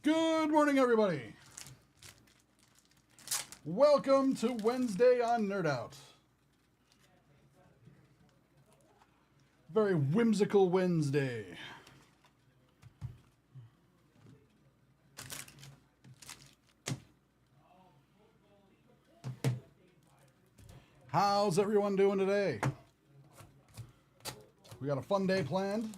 Good morning, everybody. Welcome to Wednesday on Nerd Out. Very whimsical Wednesday. How's everyone doing today? We got a fun day planned.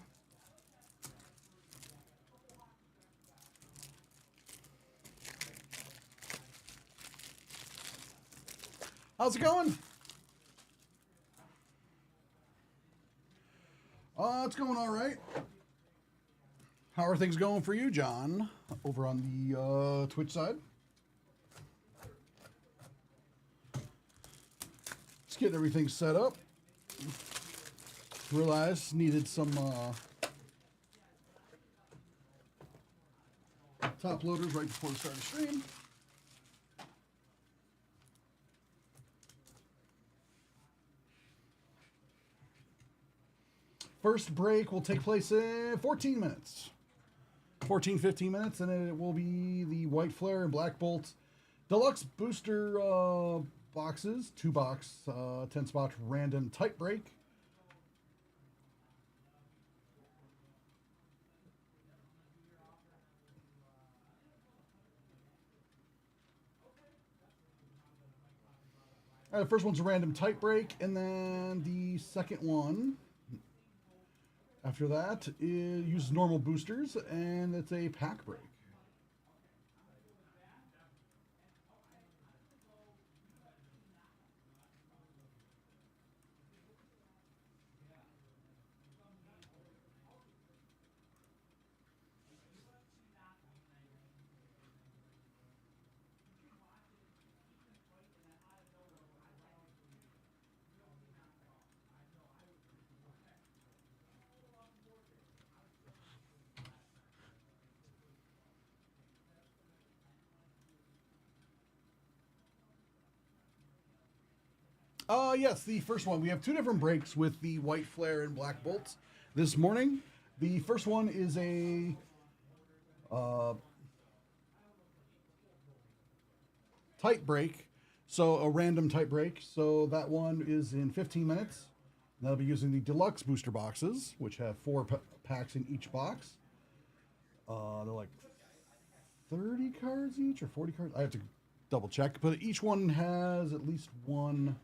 How's it going? It's going all right. How are things going for you, John, over on the Twitch side? Just getting everything set up. Realized needed some top loaders right before the start of the stream. First break will take place in 14 minutes. 15 minutes, and it will be the White Flare and Black Bolt Deluxe Booster boxes. 2-box, 10-spot random type break. The first one's a random type break, and then the second one after that uses normal boosters, and it's a pack break. Yes, the first one. We have two different breaks with the White Flare and Black Bolts this morning. The first one is a type break, so a random type break. So that one is in 15 minutes. That'll be using the deluxe booster boxes, which have 4 packs in each box. They're like 30 cards each or 40 cards. I have to double check, but each one has at least one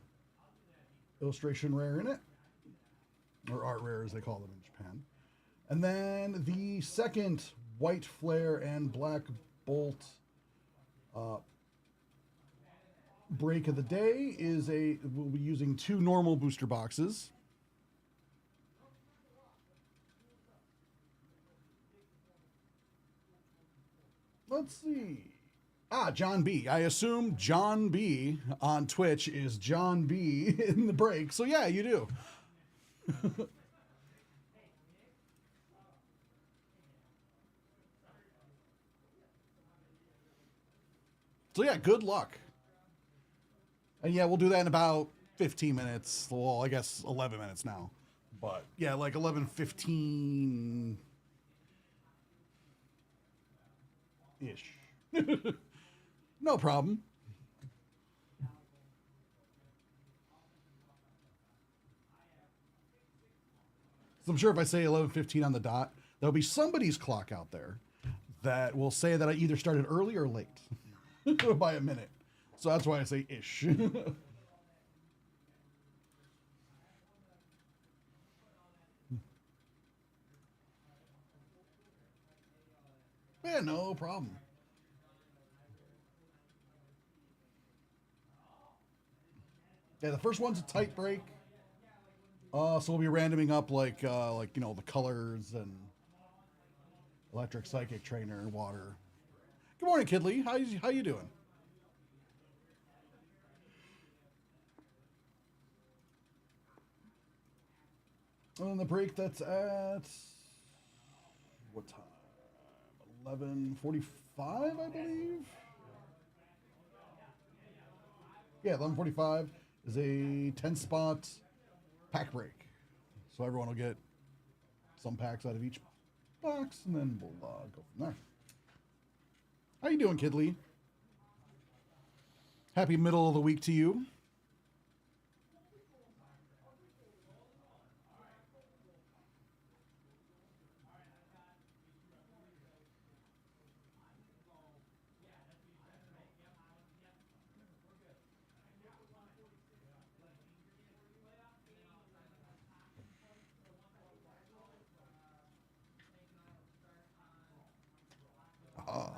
illustration rare in it, or art rare as they call them in Japan. And then the second White Flare and Black Bolt break of the day is we'll be using 2 normal booster boxes. Let's see. John B. I assume John B. on Twitch is John B. in the break. So yeah, you do. So yeah, good luck. And yeah, we'll do that in about 15 minutes. Well, I guess 11 minutes now. But yeah, like 11:15-ish. No problem. So I'm sure if I say 11:15 on the dot, there'll be somebody's clock out there that will say that I either started early or late by a minute. So that's why I say ish. Yeah, no problem. Yeah, the first one's a tight break. So we'll be randoming up like you know, the colors and electric, psychic, trainer, water. Good morning, Kidley. How you doing? And then the break that's at what time? 11:45, I believe. Yeah, 11:45 is a 10-spot pack break. So everyone will get some packs out of each box, and then we'll go from there. How you doing, Kidley? Happy middle of the week to you. Ah.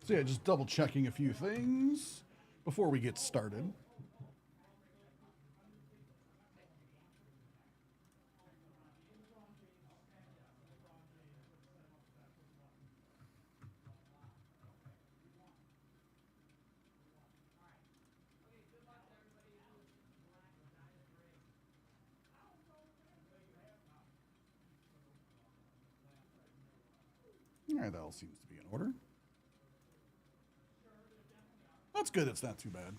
So yeah, just double checking a few things before we get started. All right, that all seems to be in order. That's good. It's not too bad.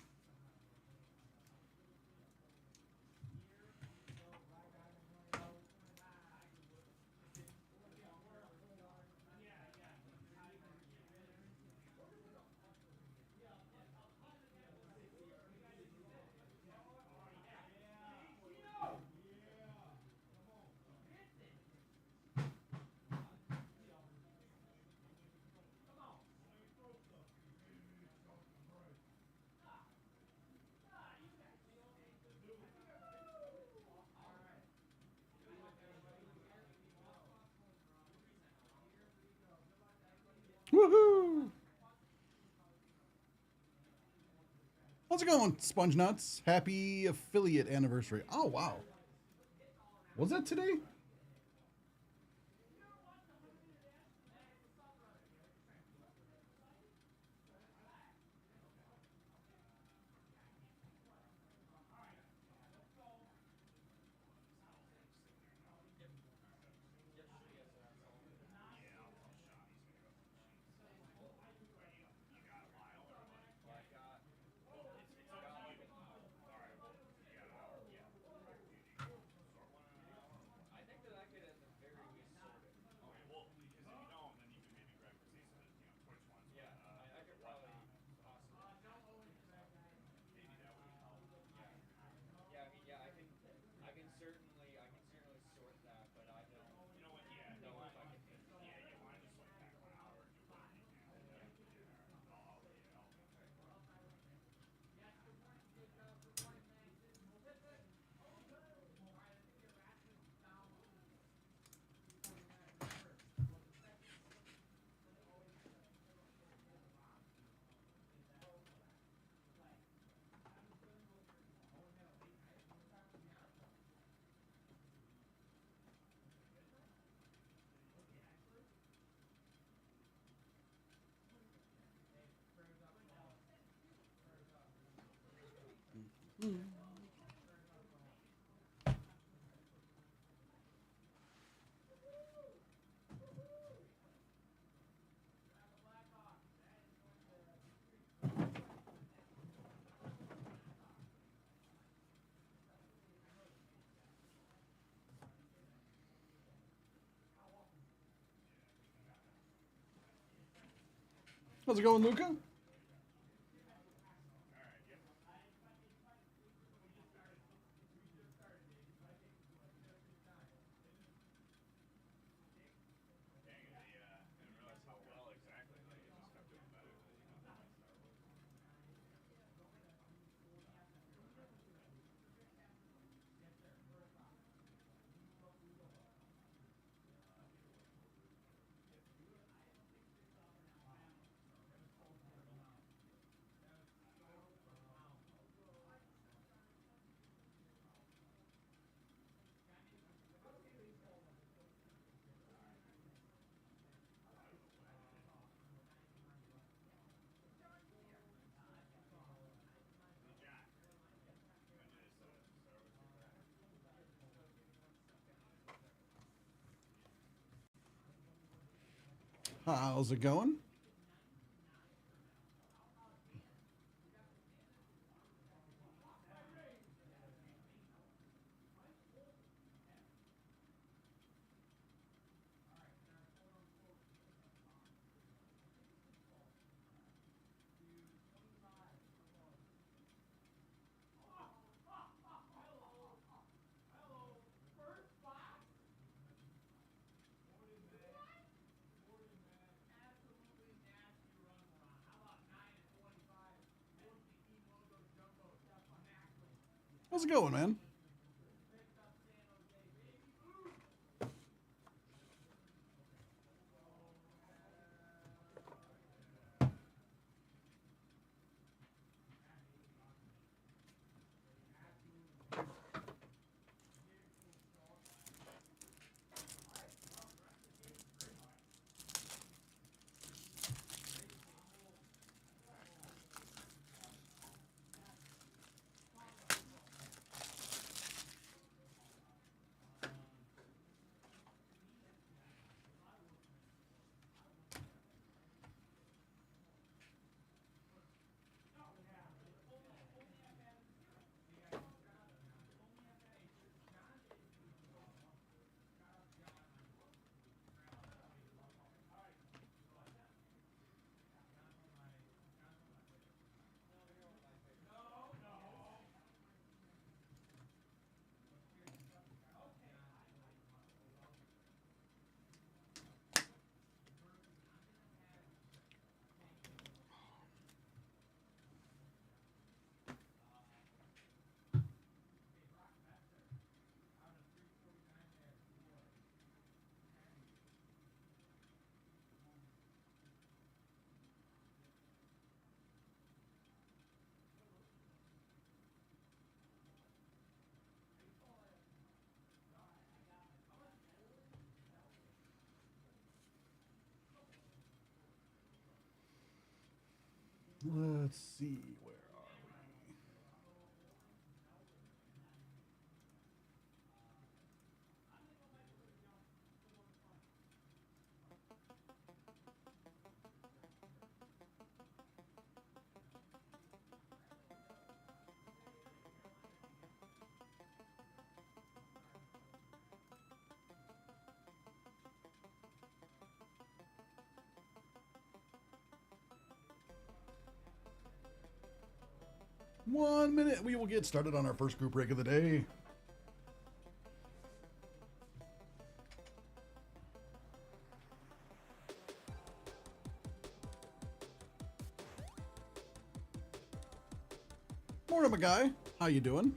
Woohoo! How's it going, Sponge Nuts? Happy affiliate anniversary. Oh, wow. Was that today? How's it going, Luca? How's it going? How's it going, man? Let's see, where are we? One minute, we will get started on our first group break of the day. Morning, my guy. How you doing?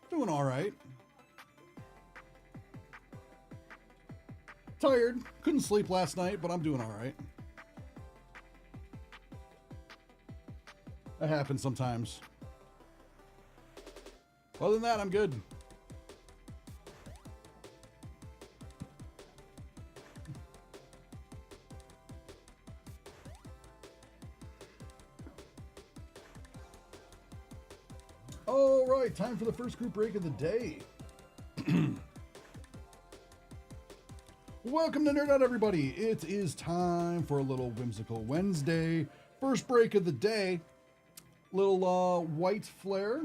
Doing all right. Tired. Couldn't sleep last night, but I'm doing all right. That happens sometimes. Other than that, I'm good. All right, time for the first group break of the day. Welcome to Nerd Out, everybody. It is time for a little Whimsical Wednesday. First break of the day. Little white flare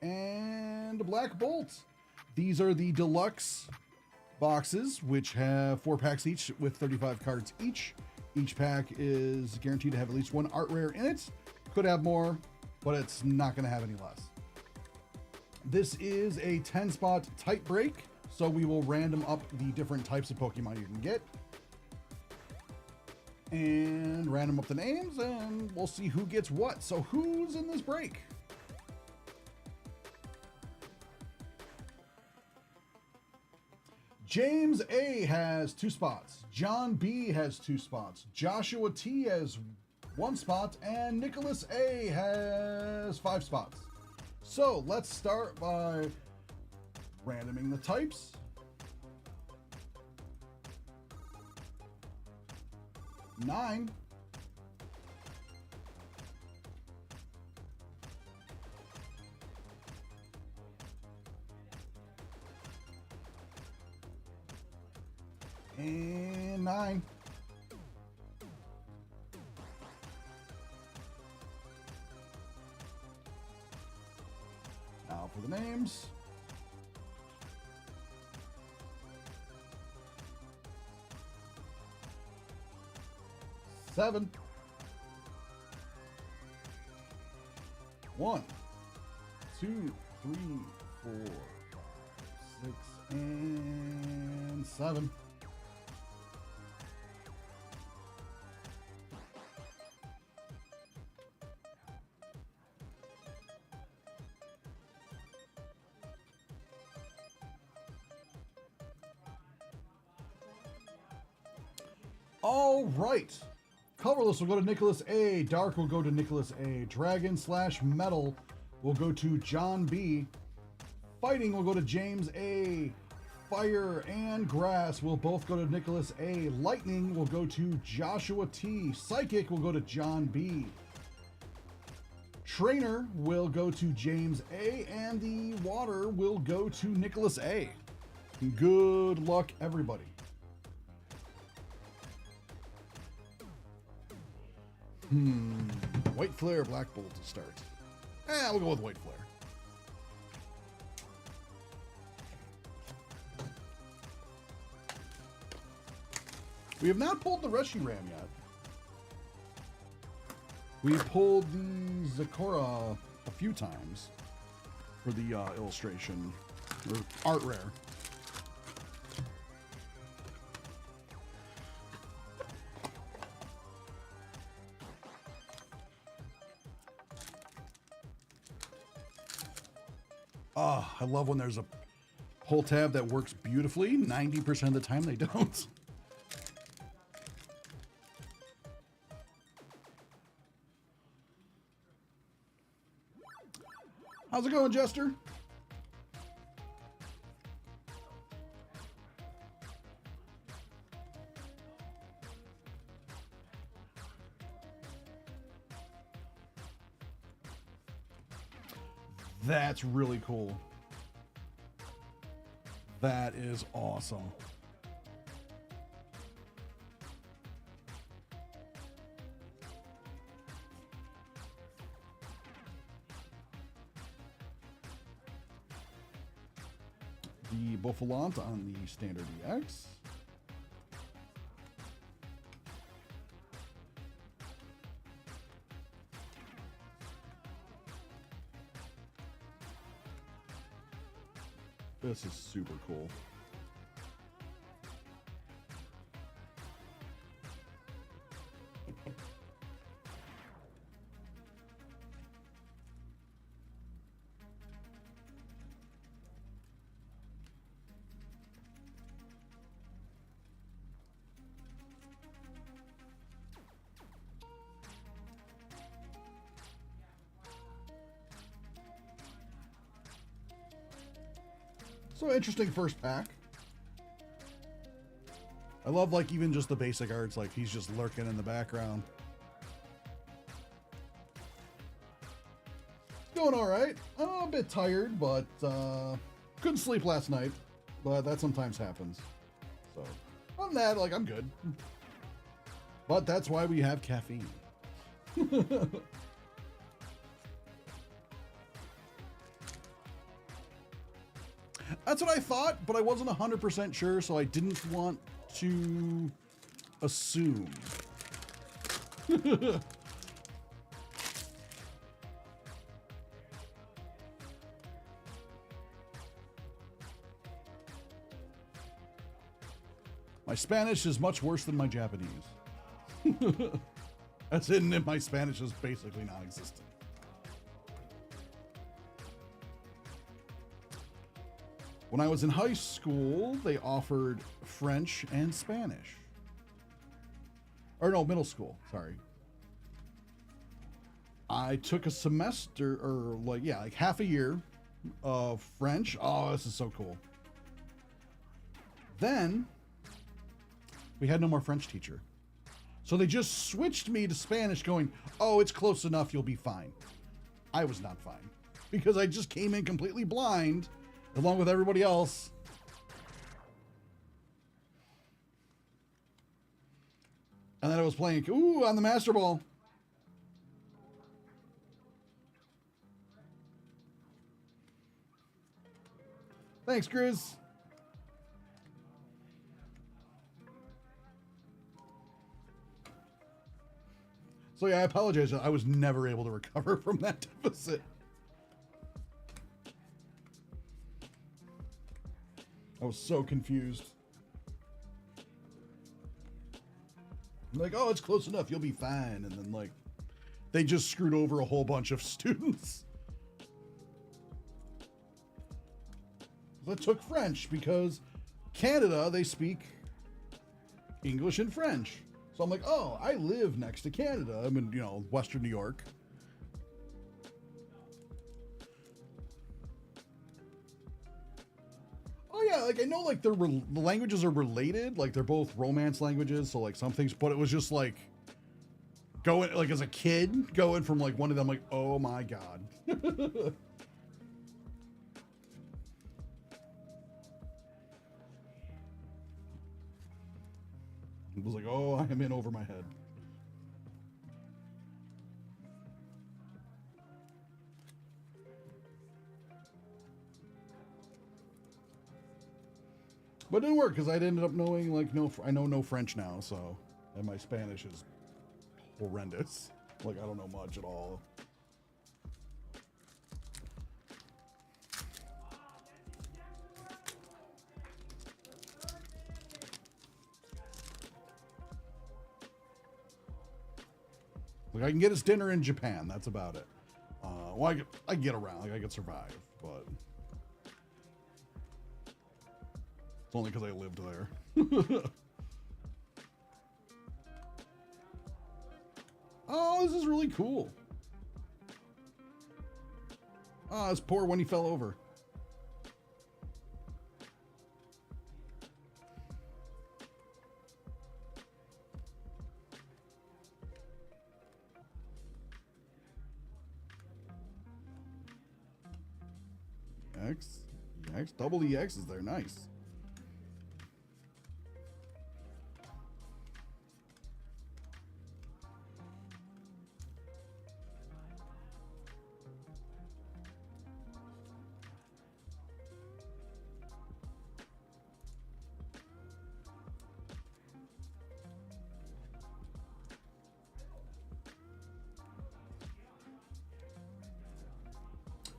and black bolt. These are the deluxe boxes, which have 4 packs each with 35 cards each. Each pack is guaranteed to have at least one art rare in it. Could have more, but it's not going to have any less. This is a 10-spot type break, so we will random up the different types of Pokemon you can get. And random up the names, and we'll see who gets what. So who's in this break? James A has 2 spots. John B has 2 spots. Joshua T has 1 spot, and Nicholas A has 5 spots. So let's start by randoming the types. Nine. And 9. Now for the names. Seven. 1, 2, 3, 4, 5, 6, and 7. All right. Colorless will go to Nicholas A. Dark will go to Nicholas A. Dragon/Metal will go to John B. Fighting will go to James A. Fire and Grass will both go to Nicholas A. Lightning will go to Joshua T. Psychic will go to John B. Trainer will go to James A. And the Water will go to Nicholas A. Good luck, everybody. White Flare, Black Bolt to start. We'll go with White Flare. We have not pulled the Reshiram yet. We pulled the Zakora a few times for the illustration, or art rare. I love when there's a pull tab that works beautifully. 90% of the time they don't. How's it going, Jester? That's really cool. That is awesome. The Bouffalant on the standard EX. This is super cool. So interesting first pack. I love like even just the basic arts, like he's just lurking in the background. Going all right. I'm a bit tired, but couldn't sleep last night, but that sometimes happens. So other than that, like I'm good. But that's why we have caffeine. That's what I thought, but I wasn't 100% sure, so I didn't want to assume. My Spanish is much worse than my Japanese. As in, my Spanish is basically non-existent. When I was in high school, they offered French and Spanish. Or no, middle school, sorry. I took a semester, or like, yeah, like half a year of French. Oh, this is so cool. Then we had no more French teacher. So they just switched me to Spanish going, oh, it's close enough, you'll be fine. I was not fine because I just came in completely blind along with everybody else. And then I was playing, ooh, on the Master Ball. Thanks, Grizz. So yeah, I apologize. I was never able to recover from that deficit. I was so confused. I'm like, oh, it's close enough. You'll be fine. And then, like, they just screwed over a whole bunch of students. I took French because Canada, they speak English and French. So I'm like, oh, I live next to Canada. I'm in, Western New York. Oh yeah, like I know like the languages are related. Like they're both Romance languages. So like some things, but it was just like going, like as a kid, going from like one of them, like, oh my God. It was like, oh, I am in over my head. But it didn't work because I ended up knowing like I know no French now, so, and my Spanish is horrendous. Like I don't know much at all. Like I can get us dinner in Japan. That's about it. Well, I can get around. Like I could survive, but it's only because I lived there. Oh, this is really cool. Oh, it's poor when he fell over. EX, double EX is there, nice.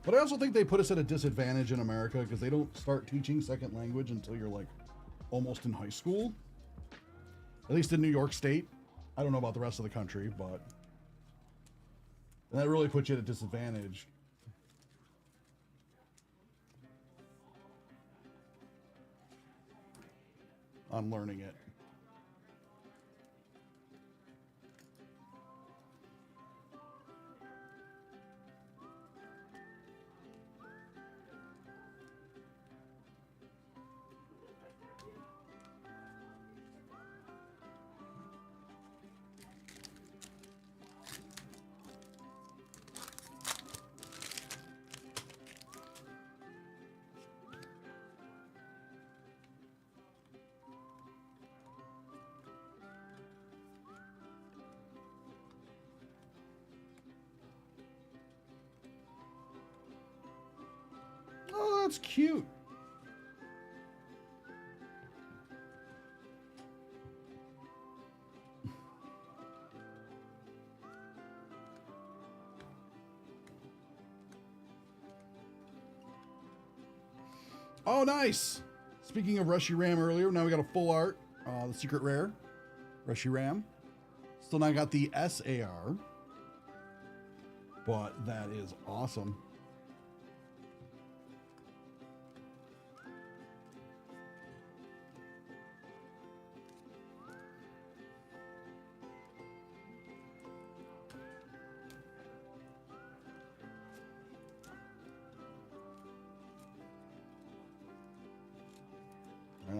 But I also think they put us at a disadvantage in America because they don't start teaching second language until you're like almost in high school. At least in New York State. I don't know about the rest of the country, but that really puts you at a disadvantage. On learning it. Oh, that's cute. Oh, nice. Speaking of Rushy Ram earlier, now we got a full art, the secret rare, Rushy Ram. Still not got the SAR, but that is awesome.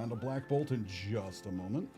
Going on to Black Bolt in just a moment.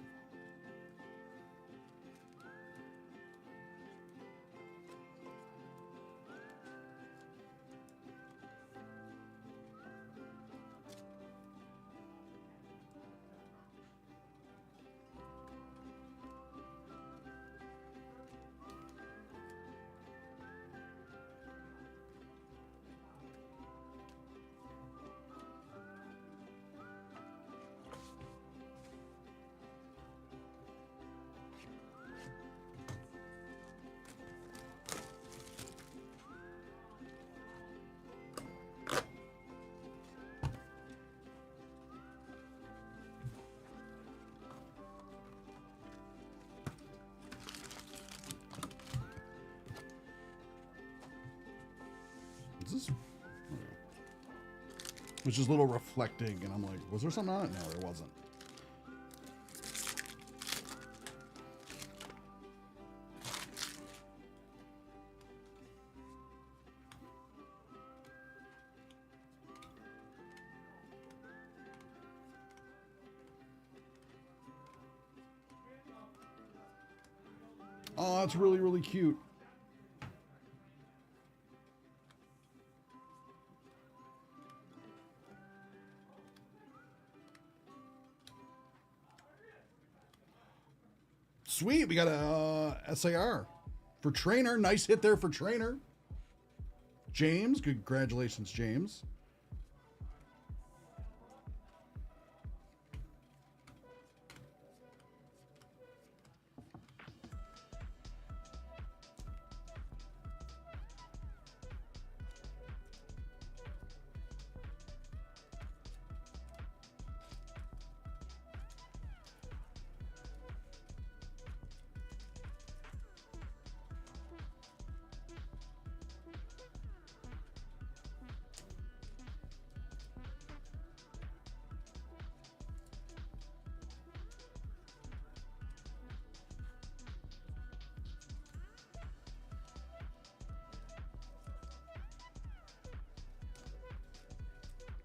Is this? Okay. Which is a little reflecting, and I'm like, was there something on it? No, there wasn't. Oh, that's really, really cute. Sweet, we got a SAR for Trainer. Nice hit there for Trainer. James, congratulations, James.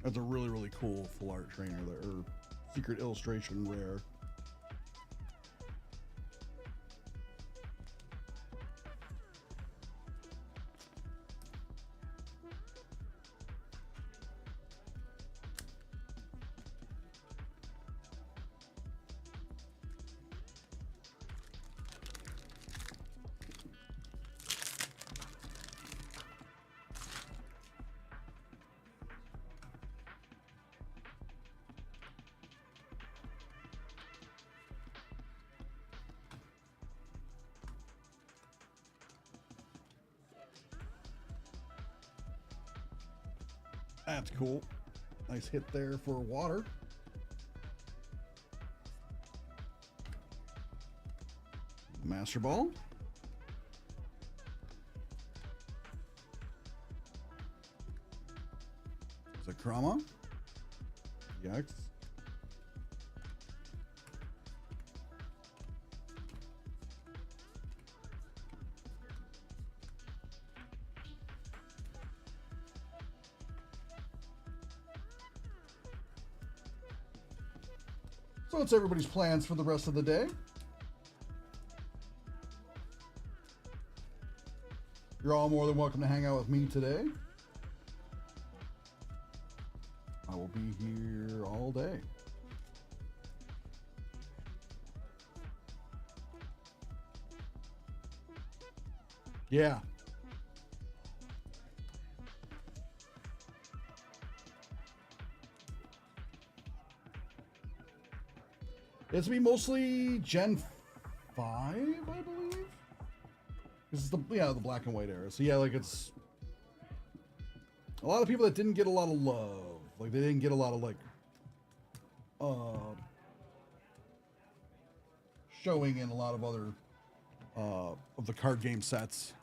That's a really, really cool full art trainer there. Or secret illustration rare. That's cool. Nice hit there for water. Master Ball. Zakrama. Yikes. So what's everybody's plans for the rest of the day? You're all more than welcome to hang out with me today. I will be here all day. Yeah. It's gonna be mostly Gen 5, I believe. This is the black and white era. So yeah, like it's a lot of people that didn't get a lot of love. Like they didn't get a lot of like showing in a lot of other of the card game sets.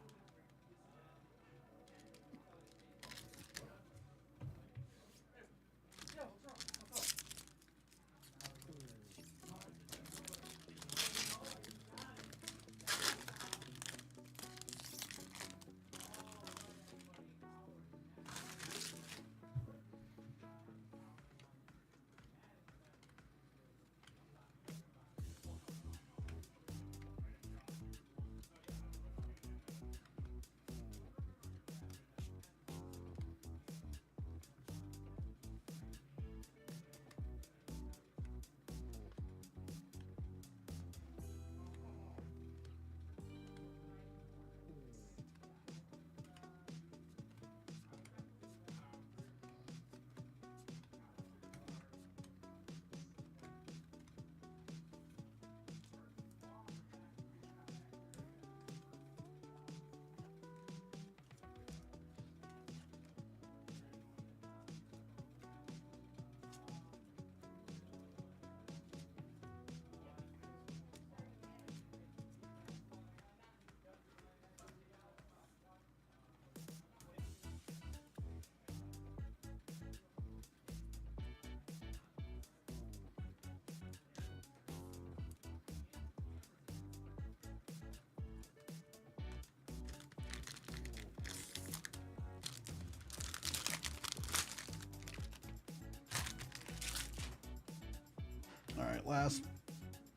right, last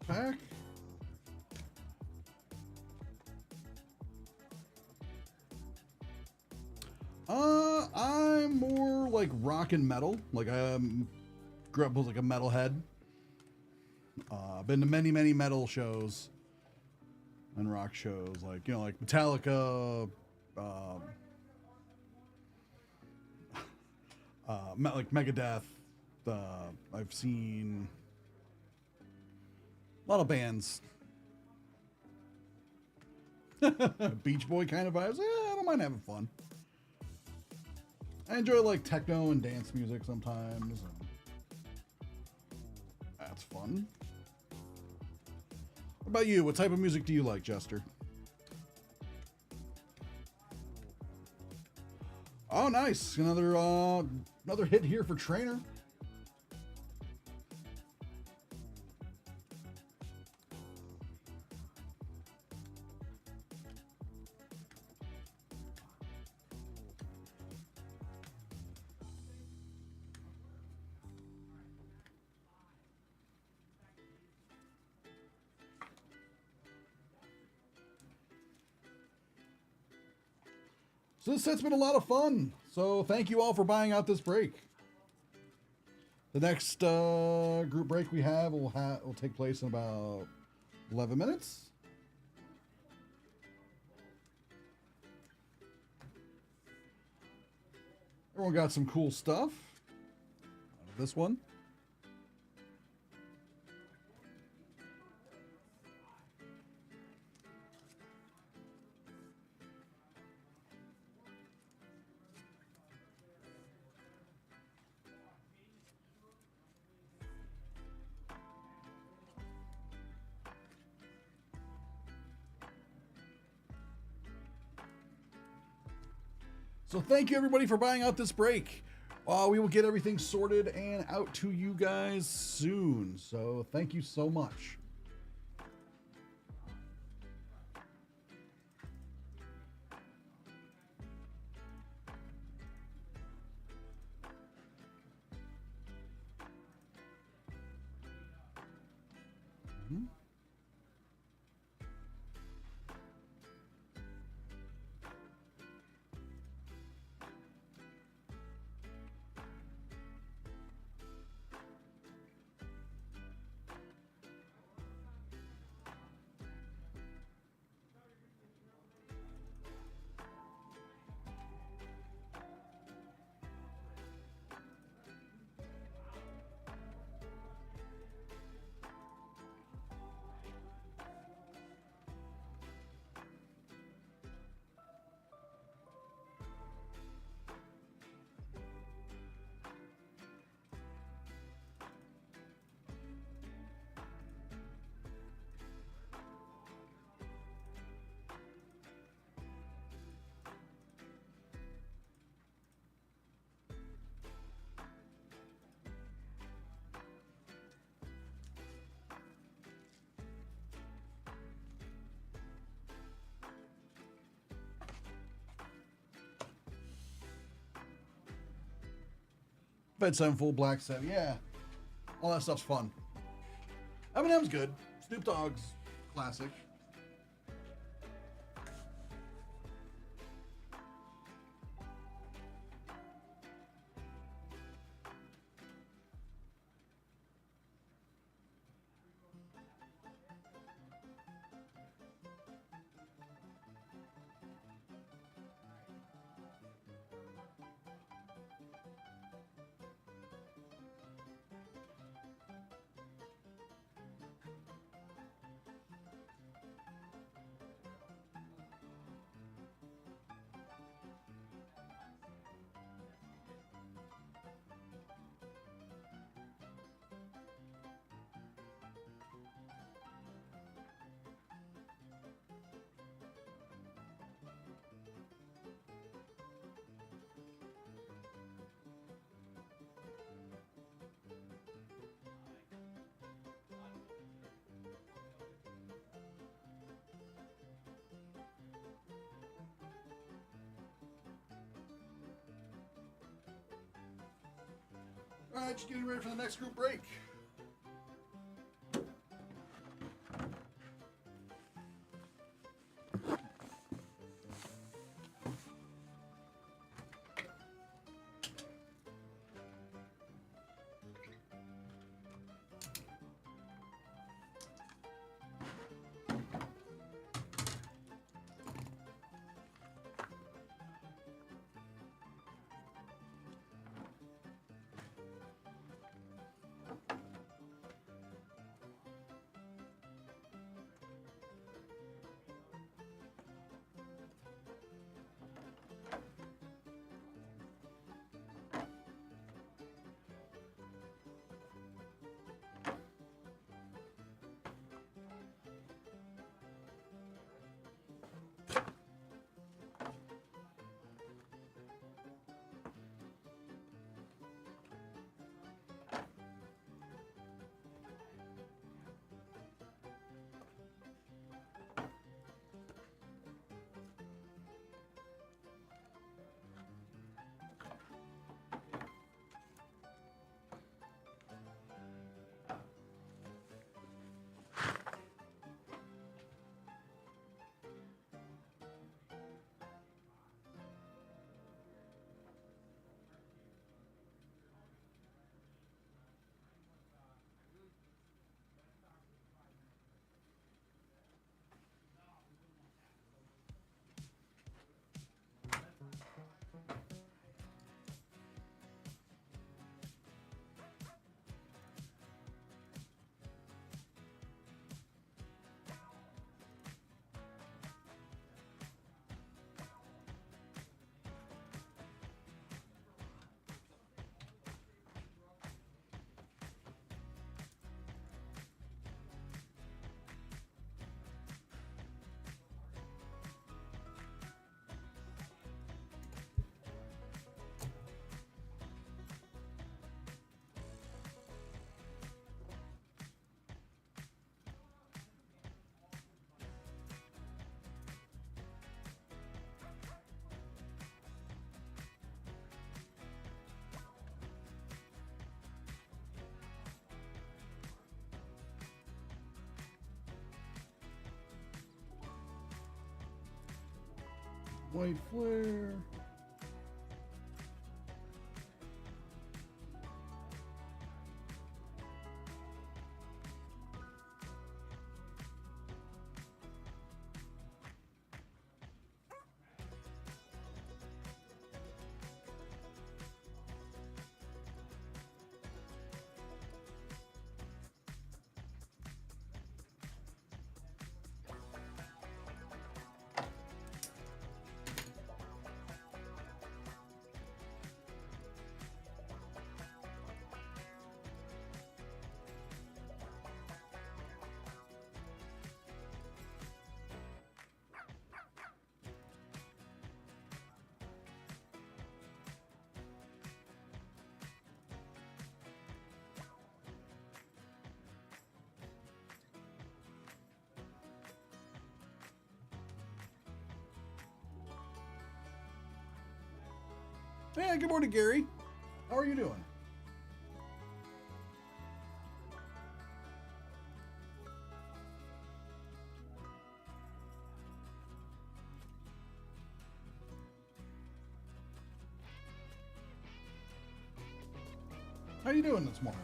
pack. I'm more like rock and metal. Like I grew up as like a metalhead. Been to many metal shows and rock shows, like like Metallica, like Megadeth. I've seen a lot of bands. Beach Boy kind of vibes. I don't mind having fun. I enjoy like techno and dance music sometimes. And that's fun. What about you? What type of music do you like, Jester? Oh, nice. Another hit here for Trainer. So this set's been a lot of fun. So thank you all for buying out this break. The next group break we have will take place in about 11 minutes. Everyone got some cool stuff out of this one. So thank you everybody for buying out this break. We will get everything sorted and out to you guys soon. So thank you so much. Bedtime full black set, yeah. All that stuff's fun. Eminem's good. Snoop Dogg's classic. All right, just getting ready for the next group break. White flare. Hey, good morning, Gary. How are you doing? How you doing this morning?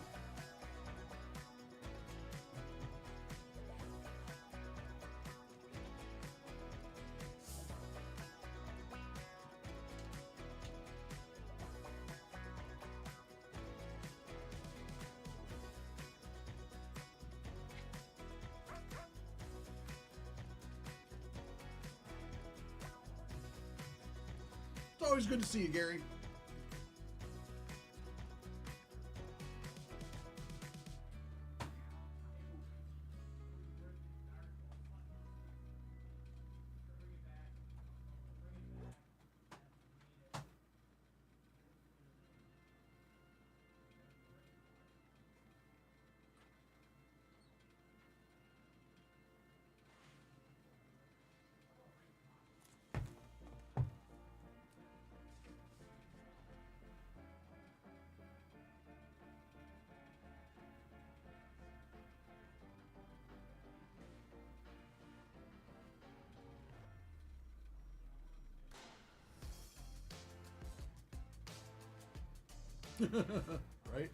It's always good to see you, Gary. Right?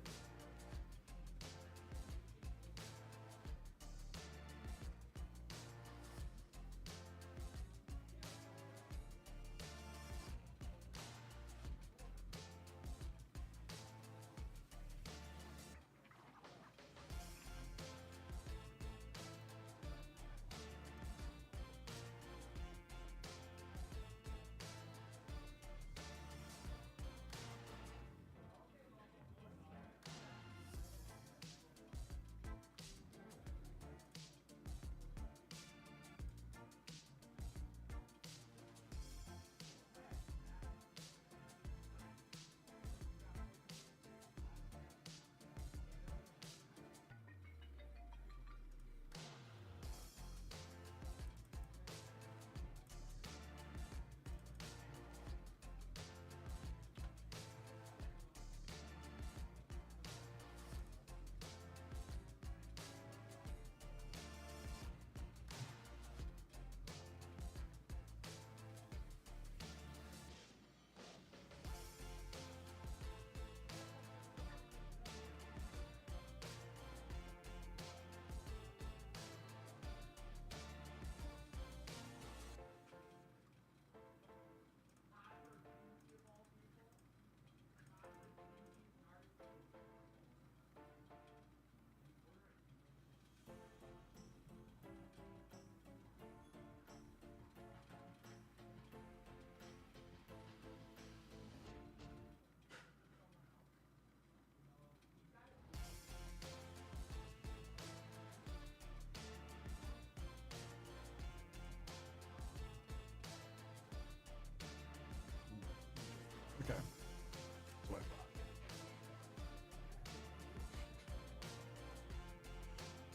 Okay. That's what I thought.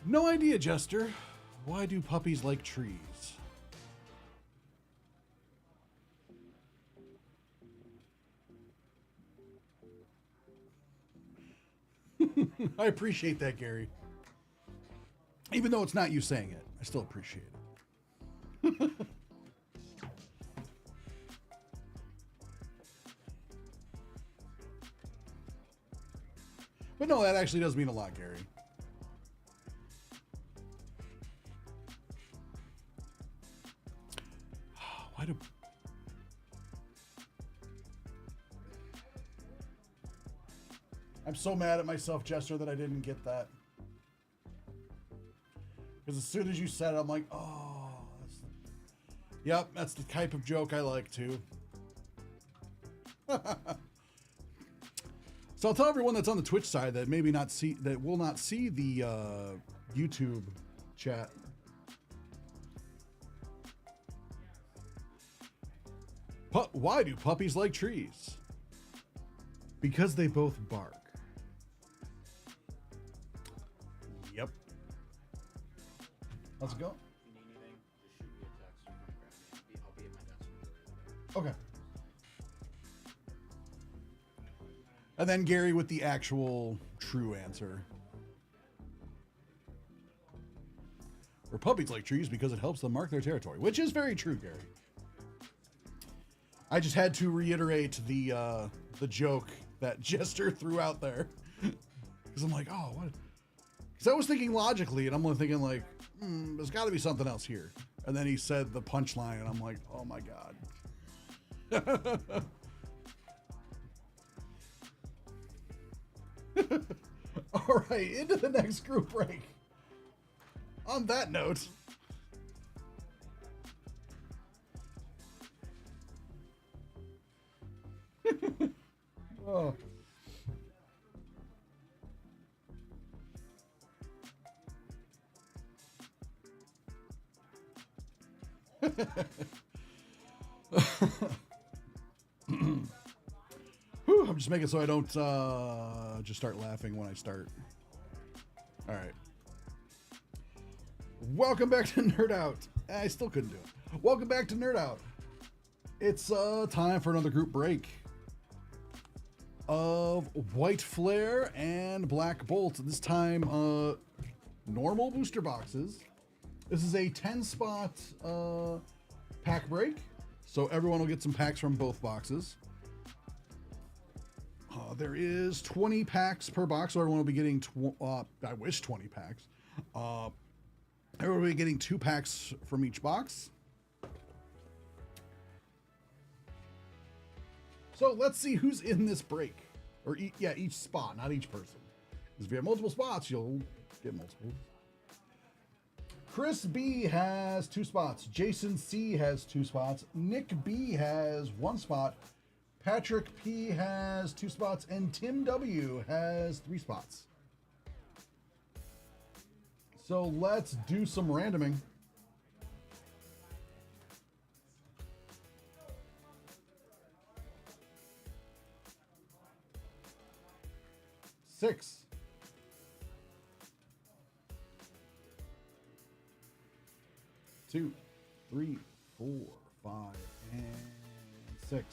No idea, Jester. Why do puppies like trees? I appreciate that, Gary. Even though it's not you saying it, I still appreciate it. But no, that actually does mean a lot, Gary. Why do... I'm so mad at myself, Jester, that I didn't get that. Because as soon as you said it, I'm like, oh. Yep, that's the type of joke I like, too. So I'll tell everyone that's on the Twitch side that maybe not see, that will not see the YouTube chat. Why do puppies like trees? Because they both bark. Yep. How's it going? If you need anything, just shoot me a text or come grab me. I'll be at my desk majority of the day. Okay. And then Gary with the actual true answer. Or puppies like trees because it helps them mark their territory, which is very true, Gary. I just had to reiterate the joke that Jester threw out there. Because I'm like, oh, what? Because I was thinking logically, and I'm thinking like, there's got to be something else here. And then he said the punchline, and I'm like, oh my God. All right, into the next group break. On that note, oh. Whew, I'm just making so I don't just start laughing when I start. All right. Welcome back to Nerd Out. I still couldn't do it. Welcome back to Nerd Out. It's time for another group break of White Flare and Black Bolt. This time, normal booster boxes. This is a 10-spot pack break, so everyone will get some packs from both boxes. There is 20 packs per box, so everyone will be getting, I wish 20 packs. Everyone will be getting 2 packs from each box. So let's see who's in this break. Or each spot, not each person. Because if you have multiple spots, you'll get multiple. Chris B has 2 spots. Jason C has 2 spots. Nick B has 1 spot. Patrick P has 2 spots. And Tim W has 3 spots. So let's do some randoming. Six. 2, 3, 4, 5, and 6.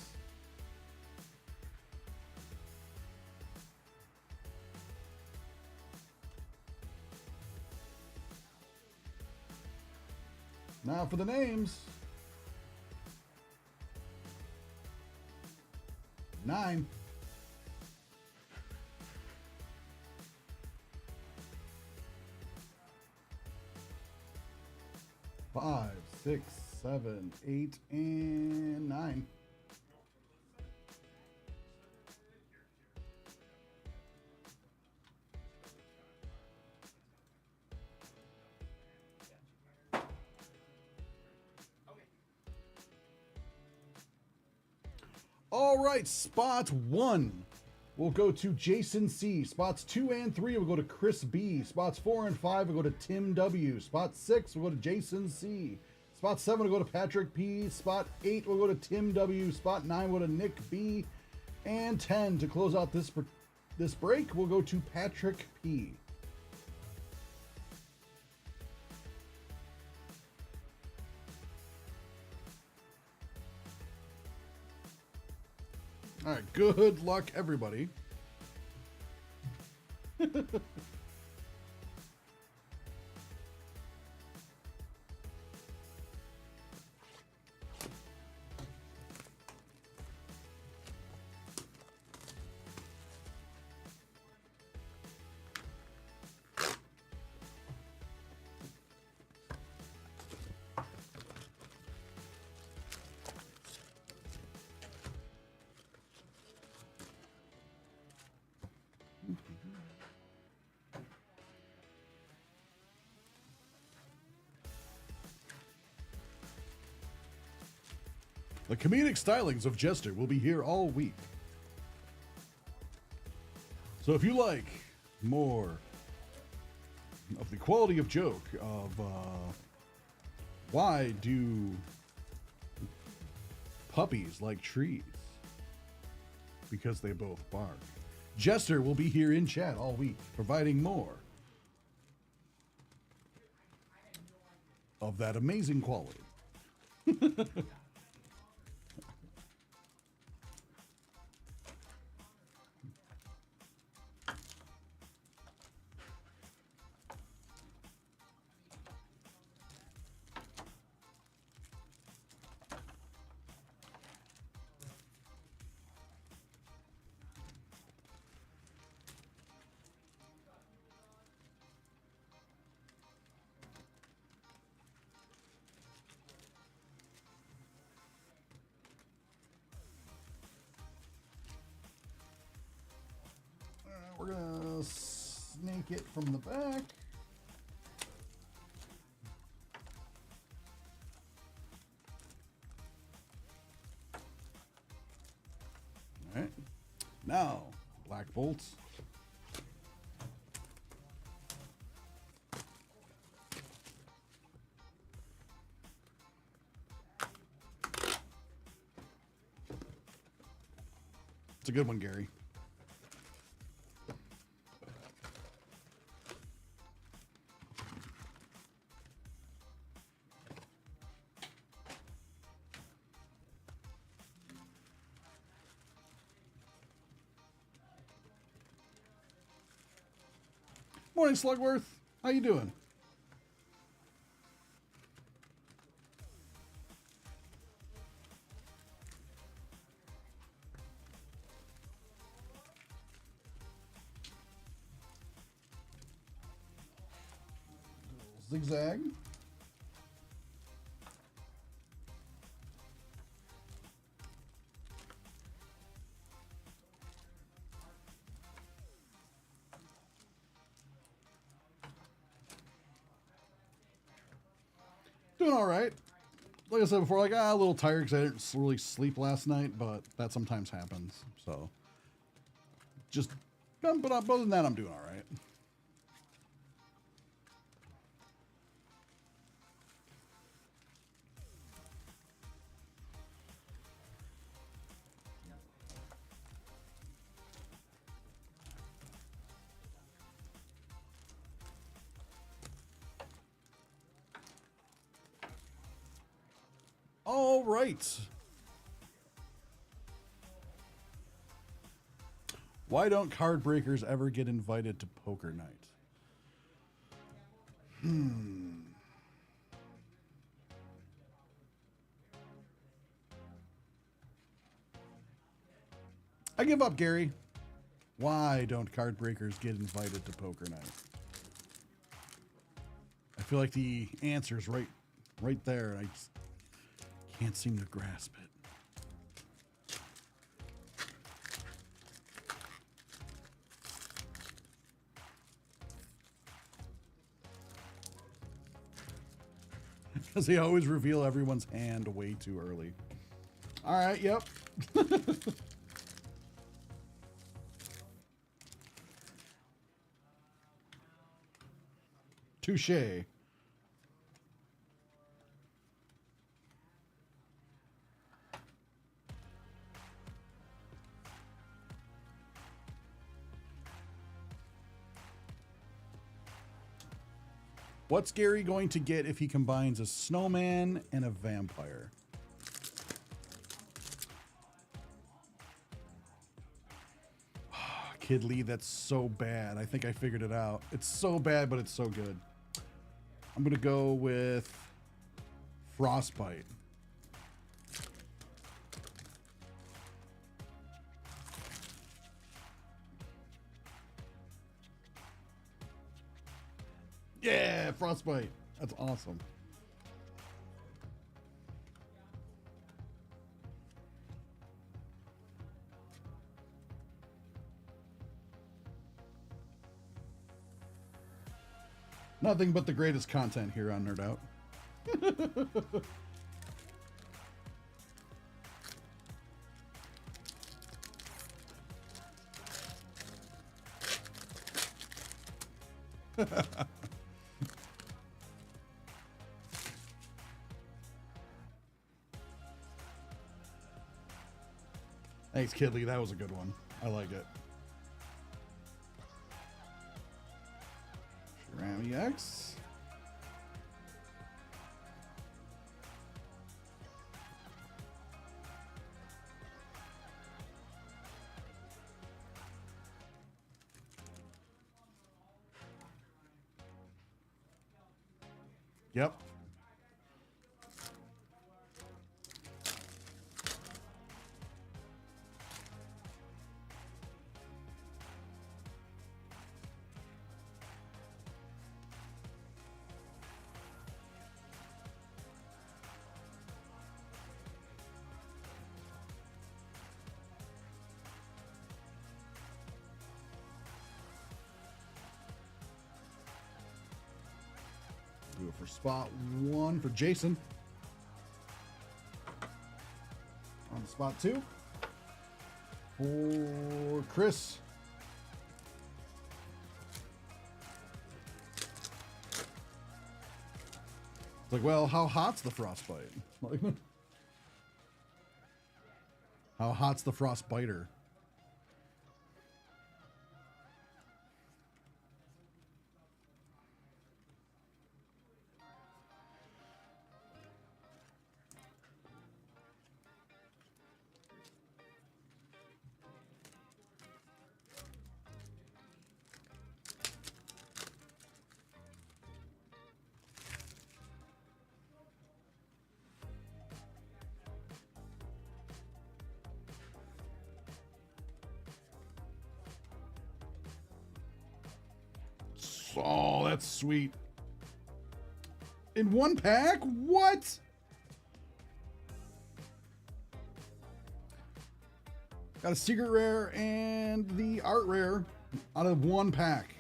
Now for the names. 9. 5, 6, 7, 8, and 9. All right, spot 1 will go to Jason C. Spots 2 and 3 will go to Chris B. Spots 4 and 5 will go to Tim W. Spot 6 will go to Jason C. Spot 7 will go to Patrick P. Spot 8 will go to Tim W. Spot 9 will go to Nick B. And 10 to close out this break will go to Patrick P. All right, good luck, everybody. The comedic stylings of Jester will be here all week. So if you like more of the quality of joke of why do puppies like trees? Because they both bark. Jester will be here in chat all week, providing more of that amazing quality. We're gonna snake it from the back. All right. Now, black bolts. It's a good one, Gary. Morning, Slugworth. How you doing? Zigzag. Doing all right. Like I said before, like a little tired because I didn't really sleep last night, but that sometimes happens. So just, but other than that, I'm doing all right. All right. Why don't card breakers ever get invited to poker night? I give up, Gary. Why don't card breakers get invited to poker night? I feel like the answer's right there. I just can't seem to grasp it. Because they always reveal everyone's hand way too early. All right, yep. Touche. What's Gary going to get if he combines a snowman and a vampire? Kid Lee, that's so bad. I think I figured it out. It's so bad, but it's so good. I'm going to go with Frostbite. Yeah, Frostbite. That's awesome. Nothing but the greatest content here on Nerd Out. Thanks, Kidley. That was a good one. I like it. Rami X. Yep. Do it for spot 1 for Jason. On spot 2 for Chris. It's like, well, how hot's the frostbite? How hot's the frostbiter? Oh, that's sweet. In one pack? What? Got a secret rare and the art rare out of one pack.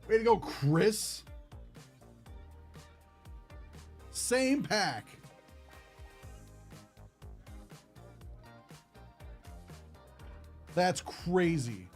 Way to go, Chris. Same pack. That's crazy.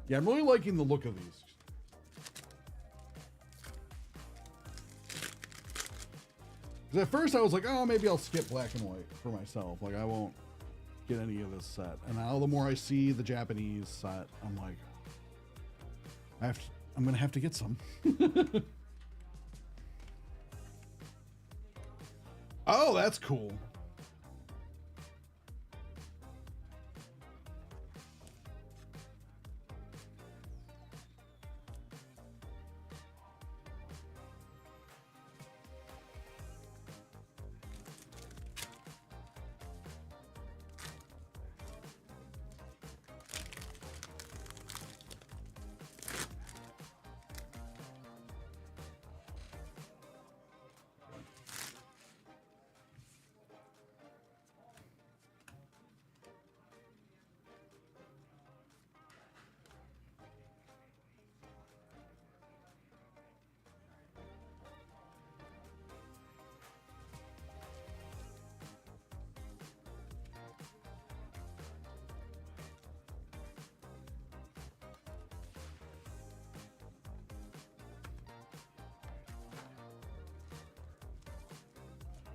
Yeah, I'm really liking the look of these. Because at first I was like, oh, maybe I'll skip black and white for myself. Like, I won't get any of this set. And now the more I see the Japanese set, I'm like, I'm going to have to get some. Oh, that's cool.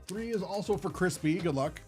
Three is also for Crispy. Good luck.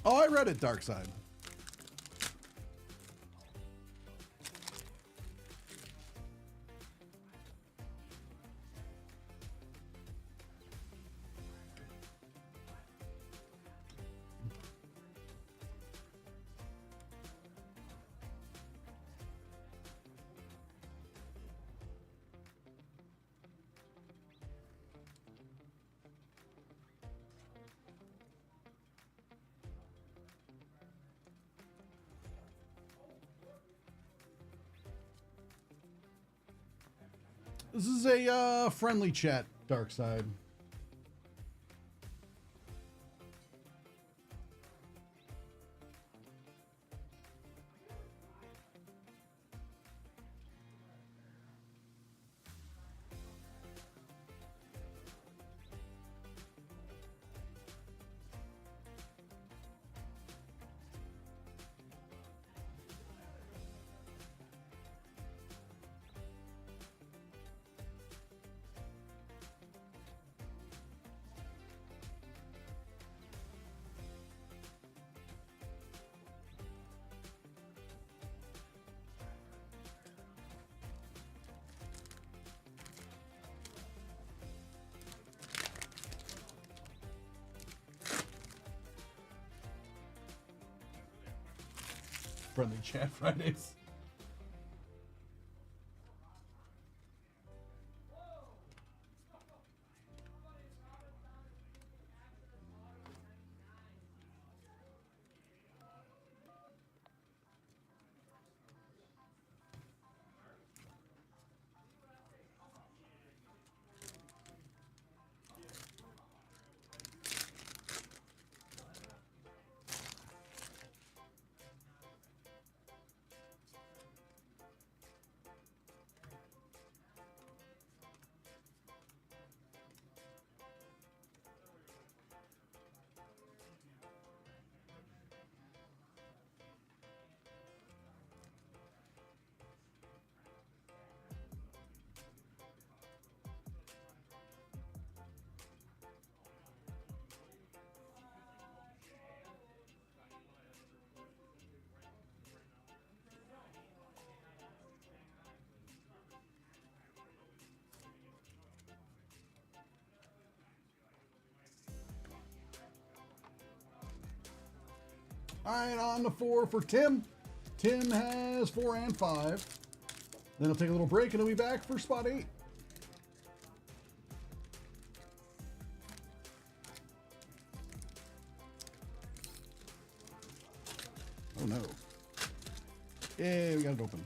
Oh, I read it, Dark Side. This is a friendly chat, Dark Side. Friendly chat Fridays. All right, on the 4 for Tim. Tim has 4 and 5. Then he'll take a little break and he'll be back for spot 8. Oh no. Yeah, we got it open.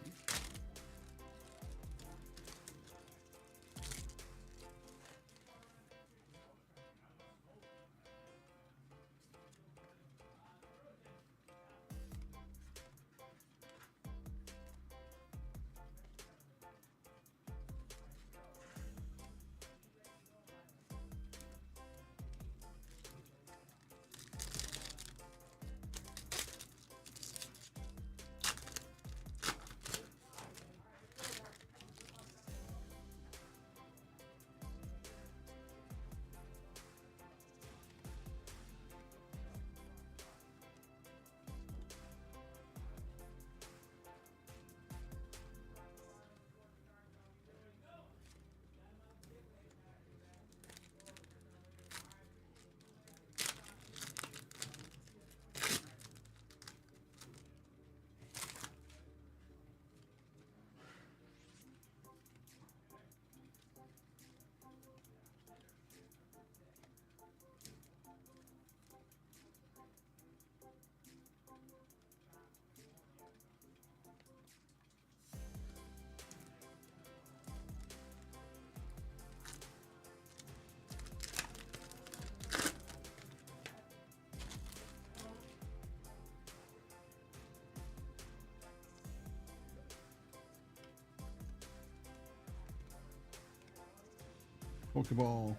Pokeball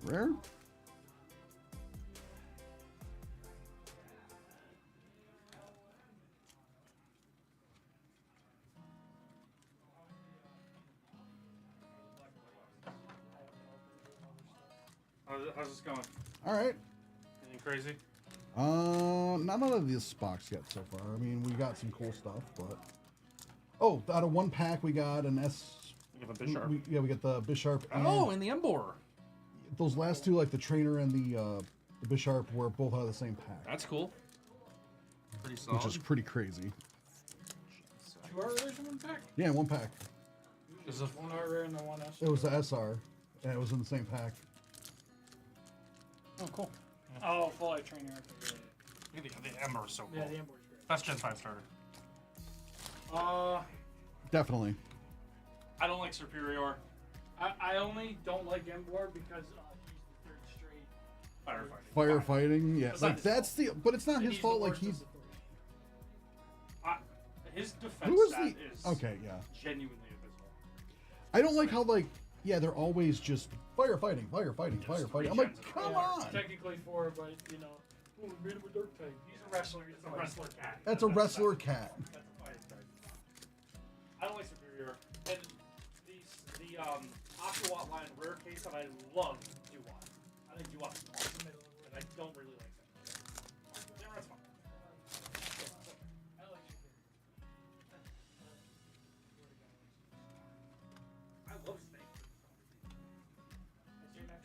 rare. How's this going? All right. Anything crazy? Not out of this box yet so far. I mean, we got some cool stuff, but oh, out of one pack we got an S. You have a Bisharp. We got the Bisharp. Oh, and the Emboar. Those last two, like the trainer and the Bisharp, were both out of the same pack, That's cool. Pretty solid. which is pretty crazy. 2 art rares in one pack? Yeah, one pack. There's Just one art rare and the one S. It was the SR, and it was in the same pack. Oh, cool. Oh, full art trainer. Look at the Ember is so cool. Yeah, the Embor's great. Best Gen 5 starter. Definitely. I don't like Superior. I only don't like Embor because he's the third straight Firefighting. Firefighting, yeah. That's not Like his that's the, but it's not and his he's fault. the Like worst he's of the three. His defense who is stat the is okay, yeah. genuinely abysmal. I don't like how like yeah they're always just firefighting. three I'm like, gens of come fire. on. Technically 4, but you know, we made him a dark type. He's a wrestler. He's a wrestler cat. That's a wrestler cat. That's a fire type. I don't like Superior. And the Aquawat line rare case that I love Duat. I think Duat's awesome, and I don't really like him. Yeah, that's fine. I like I love Snake.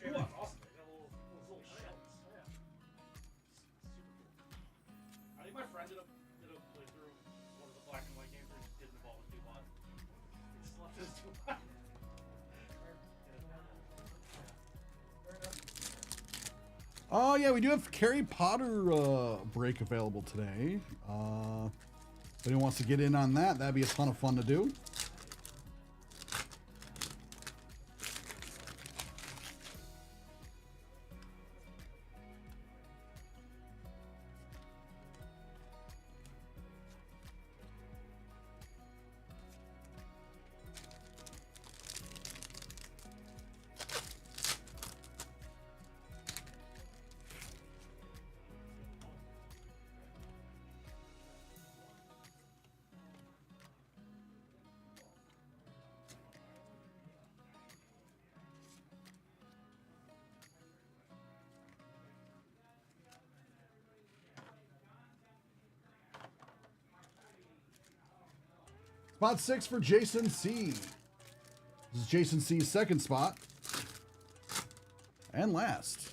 Duat's awesome. They got little shells. Yeah. Super cool. I think my friend did a playthrough one of the black and white games where he didn't evolve with Duat. He just left his Duat. Oh yeah, we do have Harry Potter break available today. If anyone wants to get in on that, that'd be a ton of fun to do. Spot 6 for Jason C. This is Jason C's second spot. And last.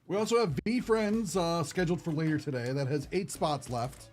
We also have V Friends scheduled for later today. That has 8 spots left.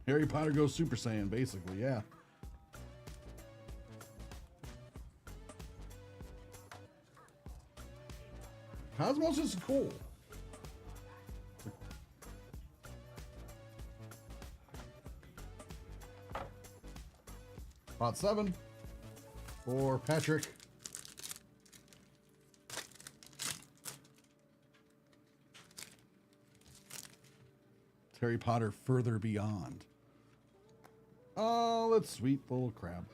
Harry Potter goes Super Saiyan, basically, yeah. Cosmos is cool. Spot 7 for Patrick. Harry Potter Further Beyond. Oh, that's sweet little crab.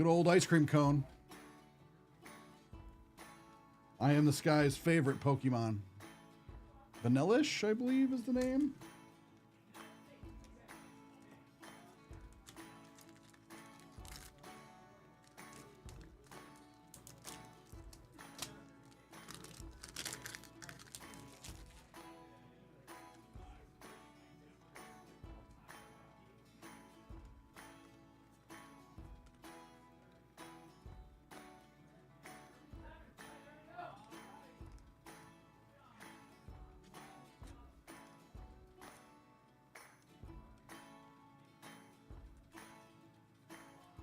Good old ice cream cone. I am the Sky's favorite Pokemon. Vanillish, I believe, is the name.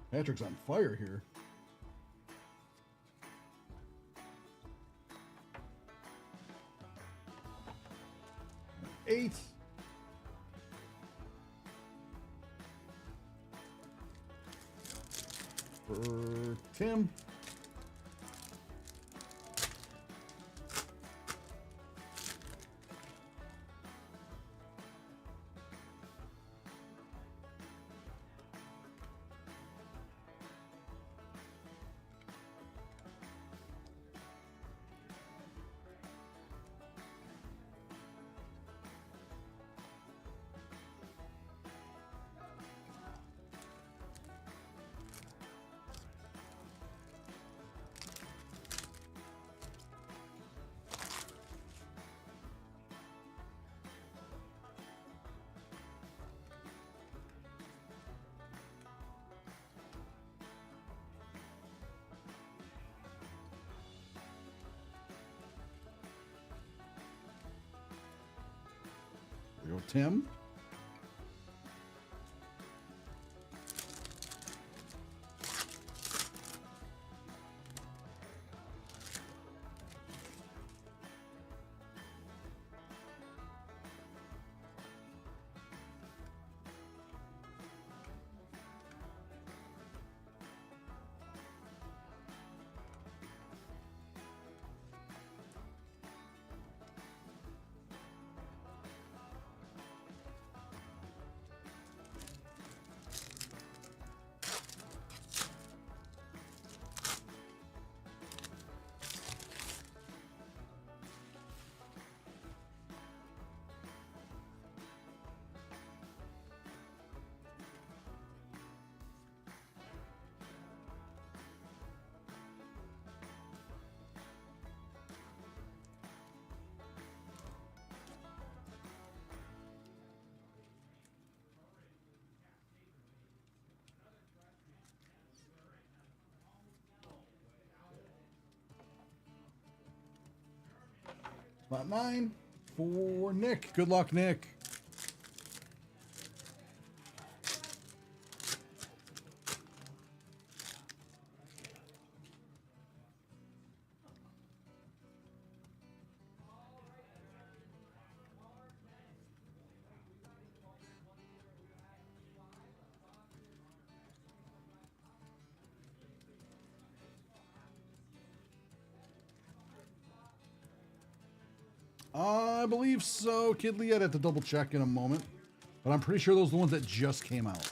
Patrick's on fire here. Eight. For Tim. There you go, Tim. Spot 9 for Nick. Good luck, Nick. I believe so. Kidley, I'd have to double check in a moment. But I'm pretty sure those are the ones that just came out.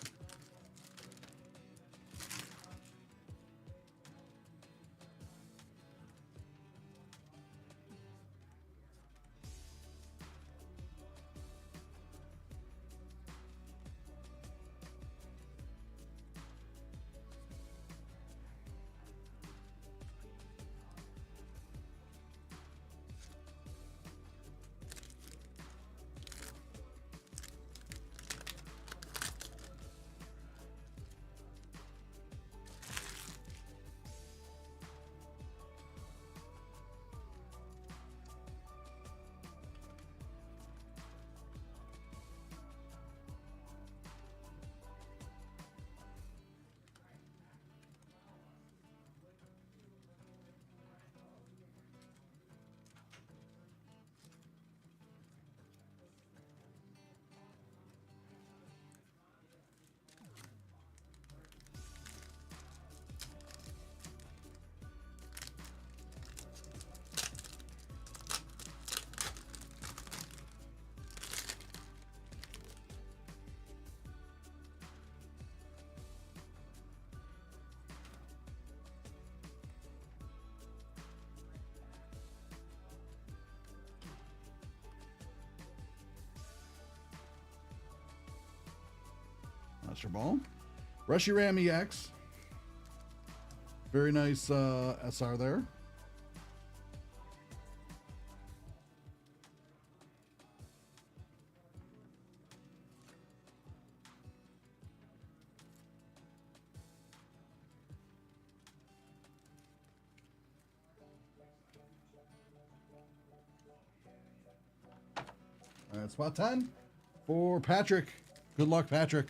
Master Ball. Reshiram EX. Very nice SR there. Spot 10 for Patrick. Good luck, Patrick.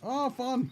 Oh, fun.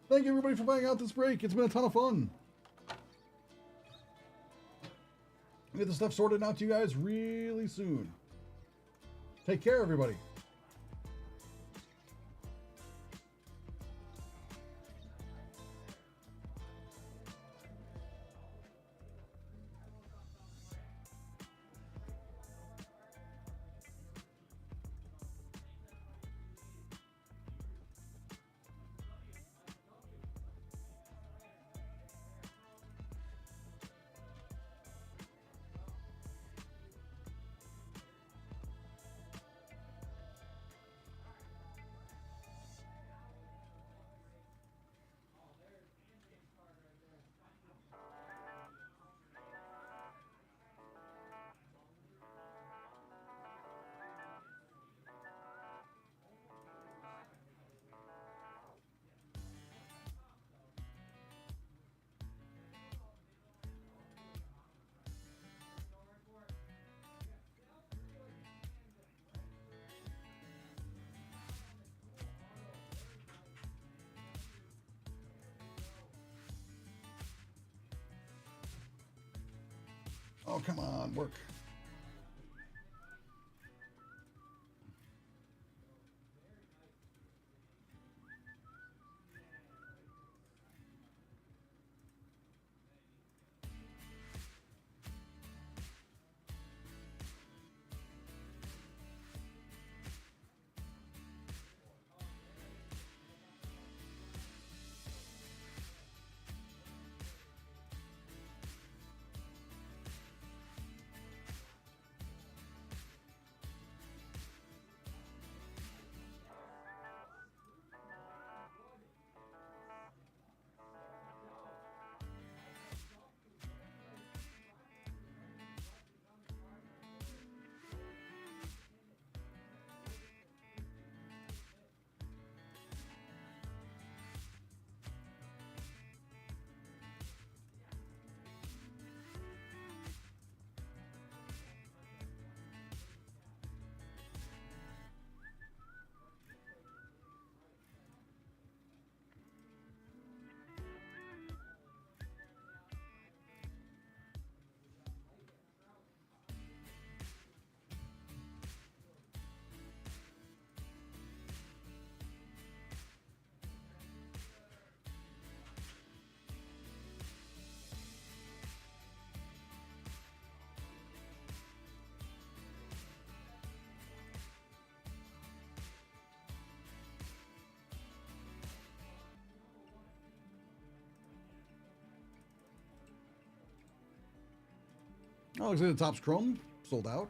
Thank you, everybody, for playing out this break. It's been a ton of fun. Get the stuff sorted out to you guys really soon. Take care, everybody. Oh, come on, work. Oh, looks like the Topps Chrome sold out.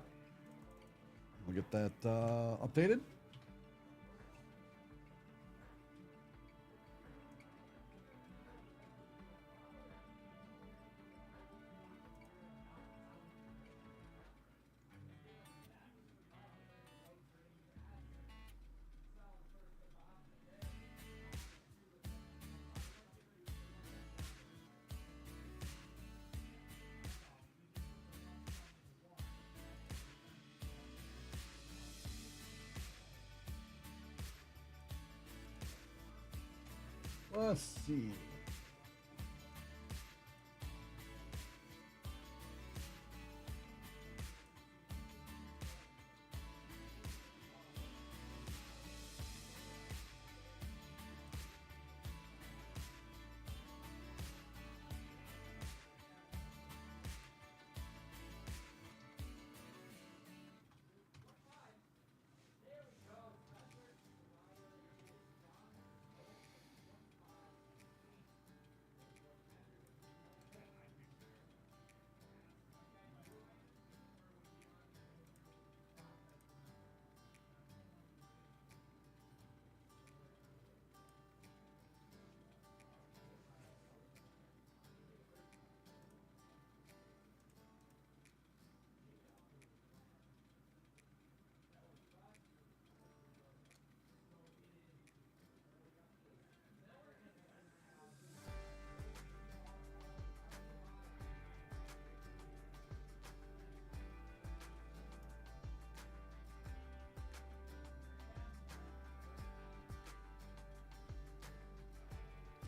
We'll get that updated. Let's see.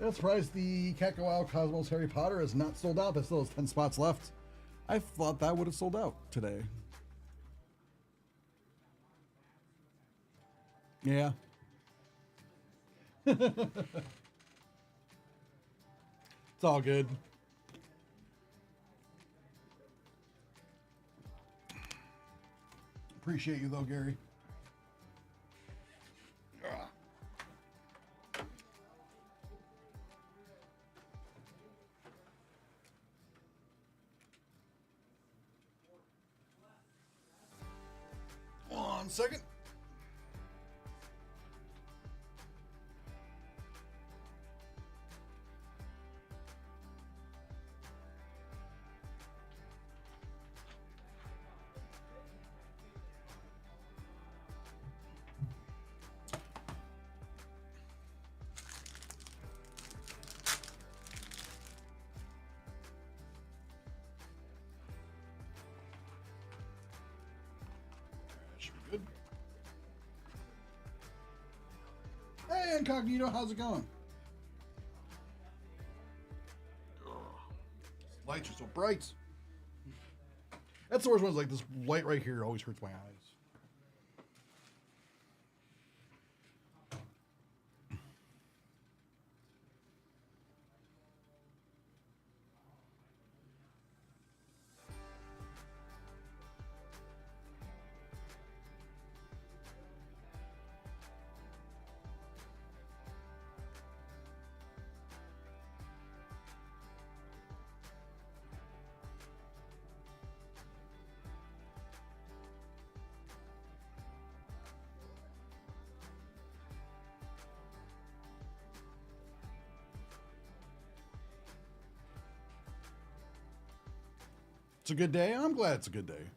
I'm surprised the Kakao Cosmos Harry Potter is not sold out. That still has 10 spots left. I thought that would have sold out today. Yeah. It's all good. Appreciate you though, Gary. One second. Should be good. Hey, Incognito, how's it going? Lights are so bright. That's the worst one. Like this light right here always hurts my eyes. It's a good day. I'm glad it's a good day.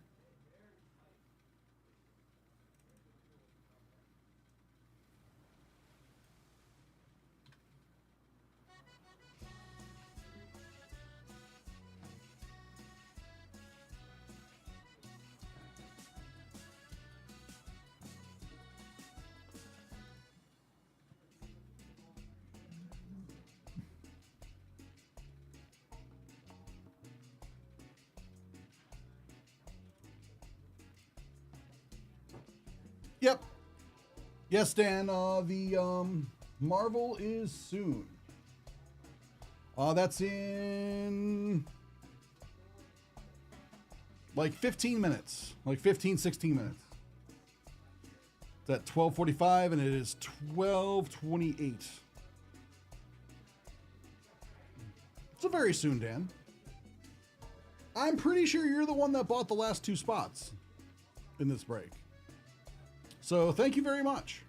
Yep. Yes, Dan. The Marvel is soon. That's in like 15 minutes. Like 15, 16 minutes. It's at 12:45 and it is 12:28. It's a very soon, Dan. I'm pretty sure you're the one that bought the last 2 spots in this break. So thank you very much.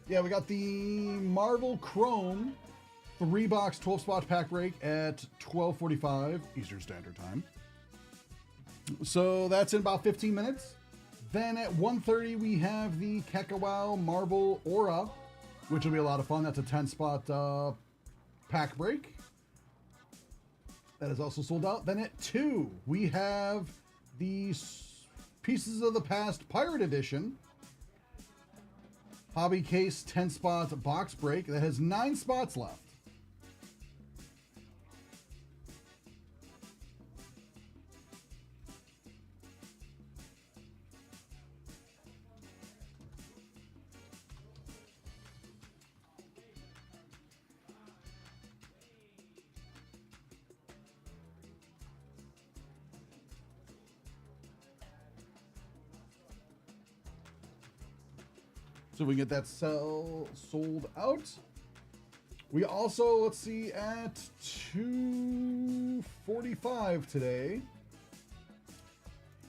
Yeah, we got the Marvel Chrome 3-box 12-spot pack break at 12:45 Eastern Standard Time. So that's in about 15 minutes. Then at 1:30 we have the Kekawau Marvel Aura, which will be a lot of fun. That's a 10-spot pack break. That is also sold out. Then at 2 we have the Pieces of the Past Pirate Edition Hobby Case 10-spot box break that has 9 spots left. So we can get that sold out. We also, let's see, at 2:45 today,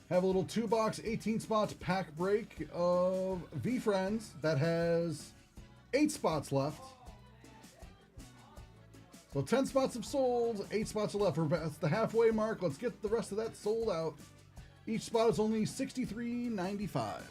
have a little 2-box 18-spot pack break of V-Friends that has 8 spots left. So 10 spots have sold, 8 spots are left. We're past the halfway mark. Let's get the rest of that sold out. Each spot is only $63.95.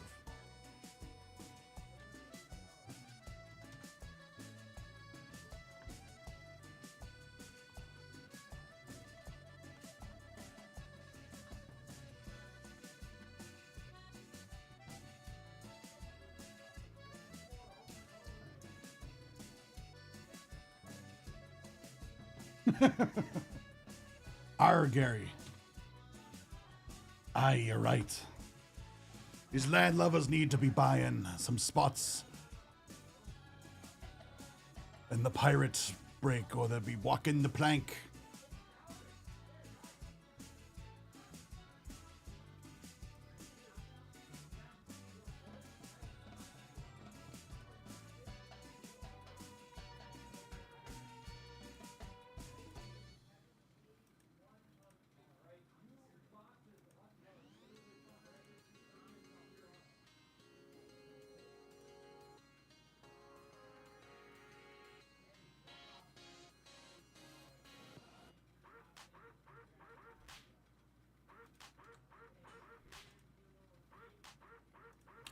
Arr, Gary. Aye, you're right. These landlubbers need to be buying some spots in the pirate break, or they'll be walking the plank.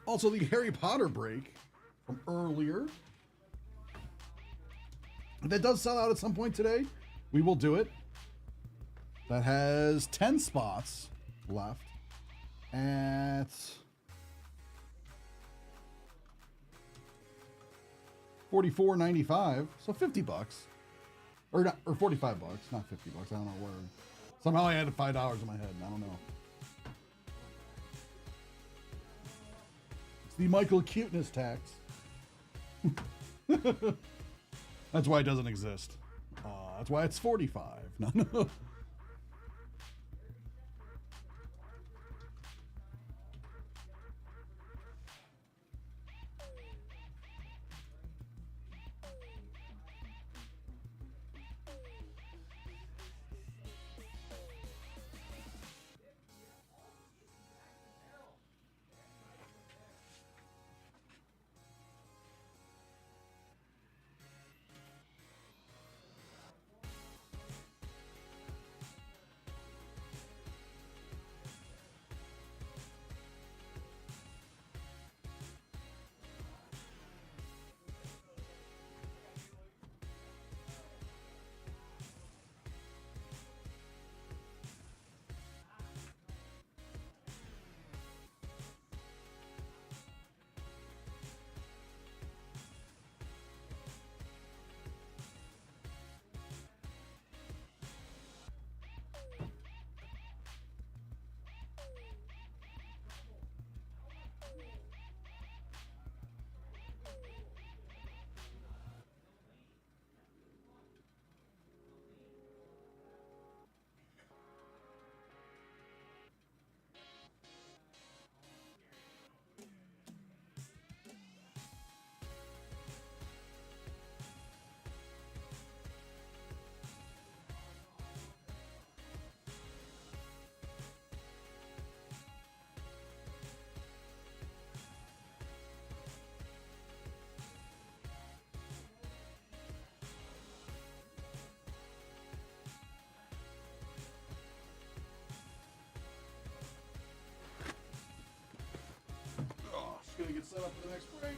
Also, the Harry Potter break from earlier. That does sell out at some point today. We will do it. That has 10 spots left at $44.95. So $50. Or not, or $45, not $50. I don't know where. Somehow I added $5 in my head. I don't know. The Michael cuteness tax. That's why it doesn't exist. That's why it's 45. No. set up for the next break.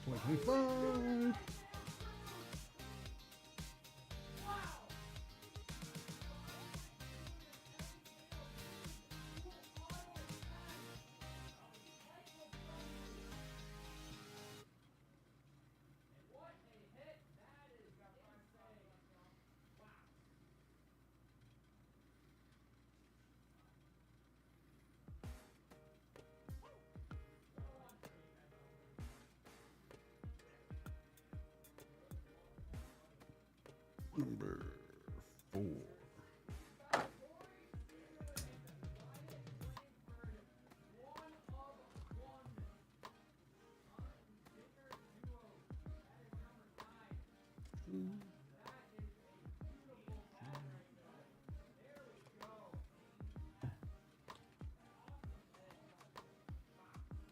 $25. Number 4.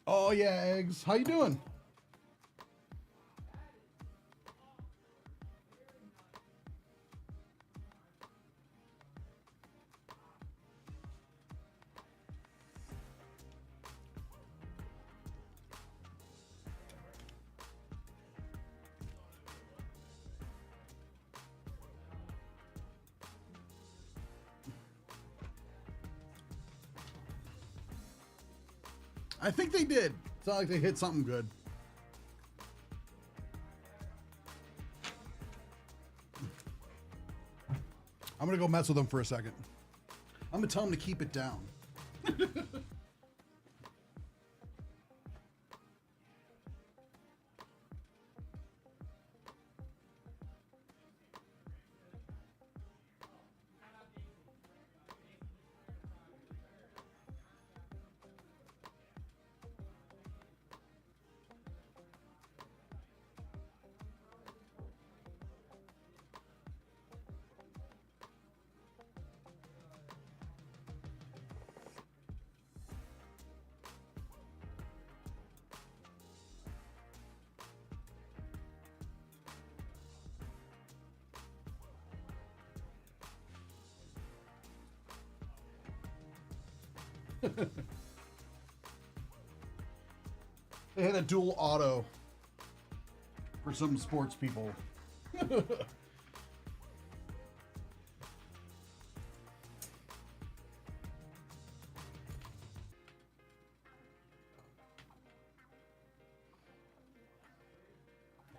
Oh yeah, eggs. How you doing? I think they did. It's not like they hit something good. I'm gonna go mess with them for a second. I'm gonna tell them to keep it down. They had a dual auto for some sports people.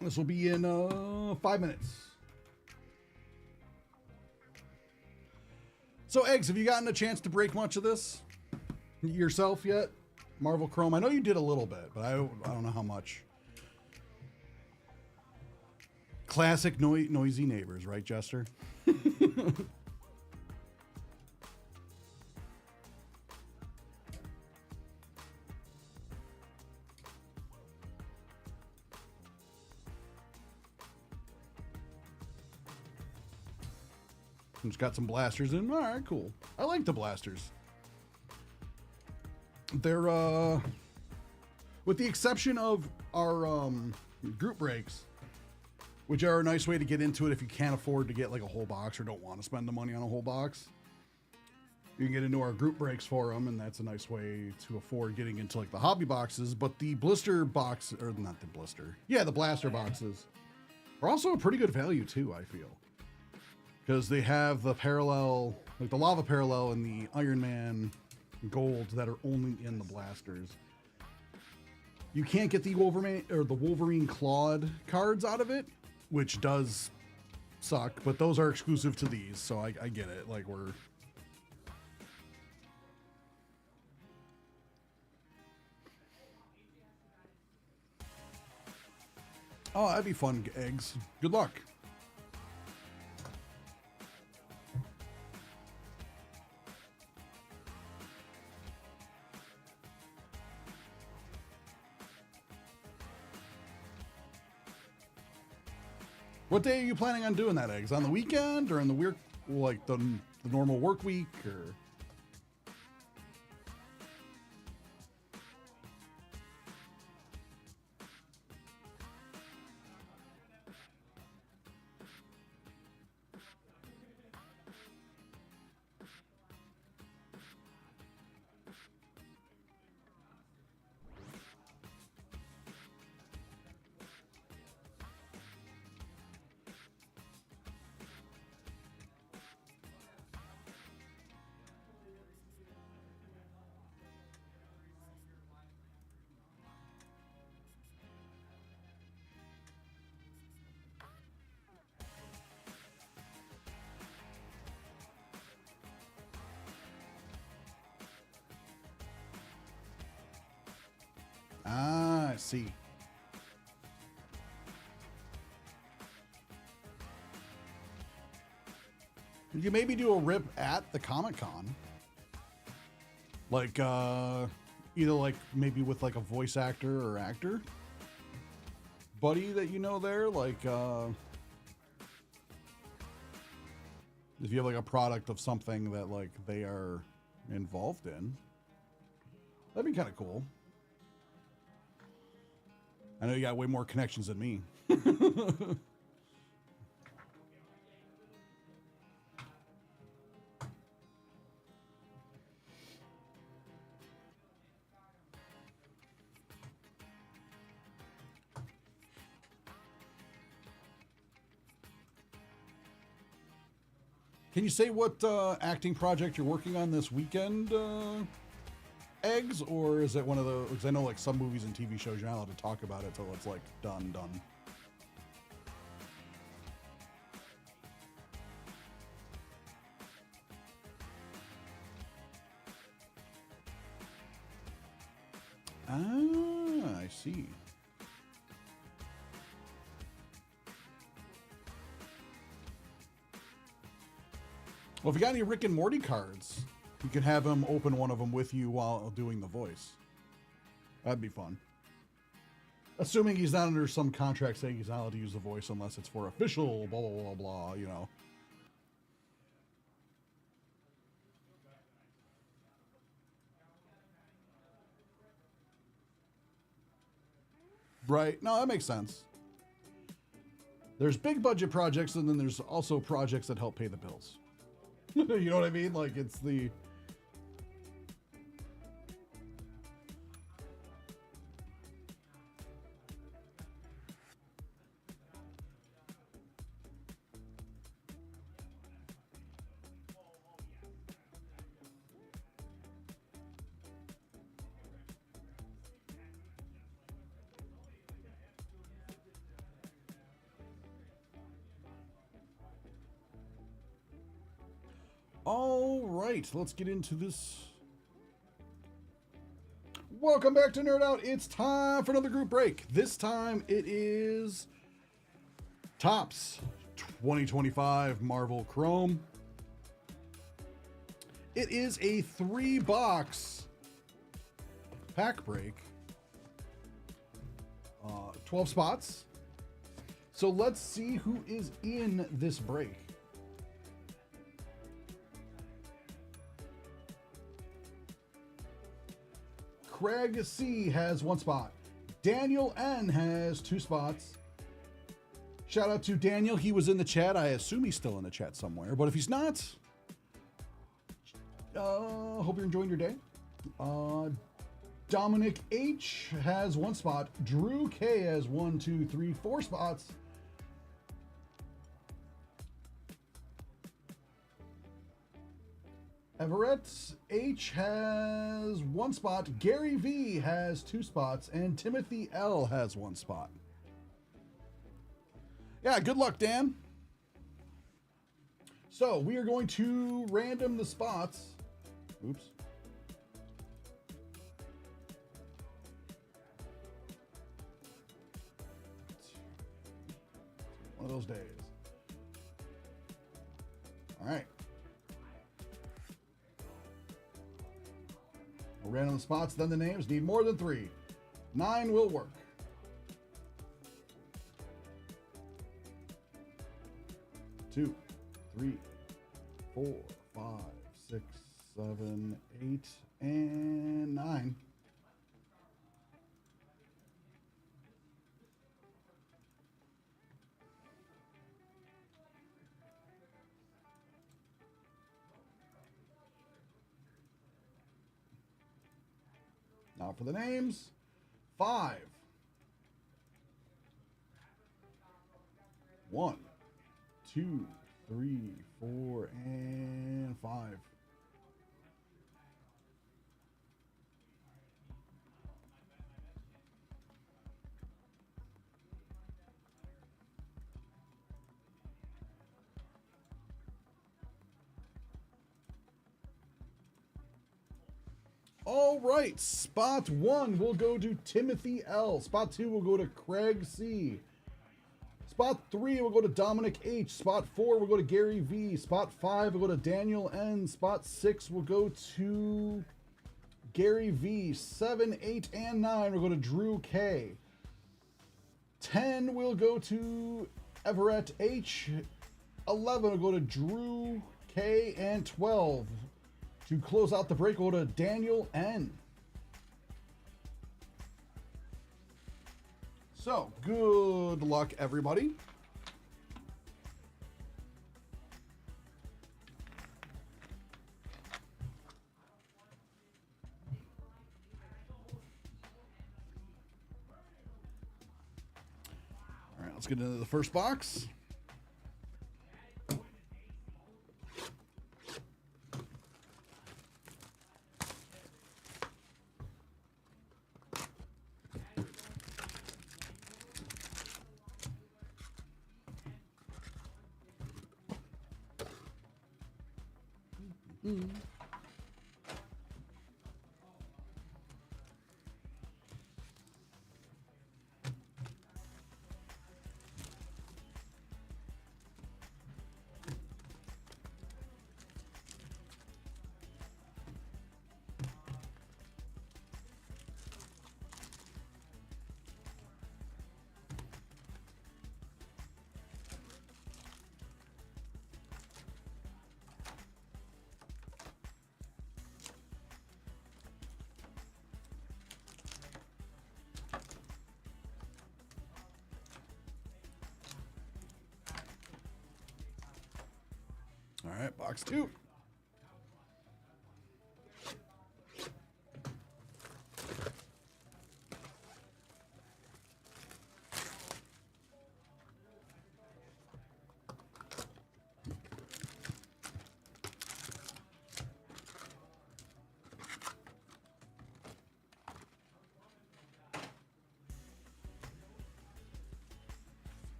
This will be in 5 minutes. So, Eggs, have you gotten a chance to break much of this yourself yet? Marvel Chrome. I know you did a little bit, but I don't know how much. Classic noisy neighbors, right, Jester? It's got some blasters in. All right, cool. I like the blasters. They're with the exception of our group breaks, which are a nice way to get into it if you can't afford to get like a whole box or don't want to spend the money on a whole box. You can get into our group breaks for them, and that's a nice way to afford getting into like the hobby boxes. But the blister box, or not the blister, yeah, the blaster boxes are also a pretty good value too, I feel. Because they have the parallel, like the lava parallel and the Iron Man gold that are only in the blasters. You can't get the Wolverine Clawed cards out of it, which does suck, but those are exclusive to these, so I get it. Like we're... Oh, that'd be fun, Eggs. Good luck. What day are you planning on doing that, Eggs? On the weekend or in the weird, like the normal work week, or? Ah, I see. You maybe do a rip at the Comic-Con. Like, either like maybe with like a voice actor or actor buddy that you know there. Like, if you have like a product of something that like they are involved in, that'd be kind of cool. I know you got way more connections than me. Can you say what acting project you're working on this weekend, Eggs? Or is it one of the, because I know like some movies and TV shows you're not allowed to talk about it till it's like done. Ah, I see. Well, if you got any Rick and Morty cards, you could have him open one of them with you while doing the voice. That'd be fun. Assuming he's not under some contract saying he's not allowed to use the voice unless it's for official, blah, blah, blah, blah, you know. Right. No, that makes sense. There's big budget projects, and then there's also projects that help pay the bills. You know what I mean? Like, it's the... All right, let's get into this. Welcome back to Nerd Out. It's time for another group break. This time it is Topps 2025 Marvel Chrome. It is a 3-box pack break. 12 spots. So let's see who is in this break. Craig C has 1 spot. Daniel N has 2 spots. Shout out to Daniel. He was in the chat. I assume he's still in the chat somewhere. But if he's not, hope you're enjoying your day. Dominic H has 1 spot. Drew K has 1, 2, 3, 4 spots. Everett H has 1 spot. Gary V has 2 spots. And Timothy L has 1 spot. Yeah, good luck, Dan. So we are going to random the spots. Oops. One of those days. All right. We'll random the spots, then the names. Need more than 3. 9 will work. 2, 3, 4, 5, 6, 7, 8, and 9. Now for the names. 5. 1, 2, 3, 4, and 5. All right, spot 1 will go to Timothy L. Spot 2 will go to Craig C. Spot 3 will go to Dominic H. Spot 4 will go to Gary V. Spot 5 will go to Daniel N. Spot 6 will go to Gary V. 7, 8, and 9 will go to Drew K. 10 will go to Everett H. 11 will go to Drew K. And 12 to close out the break will go to Daniel N. So, good luck, everybody. All right, let's get into the first box. right, box 2.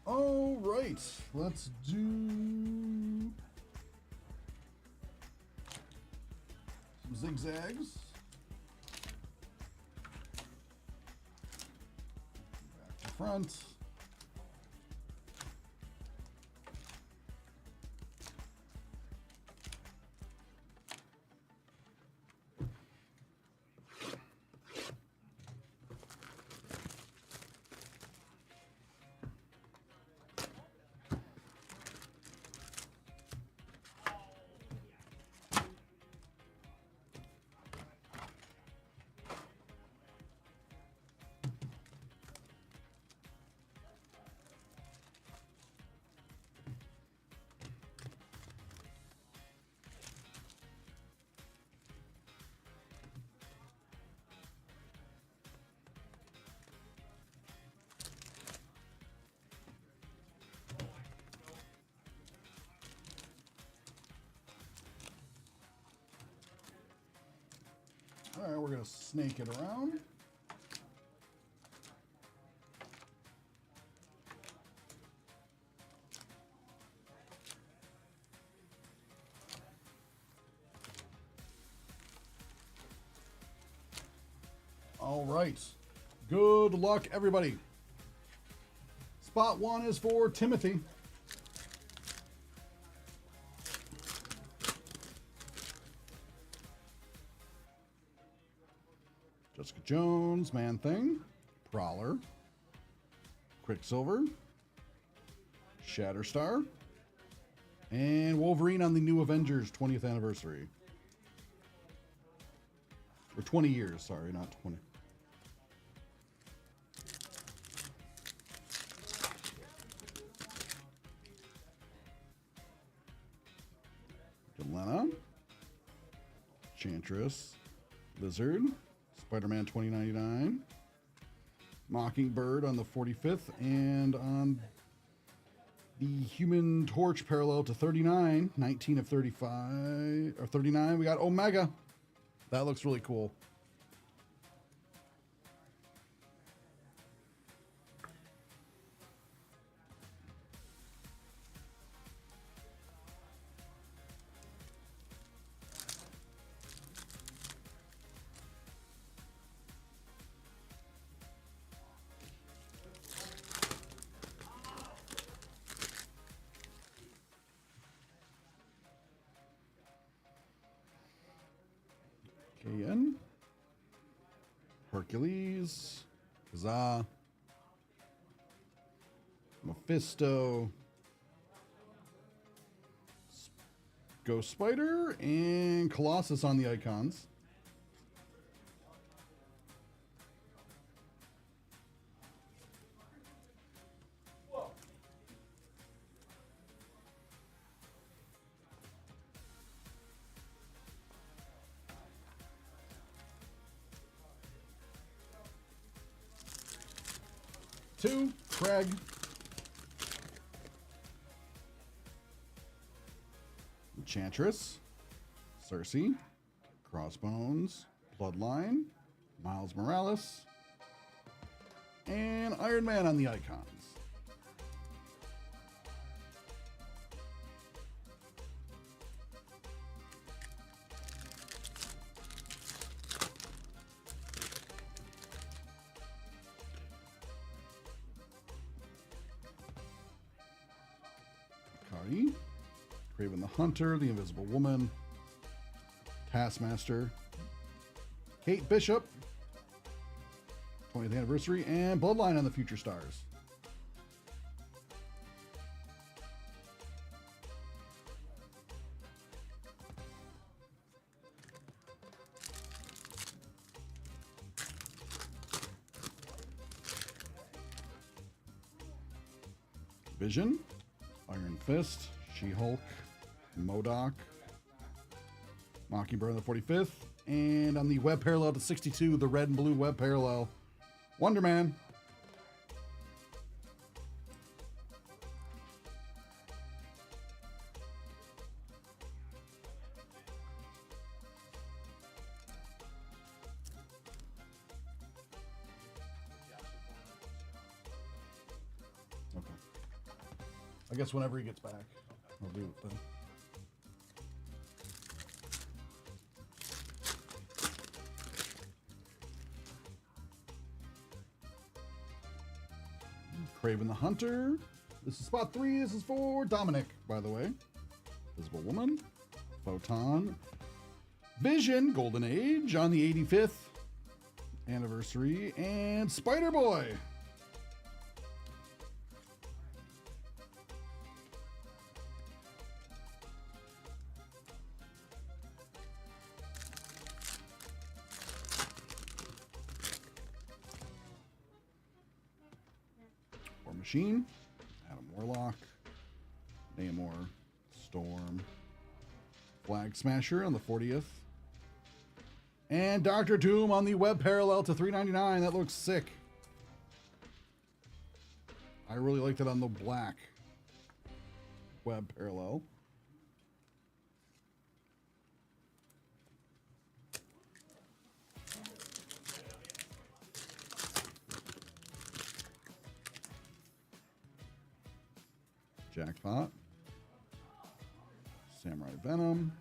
All right, let's do some zigzags. Back to front. All right, we're going to snake it around. All right. Good luck, everybody. Spot 1 is for Timothy. Jessica Jones, Man Thing, Prowler, Quicksilver, Shatterstar, and Wolverine on the New Avengers 20th anniversary. Or 20 years, sorry, not 20. Jelena, Chantress, Lizard, Spider-Man 2099, Mockingbird on the 45th, and on the Human Torch parallel to 39, 19 of 35, or 39, we got Omega. That looks really cool. KN, Hercules, Kazaa, Mephisto, Ghost Spider, and Colossus on the icons. Two, Craig. Enchantress, Cersei, Crossbones, Bloodline, Miles Morales, and Iron Man on the icons. Cardi, Craven the Hunter, the Invisible Woman, Taskmaster, Kate Bishop, 20th anniversary, and Bloodline on the Future Stars. Vision, Iron Fist, She-Hulk, MODOK, Mockingbird on the 45th, and on the web parallel to 62, the red and blue web parallel, Wonder Man. Okay. I guess whenever he gets back, I'll do it then. Craven the Hunter. This is spot 3. This is for Dominic, by the way. Visible Woman. Photon. Vision, Golden Age on the 85th anniversary. And Spider-Boy. War Machine, Adam Warlock, Namor, Storm, Flag Smasher on the 40th, and Doctor Doom on the web parallel to 399. That looks sick. I really liked it on the black web parallel. Jackpot, Samurai Venom,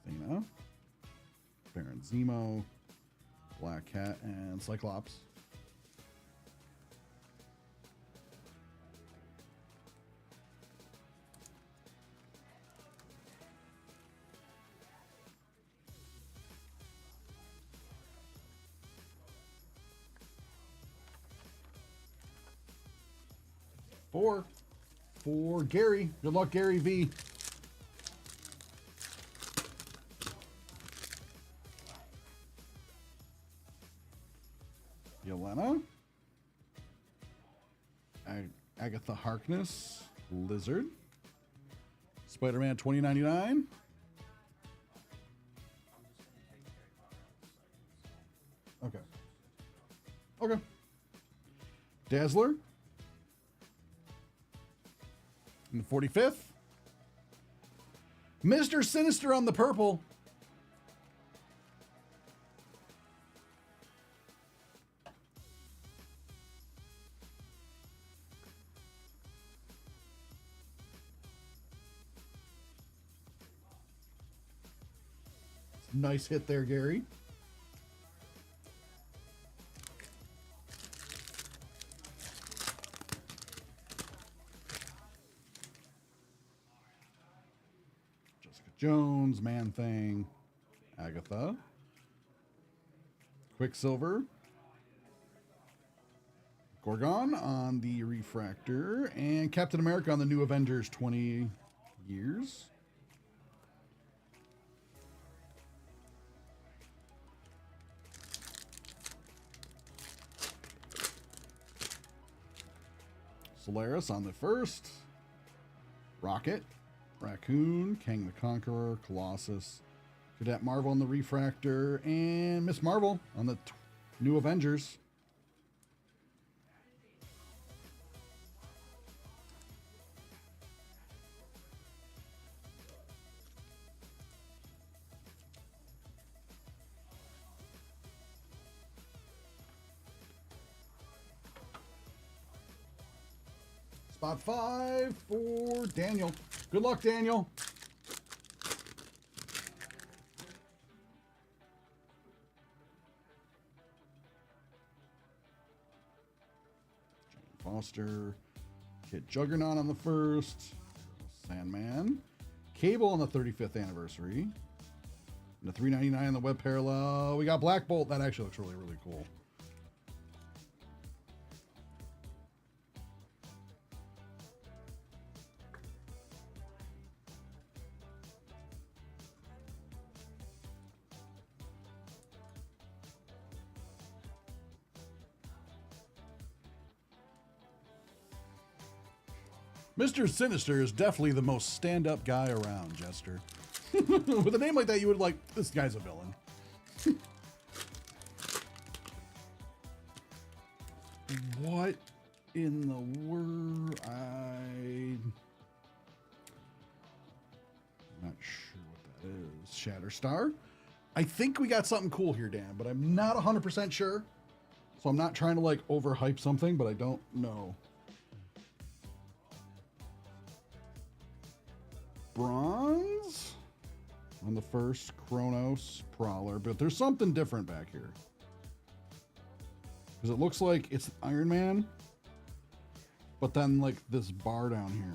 Athena, Baron Zemo, Black Cat, and Cyclops. Four for Gary. Good luck, Gary V. Yelena. Agatha Harkness. Lizard. Spider-Man 2099. Okay. Okay. Dazzler. In the 45th. Mr. Sinister on the purple. Nice hit there, Gary. Jones, Man-Thing, Agatha, Quicksilver, Gorgon on the Refractor, and Captain America on the New Avengers 20 years. Solaris on the first, Rocket, Raccoon, Kang the Conqueror, Colossus, Cadet Marvel on the Refractor, and Miss Marvel on the New Avengers. Spot 5 for Daniel. Good luck, Daniel. Jane Foster. Kid Juggernaut on the first. Sandman. Cable on the 35th anniversary. And the $3.99 on the web parallel. We got Black Bolt. That actually looks really, really cool. Mr. Sinister is definitely the most stand-up guy around, Jester. With a name like that, you would like, this guy's a villain. What in the world? I'm not sure what that is. Shatterstar? I think we got something cool here, Dan, but I'm not 100% sure. So I'm not trying to like overhype something, but I don't know. Bronze on the first Chronos Prowler, but there's something different back here. Because it looks like it's Iron Man, but then like this bar down here.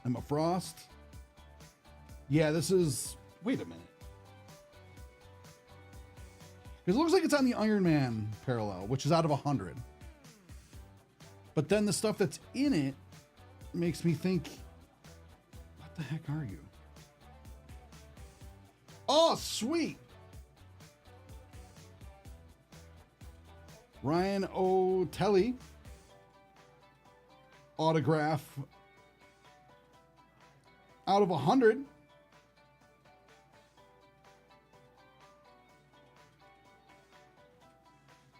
Emma Frost. Yeah, this is, wait a minute. Because it looks like it's on the Iron Man parallel, which is out of 100. But then the stuff that's in it makes me think, what the heck are you? Oh, sweet. Ryan O'Telly autograph out of 100.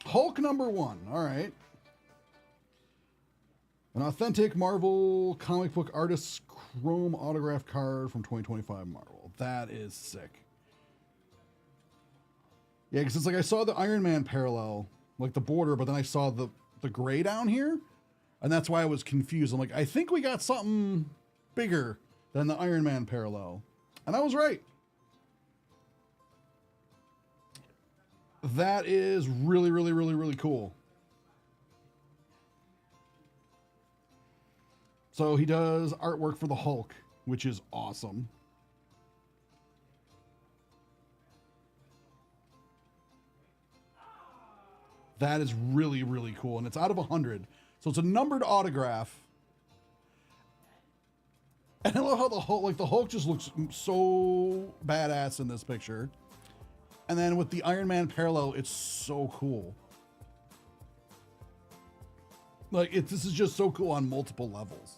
Hulk #1. All right. An authentic Marvel comic book artist's chrome autograph card from 2025 Marvel. That is sick. Yeah, because it's like I saw the Iron Man parallel, like the border, but then I saw the gray down here, and that's why I was confused. I'm like, I think we got something bigger than the Iron Man parallel. And I was right. That is really, really, really, really cool. So he does artwork for the Hulk, which is awesome. That is really, really cool. And it's out of 100. So it's a numbered autograph. And I love how the Hulk just looks so badass in this picture. And then with the Iron Man parallel, it's so cool. Like, this is just so cool on multiple levels.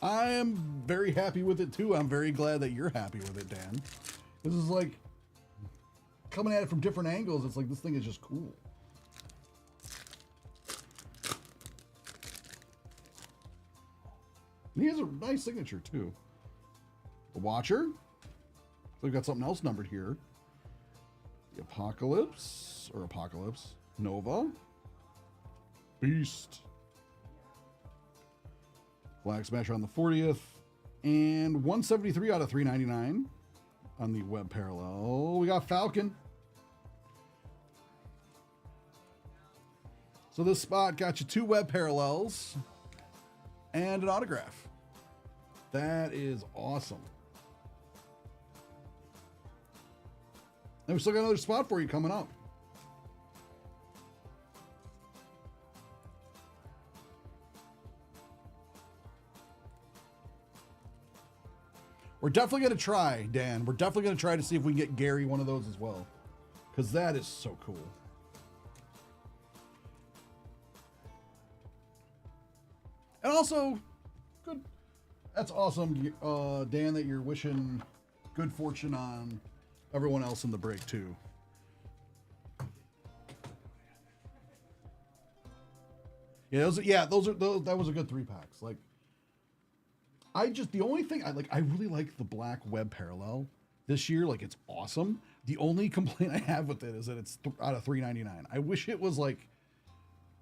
I am very happy with it too. I'm very glad that you're happy with it, Dan. This is like coming at it from different angles. It's like this thing is just cool. And he has a nice signature too. The Watcher. So we've got something else numbered here. The Apocalypse Nova. Beast. Flag Smasher on the 40th. And 173 out of 399 on the web parallel. We got Falcon. So this spot got you 2 web parallels and an autograph. That is awesome. And we still got another spot for you coming up. We're definitely going to try, Dan. We're definitely going to try to see if we can get Gary one of those as well. Because that is so cool. And also, good. That's awesome, Dan, that you're wishing good fortune on everyone else in the break, too. Yeah, that was a good 3-packs. Like, the only thing I really like the black web parallel this year. Like, it's awesome. The only complaint I have with it is that it's out of $3.99. I wish it was like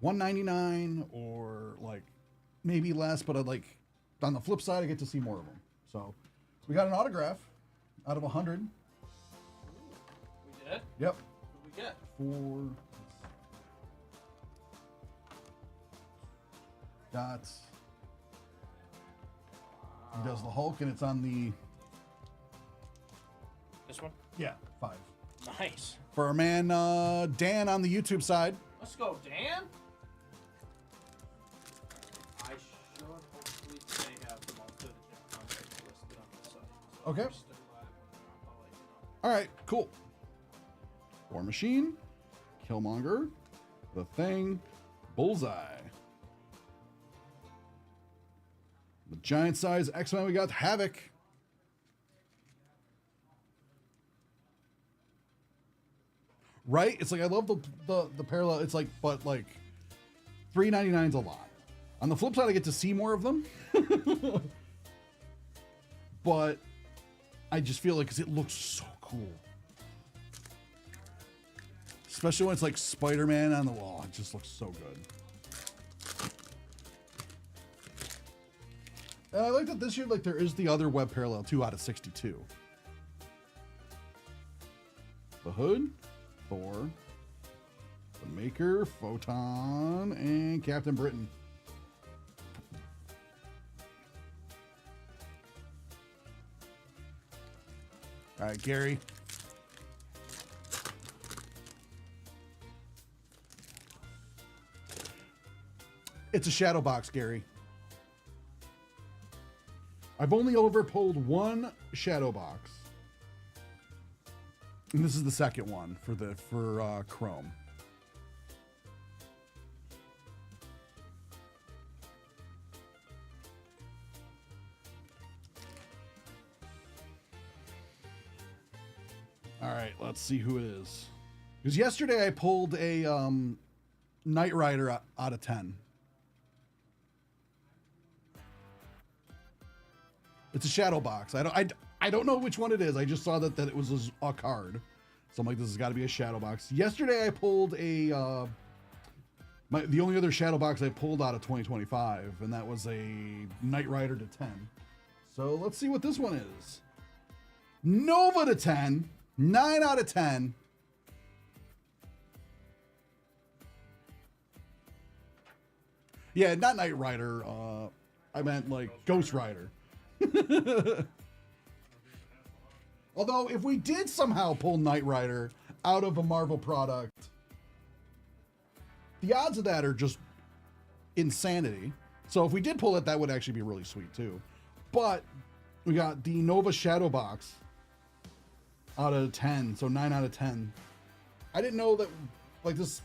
$1.99 or like maybe less, but I'd like, on the flip side, I get to see more of them. So we got an autograph out of 100. We did? Yep. What we get? 4 dots. He does the Hulk, and it's on the This one? 5. Nice. For our man Dan on the YouTube side. Let's go, Dan. I should hopefully today have most of the gym contacts listed on the site. So Okay. if you're still live, I'll let you know. All right, cool. War Machine, Killmonger, The Thing, Bullseye. The giant size X-Men, we got Havoc. Right? It's like I love the parallel. It's like, but like $3.99 is a lot. On the flip side, I get to see more of them. But I just feel like 'cause it looks so cool. Especially when it's like Spider-Man on the wall. It just looks so good. And I like that this year, like there is the other web parallel 2 out of 62. The Hood, Thor, the Maker, Photon, and Captain Britain. All right, Gary. It's a shadow box, Gary. I've only over pulled one shadow box. And this is the second one for Chrome. All right, let's see who it is. Because yesterday I pulled a Knight Rider out of 10. It's a shadow box. I don't know which one it is. I just saw that it was a card. So I'm like, this has got to be a shadow box. Yesterday I pulled the only other shadow box I pulled out of 2025, and that was a Knight Rider to 10. So let's see what this one is. Nova to 10. 9 out of 10. Yeah, not Knight Rider. I meant like Ghost Rider. Although, if we did somehow pull Knight Rider out of a Marvel product, the odds of that are just insanity. So if we did pull it, that would actually be really sweet too. But we got the Nova Shadow Box out of 10, so 9 out of 10. I didn't know that, like this,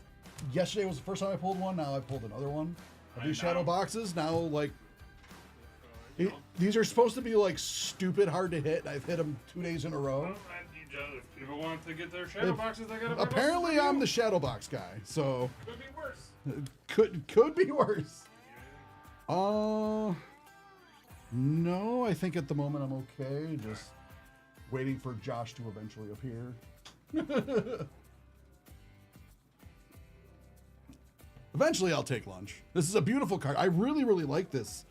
yesterday was the first time I pulled one, now I pulled another one of these shadow boxes. Now, like, these are supposed to be like stupid hard to hit. I've hit them 2 days in a row. If people want to get their shadow boxes, they gotta. Apparently, I'm the shadow box guy, so Could be worse. could be worse. No, I think at the moment I'm okay. Just waiting for Josh to eventually appear. Eventually, I'll take lunch. This is a beautiful card. I really, really like this.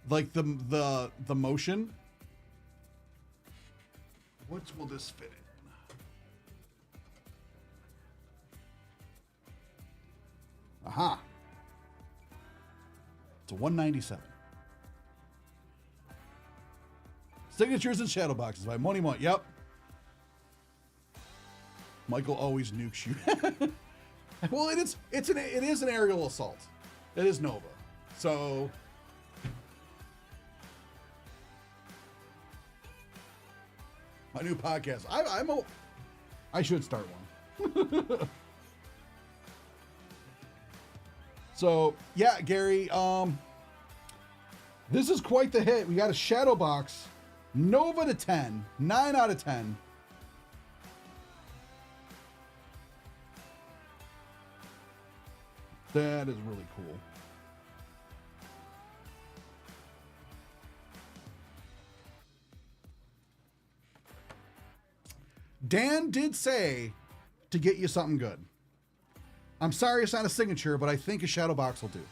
Like the motion. What will this fit in? Aha. It's a 197. Signatures and shadow boxes by Money Money. Yep. Michael always nukes you. Well, it is an aerial assault. It is Nova. So my new podcast. I should start one. So yeah, Gary. This is quite the hit. We got a shadow box, Nova to 10, 9 out of 10. That is really cool. Dan did say to get you something good. I'm sorry it's not a signature, but I think a shadow box will do.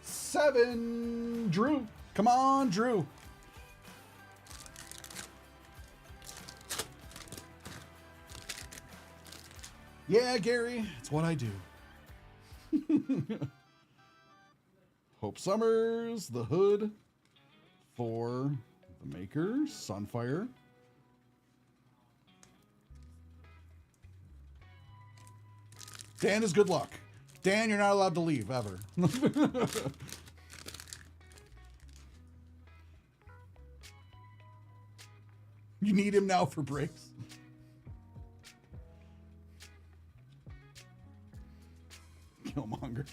Seven, Drew. Come on, Drew. Yeah, Gary, it's what I do. Hope Summers, the Hood for the Maker, Sunfire. Dan is good luck. Dan, you're not allowed to leave ever. You need him now for breaks. Killmonger.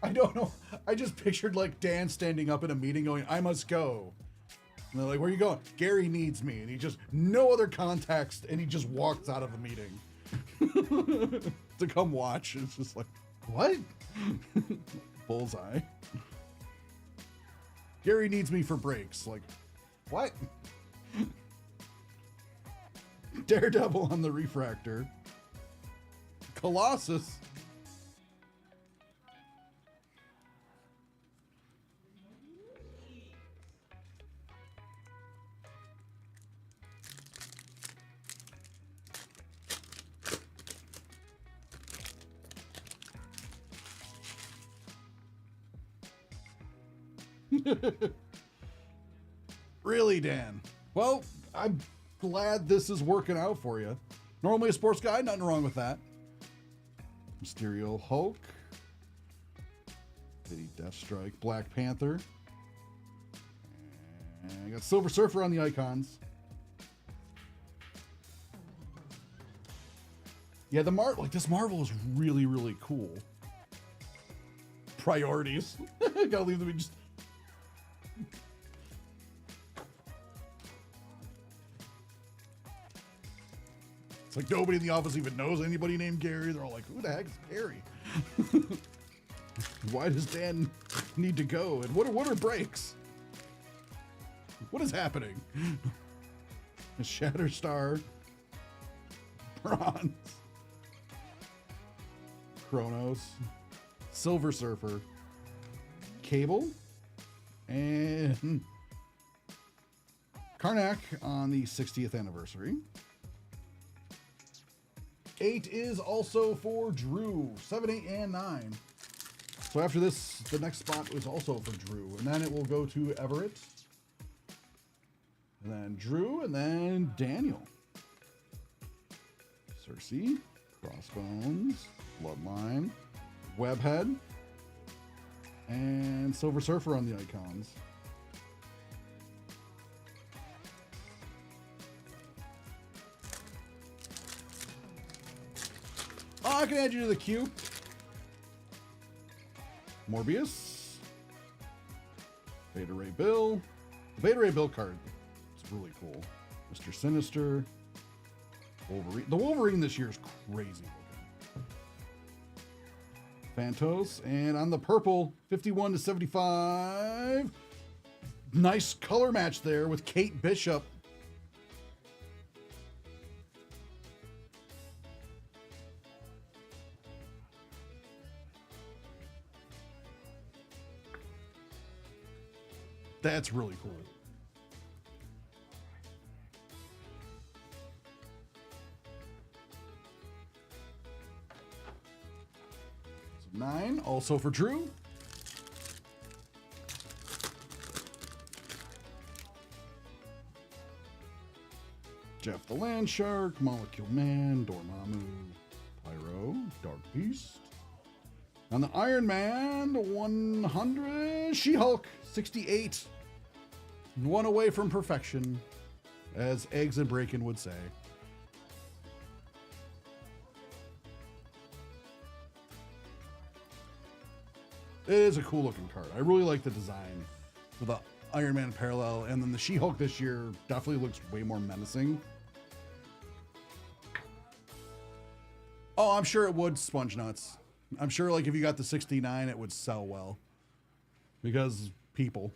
I don't know. I just pictured like Dan standing up in a meeting going, I must go. And they're like, where are you going? Gary needs me. And he just, no other context. And he just walks out of the meeting to come watch. It's just like, what? Bullseye. Gary needs me for breaks. Like, what? Daredevil on the Refractor. Colossus. Really, Dan? Well, I'm glad this is working out for you. Normally a sports guy, nothing wrong with that. Mysterio Hulk. Diddy Deathstrike, Black Panther. And I got Silver Surfer on the icons. Yeah, this Marvel is really, really cool. Priorities. Gotta leave them in just. It's like nobody in the office even knows anybody named Gary. They're all like, who the heck is Gary? Why does Dan need to go? And what are breaks? What is happening? Shatterstar. Bronze. Kronos. Silver Surfer. Cable. And Karnak on the 60th anniversary. 8 is also for Drew. 7, 8, and 9. So after this, the next spot is also for Drew. And then it will go to Everett. And then Drew, and then Daniel. Cersei. Crossbones. Bloodline. Webhead. And Silver Surfer on the icons. Oh, I can add you to the queue. Morbius. Beta Ray Bill. The Beta Ray Bill card. It's really cool. Mr. Sinister. Wolverine. The Wolverine this year is crazy looking. Phantos. And on the purple, 51 to 75. Nice color match there with Kate Bishop. That's really cool. So 9, also for Drew. Jeff the Land Shark, Molecule Man, Dormammu, Pyro, Dark Beast. On the Iron Man, 100, She-Hulk, 68. One away from perfection, as Eggs and Braken would say. It is a cool looking card. I really like the design for the Iron Man parallel, and then the She-Hulk this year definitely looks way more menacing. Oh, I'm sure it would, Sponge Nuts. I'm sure like if you got the 69, it would sell well. Because people.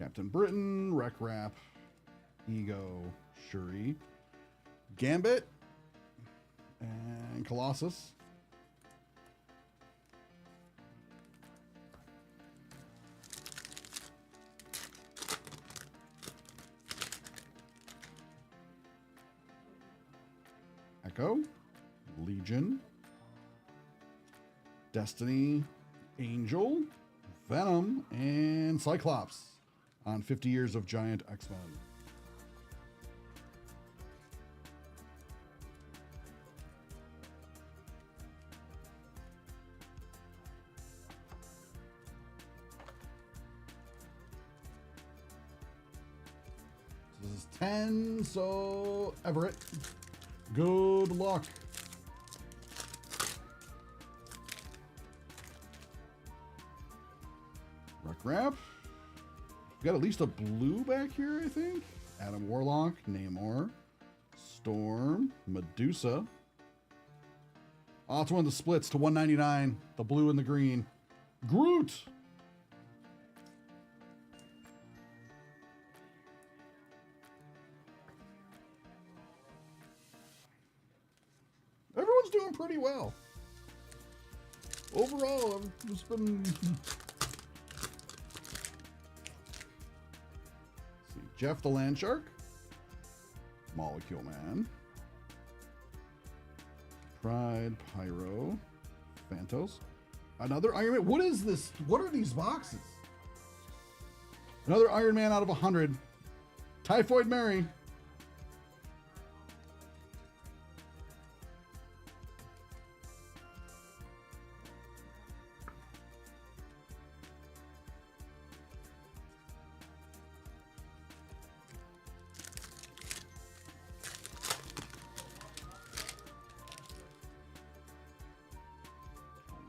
Captain Britain, Wreck Rap, Ego, Shuri, Gambit, and Colossus. Echo, Legion, Destiny, Angel, Venom, and Cyclops on 50 Years of Giant X-Men. This is 10, so Everett, good luck. Wreck Rap. We got at least a blue back here, I think. Adam Warlock, Namor, Storm, Medusa. Oh, it's one of the splits to 199. The blue and the green. Groot. Everyone's doing pretty well. Overall, I've just been... See, Jeff the Land Shark. Molecule Man. Pride, Pyro, Phantos. Another Iron Man. What is this? What are these boxes? Another Iron Man out of 100. Typhoid Mary.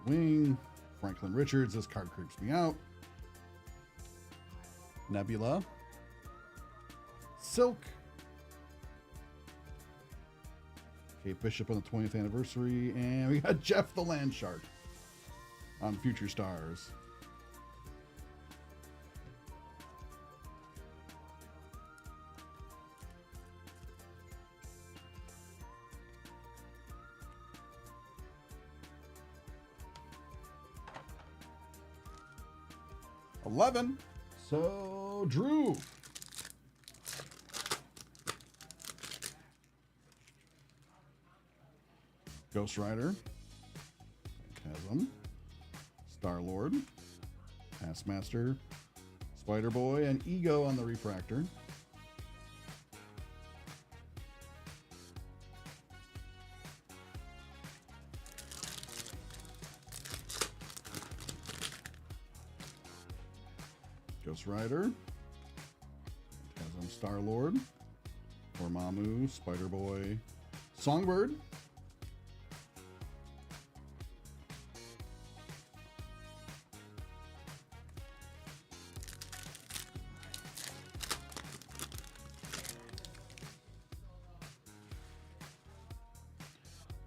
Wing, Franklin Richards, this card creeps me out. Nebula, Silk, Kate Bishop on the 20th anniversary, and we got Jeff the Land Shark on Future Stars. $11. So, Drew. Ghost Rider. Phantasm. Star-Lord. Taskmaster. Spider-Boy, and Ego on the Refractor. Ghost Rider, Phantasm, Star-Lord, Dormammu, Spider-Boy, Songbird,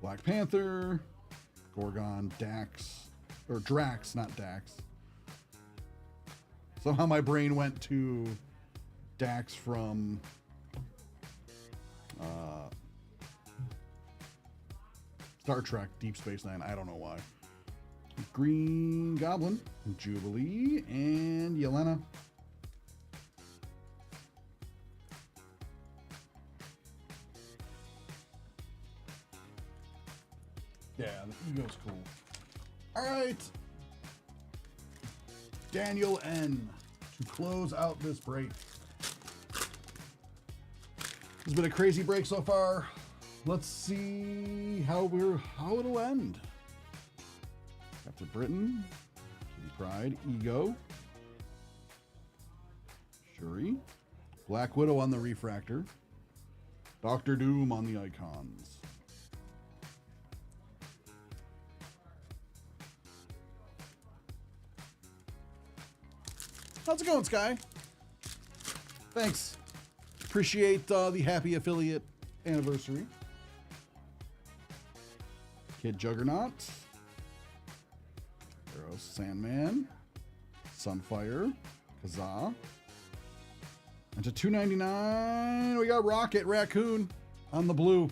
Black Panther, Gorgon, Dax, or Drax, not Dax. Somehow my brain went to Dax from Star Trek Deep Space Nine. I don't know why. Green Goblin, Jubilee, and Yelena. Yeah, the Ego's cool. All right. Daniel N. to close out this break. It's been a crazy break so far. Let's see how it'll end. Captain Britain, Kitty Pryde, Ego, Shuri, Black Widow on the Refractor, Doctor Doom on the Icons. How's it going, Sky? Thanks. Appreciate the happy affiliate anniversary. Kid Juggernaut. Arrow Sandman. Sunfire. Kazaa. And to $2.99, we got Rocket Raccoon on the blue.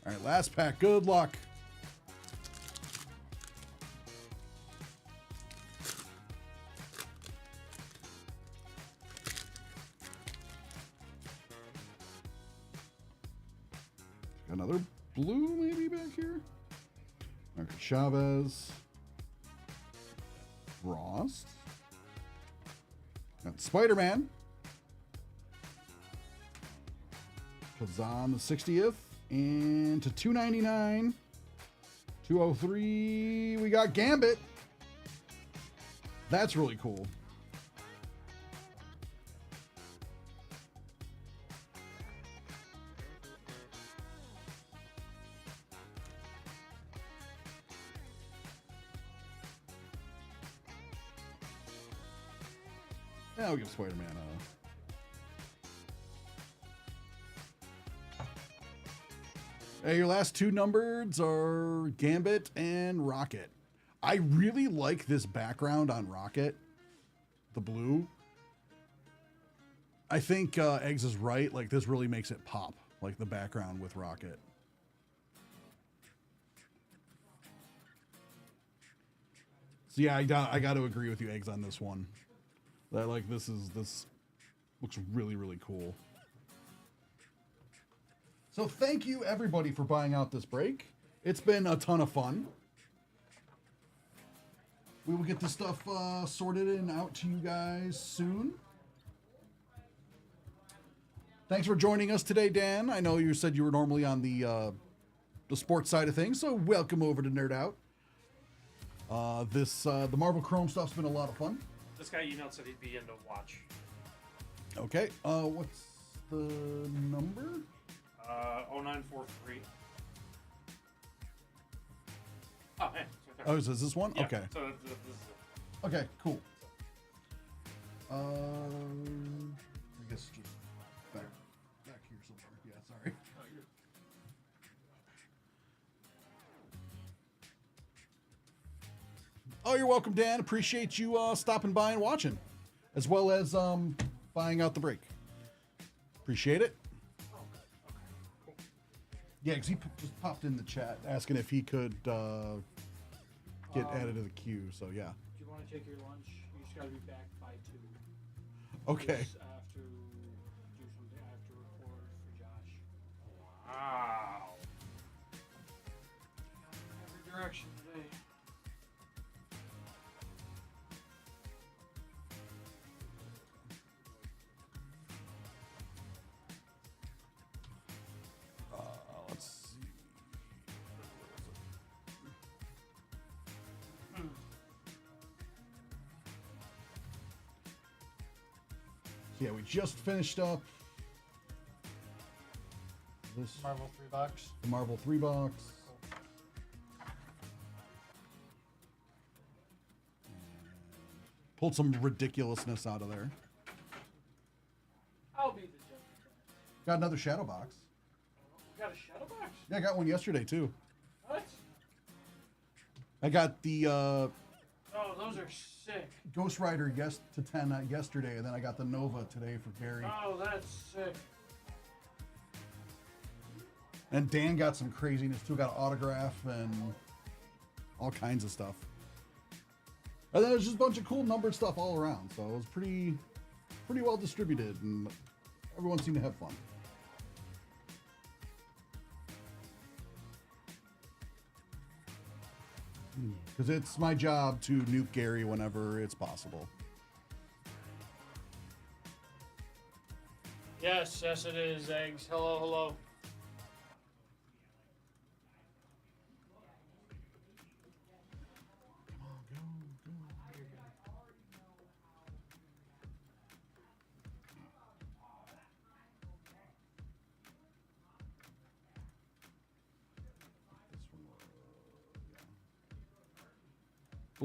All right, last pack. Good luck. Another blue maybe back here. Okay, Chavez. Frost. Got Spider-Man. Kazan the 60th. And to $2.99. 203. We got Gambit. That's really cool. Yeah, we'll give Spider-Man a... Hey, your last two numbers are Gambit and Rocket. I really like this background on Rocket, the blue. I think Eggs is right. Like, this really makes it pop, like the background with Rocket. So yeah, I got to agree with you, Eggs, on this one. That like this looks really, really cool. So thank you everybody for buying out this break. It's been a ton of fun. We will get this stuff sorted and out to you guys soon. Thanks for joining us today, Dan. I know you said you were normally on the sports side of things, so welcome over to Nerd Out. The Marvel Chrome stuff's been a lot of fun. This guy emailed said he'd be in to watch. Okay. What's the number? 0943. Oh, hey. Oh, is this one? Yeah, Okay. So this is it. Okay, cool. I guess just back here somewhere. Yeah, sorry. Oh, you're welcome, Dan. Appreciate you stopping by and watching, as well as buying out the break. Appreciate it. Yeah, because he just popped in the chat asking if he could get added to the queue. So yeah. If you want to take your lunch, you just got to be back by 2. Okay. Just I have to do something. I have to record for Josh. Wow. Every direction today. Let's see. So yeah, we just finished up this Marvel 3 box. the Marvel 3 box. Pulled some ridiculousness out of there. I'll be the judge. Got another shadow box. You got a shadow box? Yeah, I got one yesterday too. What? I got the Oh, those are sick. Ghost Rider to 10 yesterday, and then I got the Nova today for Gary. Oh, that's sick. And Dan got some craziness too. Got an autograph and all kinds of stuff. And then there's just a bunch of cool numbered stuff all around. So it was pretty well distributed, and everyone seemed to have fun. Because it's my job to nuke Gary whenever it's possible. Yes, yes it is, Eggs. Hello, hello.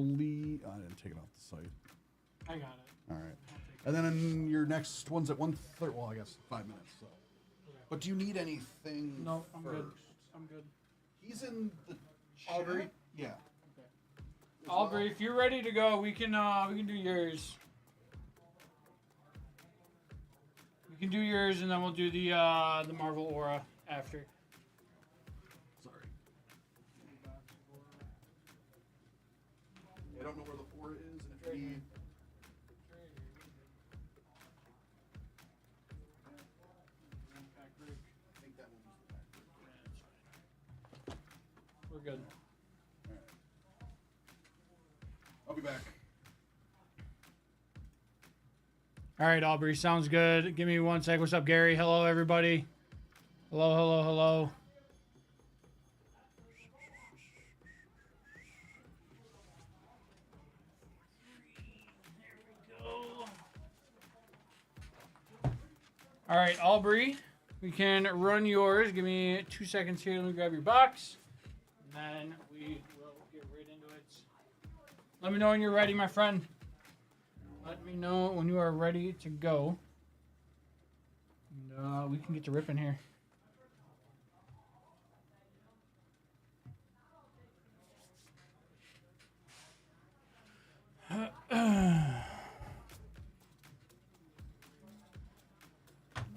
I didn't take it off the site. I got it. All right. I'll take And then your next one's at 1:30. Well, I guess 5 minutes. So. But do you need anything? No, I'm good. first? I'm good. He's in the Aubrey? chat. Yeah. Okay. As Aubrey, well. if you're ready to go, we can do yours. We can do yours, and then we'll do the Marvel Aura after. Sorry. I don't know where the 4 is, and if you need. I think that one was the back. We're good. Alright. I'll be back. All right, Aubrey, sounds good. Give me 1 sec. What's up, Gary? Hello, everybody. Hello, hello, hello. All right, Aubrey, we can run yours. Give me 2 seconds here. Let me grab your box, and then we will get right into it. Let me know when you're ready, my friend. Let me know when you are ready to go. And, we can get to ripping here.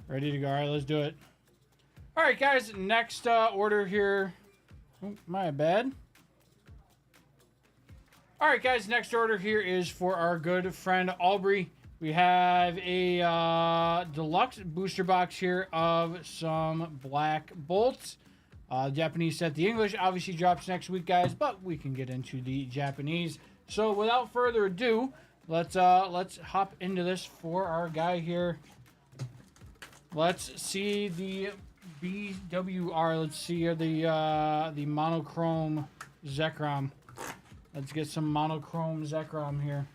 Ready to go. All right, let's do it. All right, guys. Next order here. Oh, my bad. All right, guys. Next order here is for our good friend Aubrey. We have a deluxe booster box here of some Black Bolts. Japanese set. The English obviously drops next week, guys, but we can get into the Japanese. So without further ado, let's hop into this for our guy here. Let's see the BWR. Let's see here the monochrome Zekrom. Let's get some monochrome Zekrom here.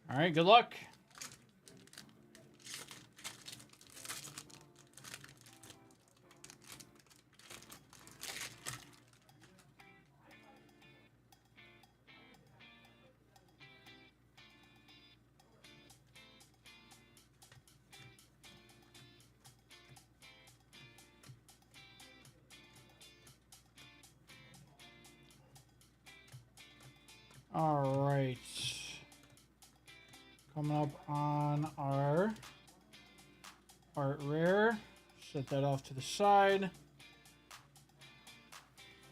All right, good luck. All right. Coming up on our art rare. Set that off to the side.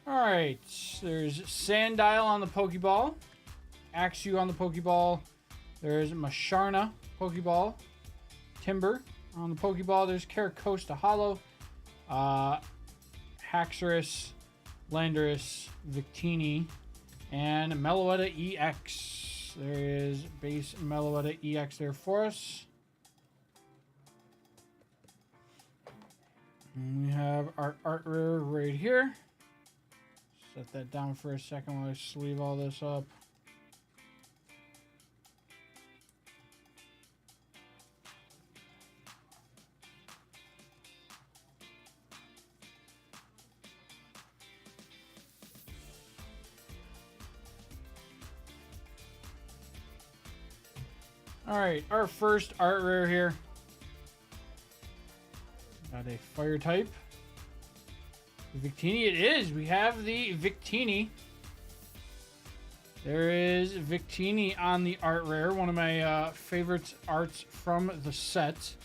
All right. There's Sandile on the Pokeball. Axew on the Pokeball. There's Masharna Pokeball. Timber on the Pokeball. There's Caracosta Hollow. Haxorus, Landorus, Victini, and Meloetta EX. There is base Meloetta EX there for us. And we have our art rare right here. Set that down for a second while I sleeve all this up. All right, our first art rare here. Got a fire type. Victini it is. We have the Victini. There is Victini on the art rare. One of my favorite arts from the set.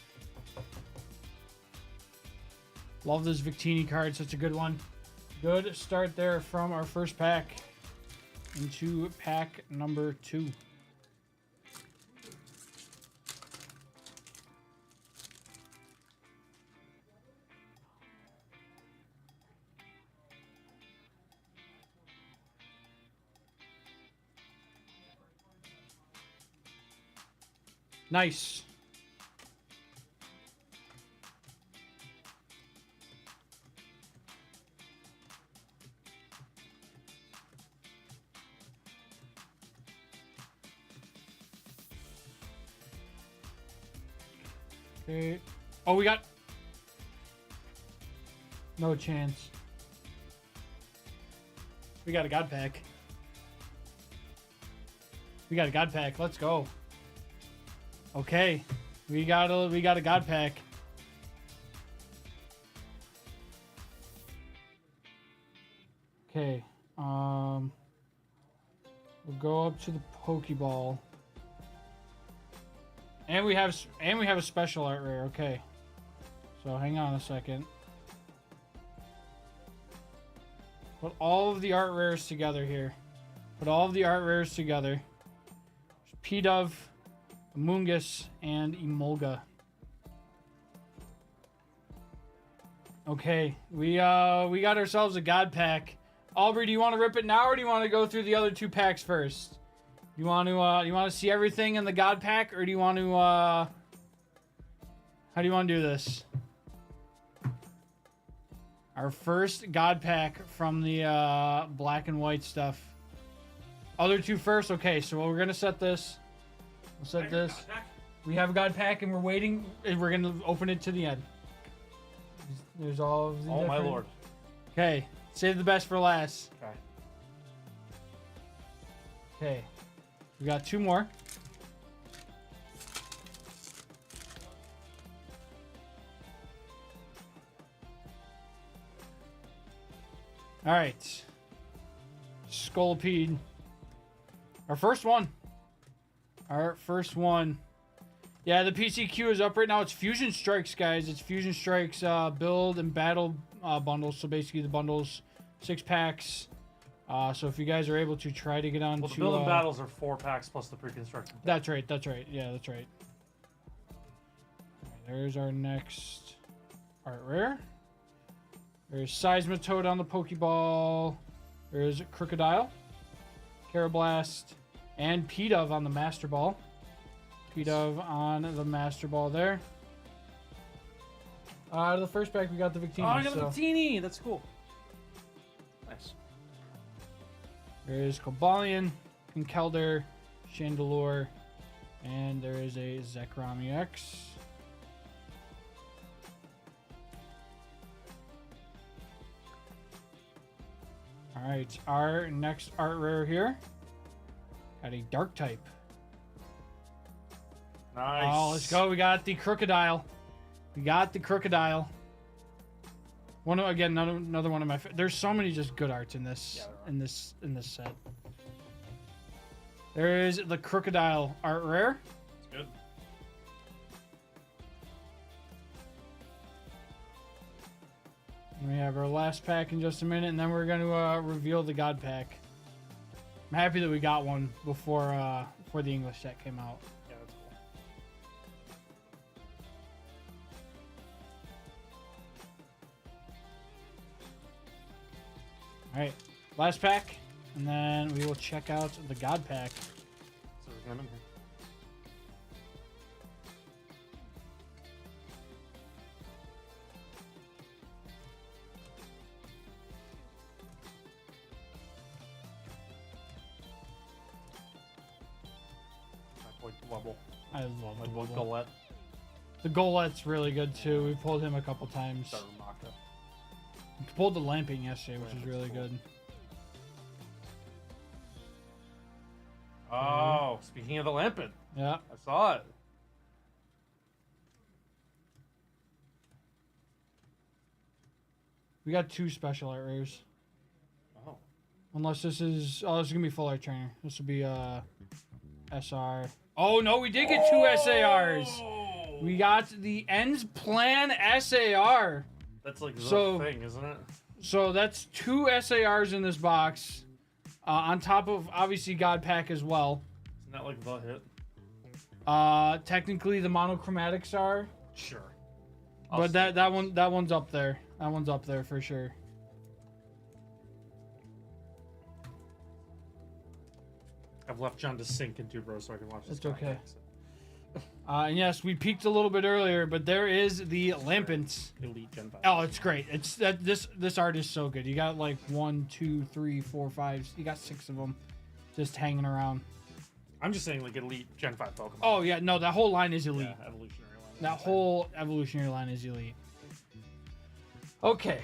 Love this Victini card. Such a good one. Good start there from our first pack into pack number 2. Nice. Okay. Oh, we got no chance. We got a God pack. We got a God pack. Let's go. Okay. We got a God pack. Okay. We'll go up to the Pokeball. And we have a special art rare. Okay. So hang on a second. Put all of the art rares together here. Put all of the art rares together. P-Dove, Amoonguss, and Emolga. Okay, we got ourselves a God pack. Aubrey, do you want to rip it now, or do you want to go through the other 2 packs first? You want to see everything in the God pack, or do you want to how do you want to do this? Our first God pack from the black and white stuff. Other 2 first. Okay, so we're gonna set this. We'll set this. We have a God pack, and we're waiting. And we're gonna open it to the end. There's all of the. Oh my different- lord. Okay, save the best for last. Okay. Okay, we got 2 more. All right, Scolipede. Our first one. Yeah, the PCQ is up right now. It's Fusion Strikes, guys. It's Fusion Strikes build and battle bundles. So basically the bundles, 6 packs. So if you guys are able to try to get on Well, to... the build and battles are 4 packs plus the pre-construction. That's right. Yeah, that's right. Alright, there's our next art rare. There's Seismitoad on the Pokeball. There's Crocodile, Carablast, and P-Dove on the Master Ball. P-Dove on the Master Ball there. Out of the first pack, we got the Victini. Oh, I got a Victini! That's cool. Nice. There's Cobalion, Conkeldurr, Chandelure, and there is a Zekrom EX. Alright, our next art rare here. Got a Dark type. Nice. Oh, let's go. We got the Crocodile. Again, another one of my. There's so many just good arts in this in this set. There is the Crocodile art rare. It's good. We have our last pack in just a minute, and then we're going to reveal the God pack. I'm happy that we got one before the English set came out. Yeah, that's cool. All right, last pack, and then we will check out the God pack. So we're coming here. My boy Wubble. I love My the boy Wubble. Golette. The Golette's really good too. We pulled him a couple times. Darumaka. We pulled the Lamping yesterday, which is Lamping's really cool. good. Oh, speaking of the Lampin, Yeah. I saw it. We got 2 special art rares. Oh. Unless this is... Oh, this is going to be full art trainer. This will be SR. Oh, no, we did get 2 SARs. We got the Ends Plan SAR. That's like the So- thing, isn't it? So that's 2 SARs in this box. On top of, obviously, God Pack as well. Isn't that like the hit? Technically, the monochromatics are. Sure. But that one's up there. That one's up there for sure. I've left John to sink into, bro, so I can watch this. It's okay. context. And yes, we peeked a little bit earlier, but there is the Lampent. Elite Gen 5. Oh, it's great. It's that this art is so good. You got like 1, 2, 3, 4, 5. You got 6 of them, just hanging around. I'm just saying, like, Elite Gen 5 Pokemon. Oh yeah, no, that whole line is elite. Yeah, evolutionary line. That whole evolutionary line is elite. Okay.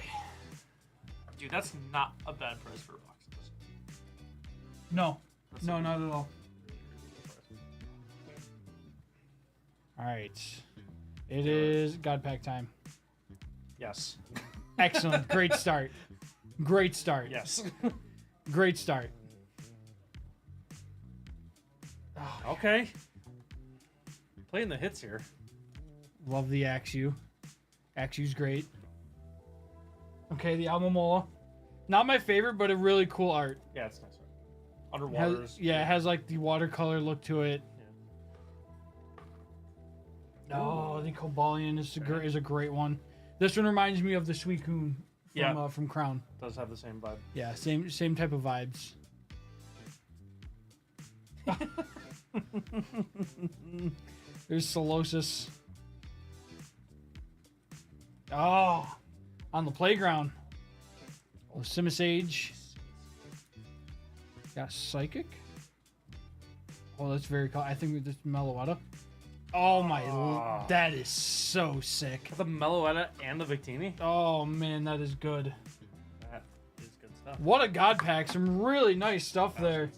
Dude, that's not a bad price for a box of this. No. No, not at all. All right. It is God Pack time. Yes. Excellent. Great start. Great start. Yes. Great start. Okay. Playing the hits here. Love the Axew. Axew's great. Okay, the Almamola. Not my favorite, but a really cool art. Yeah, it's nice. Underwater. It has like the watercolor look to it. Yeah. Oh, the Cobalion is a great one. This one reminds me of the Suicune from Crown. Does have the same vibe. Yeah, same type of vibes. There's Solosis. Oh, on the playground. Oh, Simisage. Got Psychic. Oh, that's very cool. I think this Meloetta. Oh my, that is so sick. The Meloetta and the Victini. Oh man, that is good. That is good stuff. What a God Pack. Some really nice stuff there.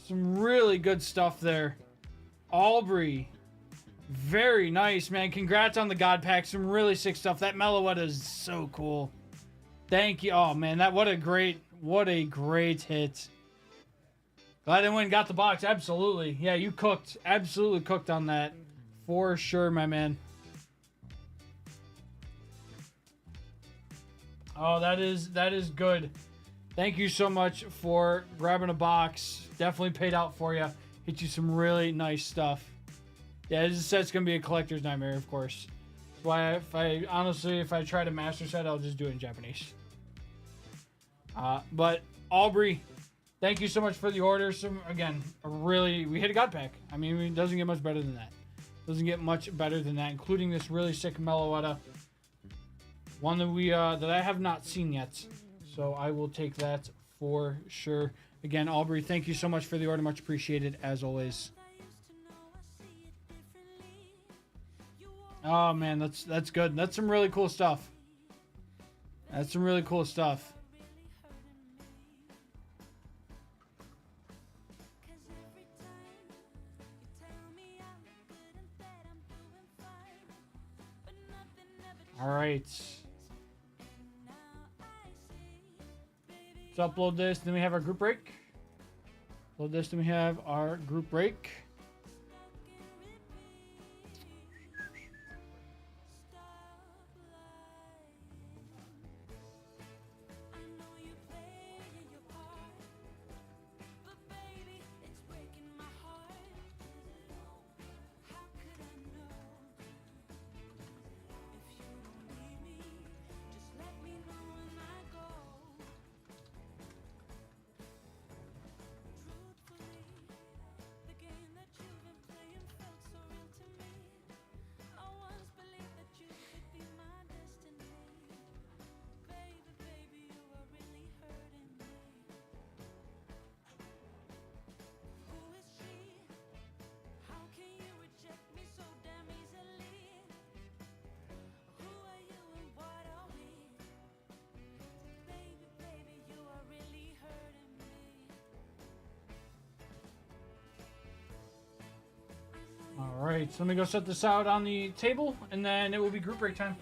Some really good stuff there. Aubrey. Very nice, man. Congrats on the God Pack. Some really sick stuff. That Meloetta is so cool. Thank you. Oh man, what a great hit. Glad I went and got the box. Absolutely. Yeah, you cooked. Absolutely cooked on that. For sure, my man. Oh, that is good. Thank you so much for grabbing a box. Definitely paid out for you. Hit you some really nice stuff. Yeah, this set's going to be a collector's nightmare, of course. That's why if I try to master set, I'll just do it in Japanese. But Aubrey, thank you so much for the order. We hit a God Pack. I mean, it doesn't get much better than that. Doesn't get much better than that, including this really sick Meloetta. One that I have not seen yet. So I will take that for sure. Again, Aubrey, thank you so much for the order. Much appreciated, as always. Oh man, that's good. That's some really cool stuff. That's some really cool stuff. All right. Let's upload this, then we have our group break. Upload this, then we have our group break. Alright, so let me go set this out on the table, and then it will be group break time.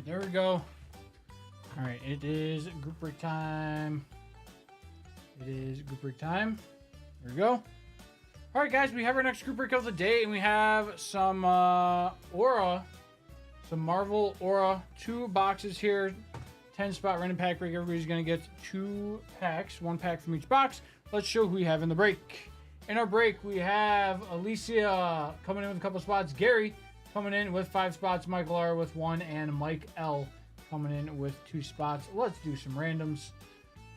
right, there we go. All right, it is group break time. It is group break time. There we go. All right, guys, we have our next group break of the day, and we have some Aura, some Marvel Aura, 2 boxes here, 10-spot random pack break. Everybody's gonna get 2 packs, 1 pack from each box. Let's show who we have in the break. In our break, we have Alicia coming in with a couple spots, Gary coming in with 5 spots, Michael R with 1, and Mike L coming in with 2 spots. Let's do some randoms.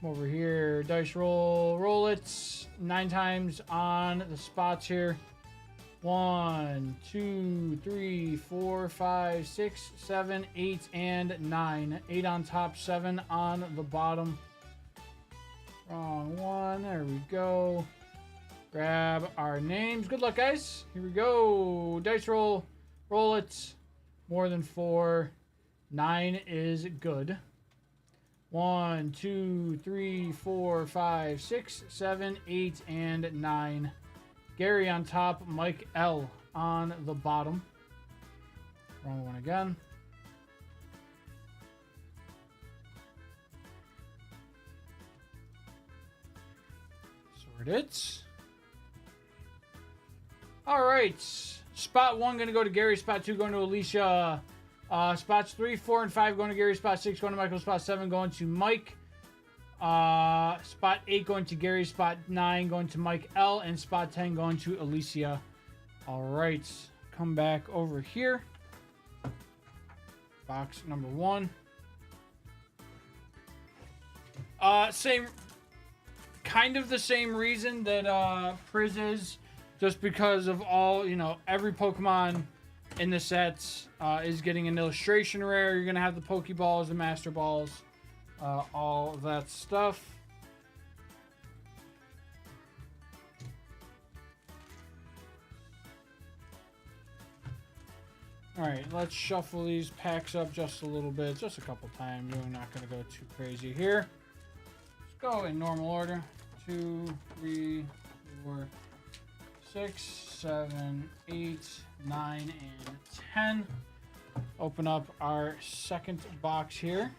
Come over here, dice roll, roll it 9 times on the spots here. 1, 2, 3, 4, 5, 6, 7, 8, and 9. 8 on top, 7 on the bottom. Wrong one. There we go. Grab our names. Good luck, guys. Here we go. Dice roll. Roll it. More than 4. 9 is good. 1, 2, 3, 4, 5, 6, 7, 8, and 9. Gary on top. Mike L on the bottom. Wrong one again. Sort it. All right. Spot 1 going to go to Gary. Spot 2 going to Alicia. Spots 3, 4, and 5 going to Gary. Spot 6 going to Michael. Spot 7 going to Mike. Spot 8 going to Gary. Spot 9 going to Mike L. And spot 10 going to Alicia. All right. Come back over here. Box number 1. Kind of the same reason that Priz is. Just because of all, every Pokemon in the sets is getting an illustration rare. You're going to have the Pokeballs, the Master Balls, all that stuff. Alright, let's shuffle these packs up just a little bit, just a couple times. We're not going to go too crazy here. Let's go in normal order. 2, 3, 4, 6, 7, 8, 9, and 10. Open up our second box here.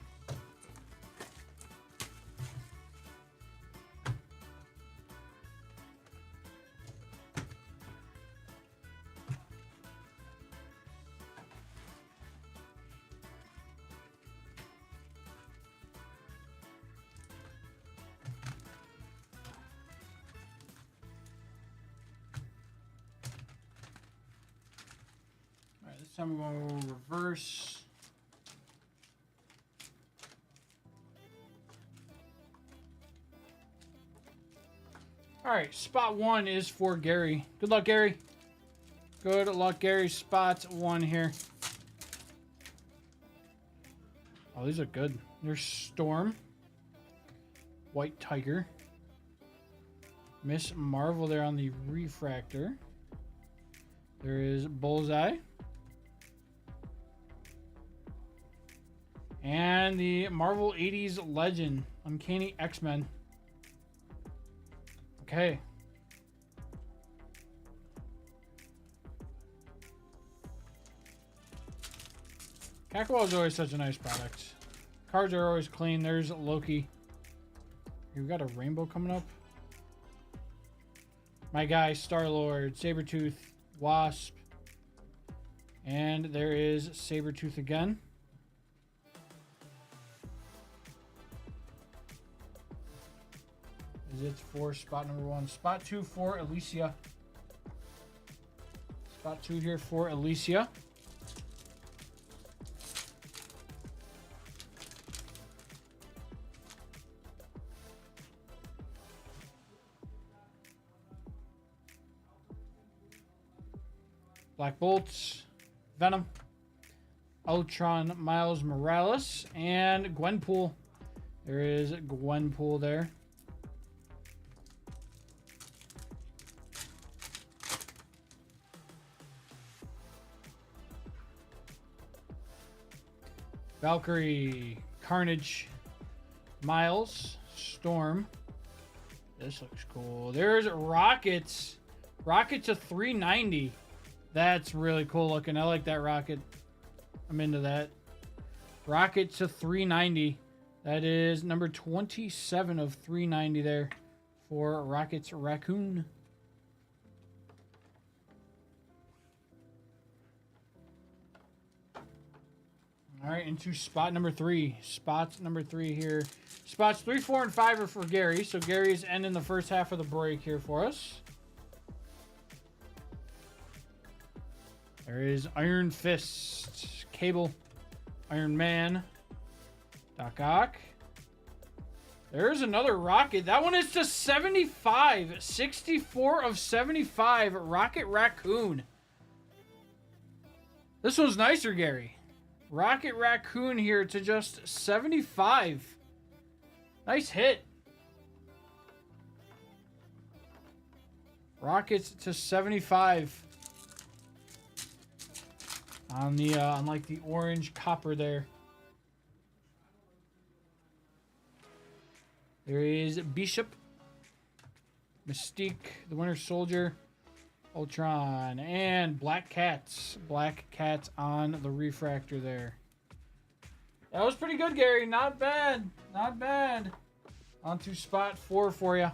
This time we're going to reverse. All right, spot 1 is for Gary. Good luck, Gary. Good luck, Gary. Spot 1 here. Oh, these are good. There's Storm. White Tiger. Miss Marvel there on the refractor. There is Bullseye. And the Marvel 80s Legend, Uncanny X-Men. Okay. Kakao is always such a nice product. Cards are always clean. There's Loki. We've got a rainbow coming up. My guy, Star-Lord, Sabretooth, Wasp. And there is Sabretooth again. Is it for spot number 1? Spot 2 for Alicia. Spot 2 here for Alicia. Black Bolts, Venom, Ultron, Miles Morales, and Gwenpool. There is Gwenpool there. Valkyrie, Carnage, Miles, Storm. This looks cool. There's Rockets. Rocket to 390. That's really cool looking. I like that Rocket. I'm into that. Rocket to 390. That is number 27 of 390 there for Rocket's Raccoon. All right, into spot number 3. Spots number 3 here. Spots 3, 4, and 5 are for Gary. So Gary is ending the first half of the break here for us. There is Iron Fist, Cable, Iron Man, Doc Ock. There's another Rocket. That one is to 75. 64 of 75. Rocket Raccoon. This one's nicer, Gary. Rocket Raccoon here to just 75. Nice hit. Rockets to 75. On the on like the orange copper there. There is Bishop, Mystique, the Winter Soldier, Ultron, and Black Cats. Black Cats on the refractor there. That was pretty good, Gary. Not bad. Not bad. On to spot 4 for you.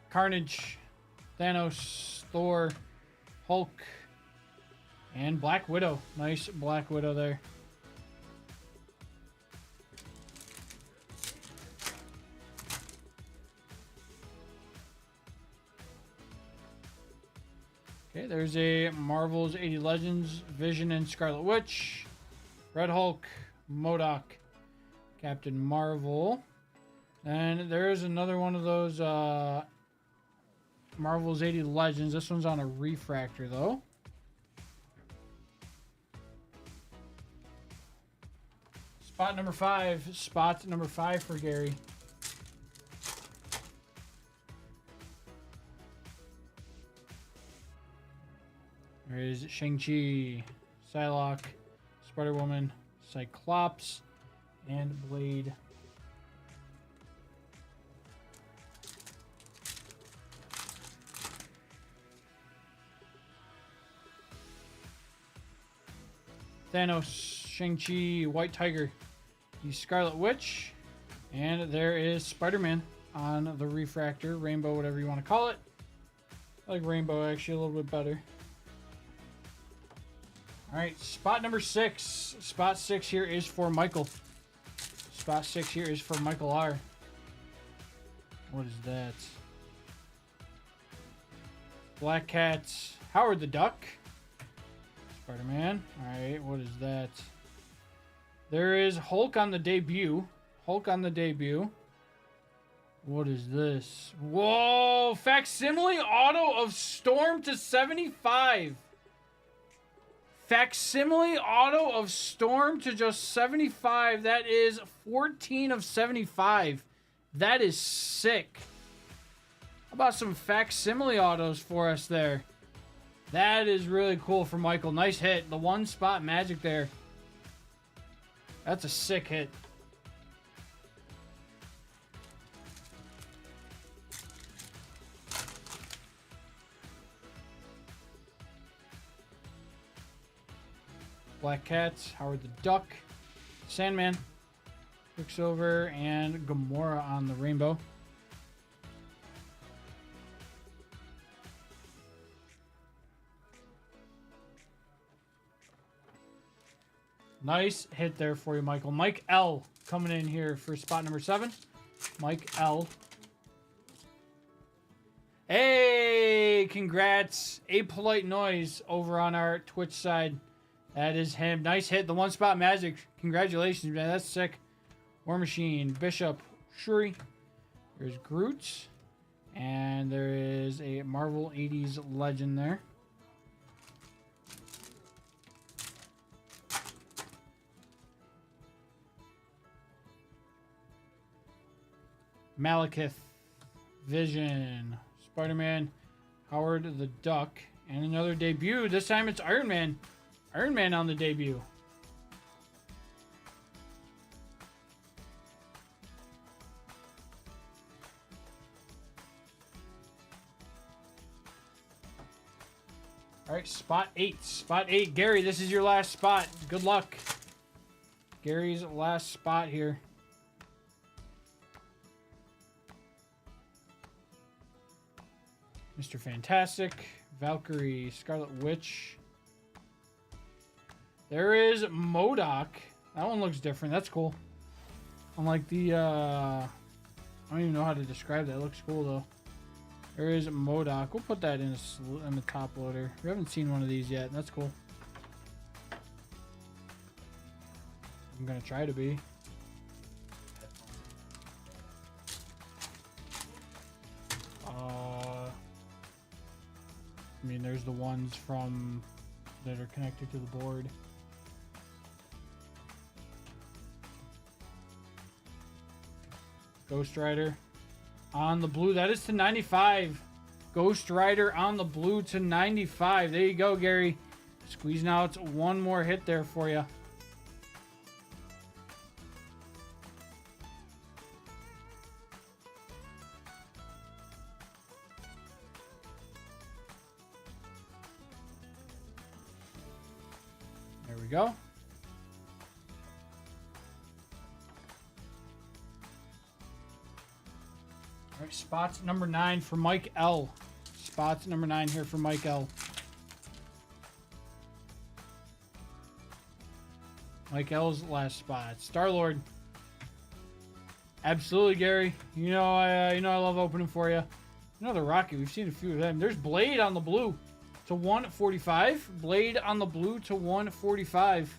Carnage, Thanos, Thor, Hulk, and Black Widow. Nice Black Widow there. Okay, there's a Marvel's 80 Legends, Vision and Scarlet Witch, Red Hulk, MODOK, Captain Marvel. And there's another one of those Marvel's 80 Legends. This one's on a refractor, though. Spot number 5. Spot number 5 for Gary. There is Shang-Chi, Psylocke, Spider-Woman, Cyclops, and Blade. Thanos, Shang-Chi, White Tiger, the Scarlet Witch, and there is Spider-Man on the refractor, rainbow, whatever you want to call it. I like rainbow actually a little bit better. All right, spot number 6. Spot 6 here is for Michael. Spot 6 here is for Michael R. What is that? Black Cat, Howard the Duck. Spider-Man. Alright, what is that? There is Hulk on the debut. Hulk on the debut. What is this? Whoa! Facsimile auto of Storm to 75. Facsimile auto of Storm to just 75. That is 14 of 75. That is sick. How about some facsimile autos for us there? That is really cool for Michael. Nice hit. The one spot magic there. That's a sick hit. Black Cats, Howard the Duck, Sandman, Quicksilver, and Gamora on the rainbow. Nice hit there for you, Michael. Mike L coming in here for spot number 7. Mike L. Hey, congrats. A Polite Noise over on our Twitch side. That is him. Nice hit. The one spot magic. Congratulations, man. That's sick. War Machine, Bishop, Shuri. There's Groot. And there is a Marvel 80s legend there. Malekith, Vision, Spider-Man, Howard the Duck, and another debut. This time it's Iron Man. Iron Man on the debut. All right, spot 8. Spot 8. Gary, this is your last spot. Good luck. Gary's last spot here. Mr. Fantastic. Valkyrie. Scarlet Witch. There is MODOK. That one looks different. That's cool. Unlike the, I don't even know how to describe that. It looks cool, though. There is MODOK. We'll put that in the top loader. We haven't seen one of these yet. That's cool. I'm going to try to be. I mean, there's the ones from that are connected to the board. Ghost Rider on the blue. That is to 95. Ghost Rider on the blue to 95. There you go, Gary. Squeezing out one more hit there for you. There we go. All right, spots number 9 for Mike L. Spots number 9 here for Mike L. Mike L's last spot. Star-Lord. Absolutely, Gary. You know I love opening for you. Another Rocket. We've seen a few of them. There's Blade on the blue to 145. Blade on the blue to 145.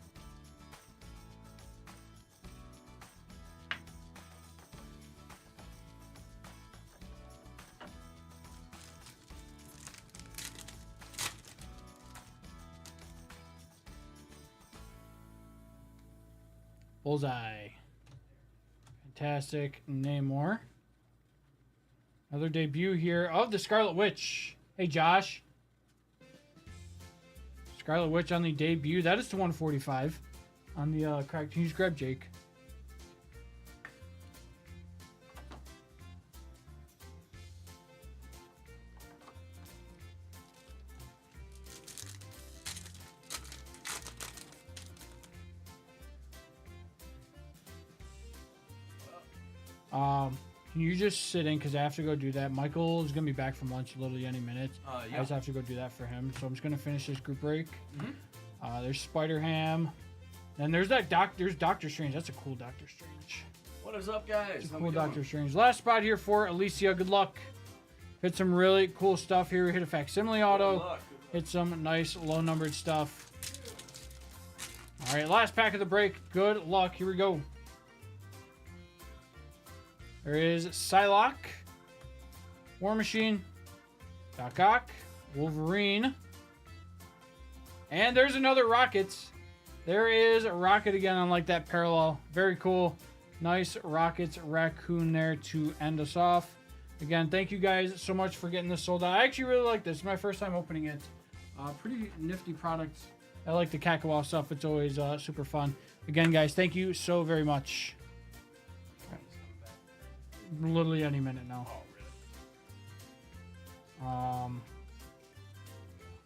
Bullseye. Fantastic. Namor. Another debut here of the Scarlet Witch. Hey, Josh. Scarlet Witch on the debut. That is to 145 on the crack. Can you just grab Jake? Can you just sit in because I have to go do that. Michael is going to be back from lunch literally any minute. I just have to go do that for him. So I'm just going to finish this group break. There's Spider-Ham. And there's there's Doctor Strange. That's a cool Doctor Strange. What is up, guys? That's a cool Doctor Strange. Last spot here for Alicia. Good luck. Hit some really cool stuff here. Hit a facsimile auto. Hit some nice low-numbered stuff. All right, last pack of the break. Good luck. Here we go. There is Psylocke, War Machine, Doc Ock, Wolverine, and there's another Rocket. There is a Rocket again on like that parallel. Very cool. Nice Rockets raccoon there to end us off. Again, thank you guys so much for getting this sold out. I actually really like this. It's my first time opening it. Pretty nifty product. I like the Kakawa stuff. It's always super fun. Again, guys, thank you so very much. Literally any minute now.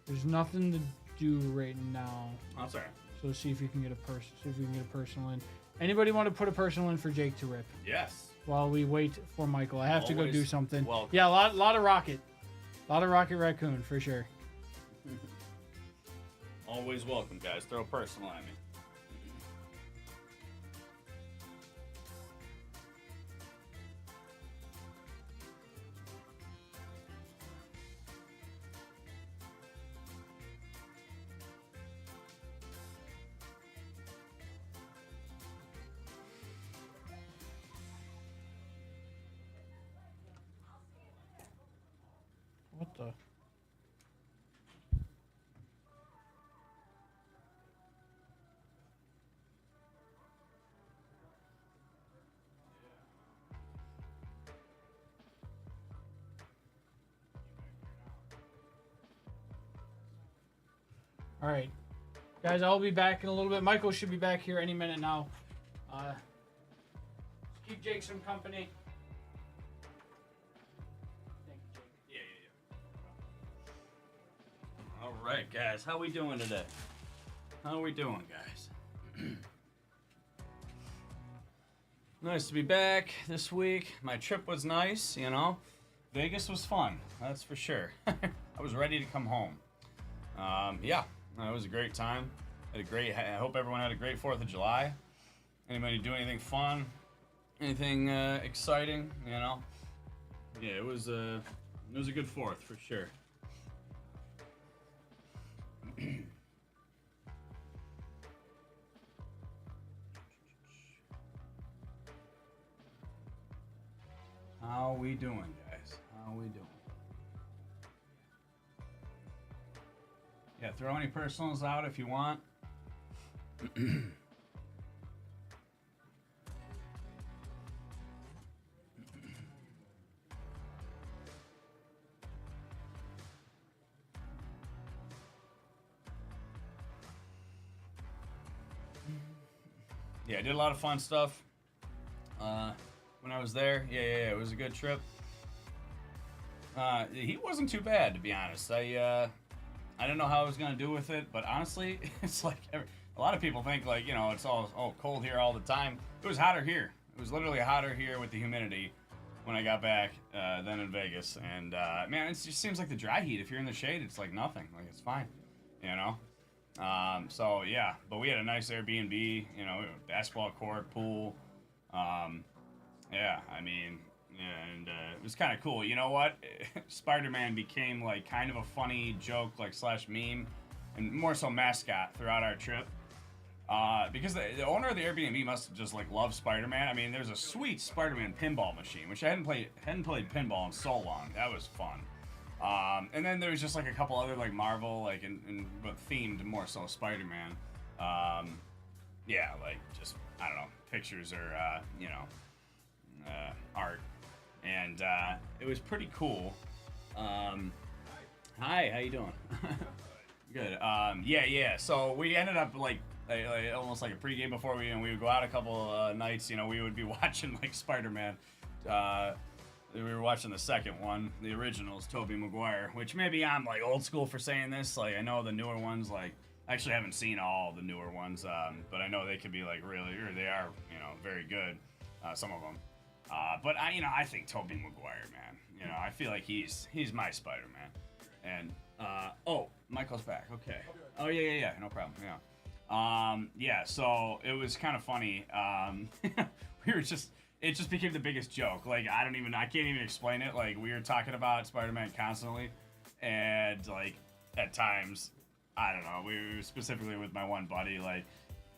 There's nothing to do right now. I'm sorry. So see if you can get a person. See if we can get a personal in. Anybody want to put a personal in for Jake to rip? Yes. While we wait for Michael, I have to go do something. Welcome. Yeah, a lot of Rocket, raccoon for sure. Always welcome, guys. Throw a personal at me. What the? All right, guys, I'll be back in a little bit. Michael should be back here any minute now. Keep Jake some company. Thank you, Jake. Yeah. All right, guys. How we doing today? How we doing, guys? Nice to be back this week. My trip was nice, you know. Vegas was fun, that's for sure. I was ready to come home. Yeah, it was a great time. I hope everyone had a great 4th of July. Anybody do anything fun? Anything exciting, you know? Yeah, it was a good 4th for sure. How we doing, guys? How we doing? Yeah, throw any personals out if you want. Yeah, I did a lot of fun stuff when I was there. Yeah, it was a good trip. He wasn't too bad, to be honest. I didn't know how I was gonna do with it, but honestly, it's like a lot of people think like, you know, it's all cold here all the time. It was hotter here. It was literally hotter here with the humidity when I got back than in Vegas. And man, it just seems like the dry heat. If you're in the shade, it's like nothing. Like it's fine, you know. So yeah, but we had a nice Airbnb, you know, basketball court, pool. Yeah, I mean, yeah, and it was kind of cool. You know what? Spider-Man became like kind of a funny joke, like / meme, and more so mascot throughout our trip. Because the owner of the Airbnb must have just like loved Spider-Man. I mean, there's a sweet Spider-Man pinball machine, which I hadn't played pinball in so long. That was fun. And then there was just like a couple other like Marvel, like but themed more so Spider-Man. Yeah, like just I don't know, pictures or you know, art, and it was pretty cool. Hi, how you doing? Good. Yeah. So we ended up like almost like a pregame before we would go out a couple nights. You know, we would be watching like Spider-Man. We were watching the second one, the originals, Tobey Maguire, which maybe I'm like old school for saying this. Like I know the newer ones, like I actually haven't seen all the newer ones, but I know they could be like really, or they are, you know, very good. Some of them. But I think Tobey Maguire, man. You know, I feel like he's my Spider-Man. And oh, Michael's back. Okay. Oh yeah. No problem. Yeah. Yeah. So it was kind of funny. It just became the biggest joke. Like I can't even explain it. Like we were talking about Spider-Man constantly, and like at times, I don't know. We were specifically with my one buddy, like,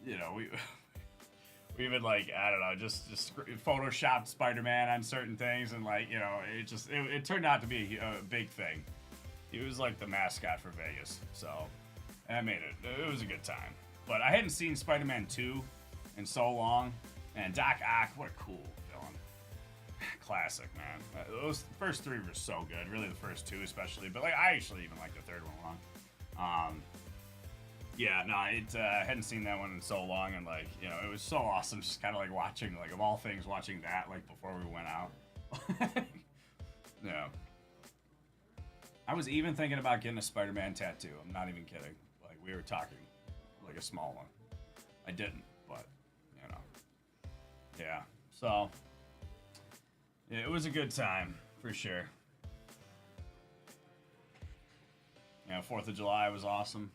you know, we would like I don't know, just Photoshop Spider-Man on certain things, and like you know, it turned out to be a big thing. He was like the mascot for Vegas, so that made it. It was a good time. But I hadn't seen Spider-Man 2 in so long, and Doc Ock, what a cool villain. Classic, man. Those first 3 were so good. Really, the first 2 especially, but like I actually even like the 3rd one a lot. Yeah, no, I hadn't seen that one in so long, and like, you know, it was so awesome just kind of like watching, like of all things, watching that like before we went out. Yeah. I was even thinking about getting a Spider-Man tattoo. I'm not even kidding. Like we were talking, like a small one. I didn't, but you know. Yeah. So yeah, it was a good time for sure. Yeah, 4th of July was awesome.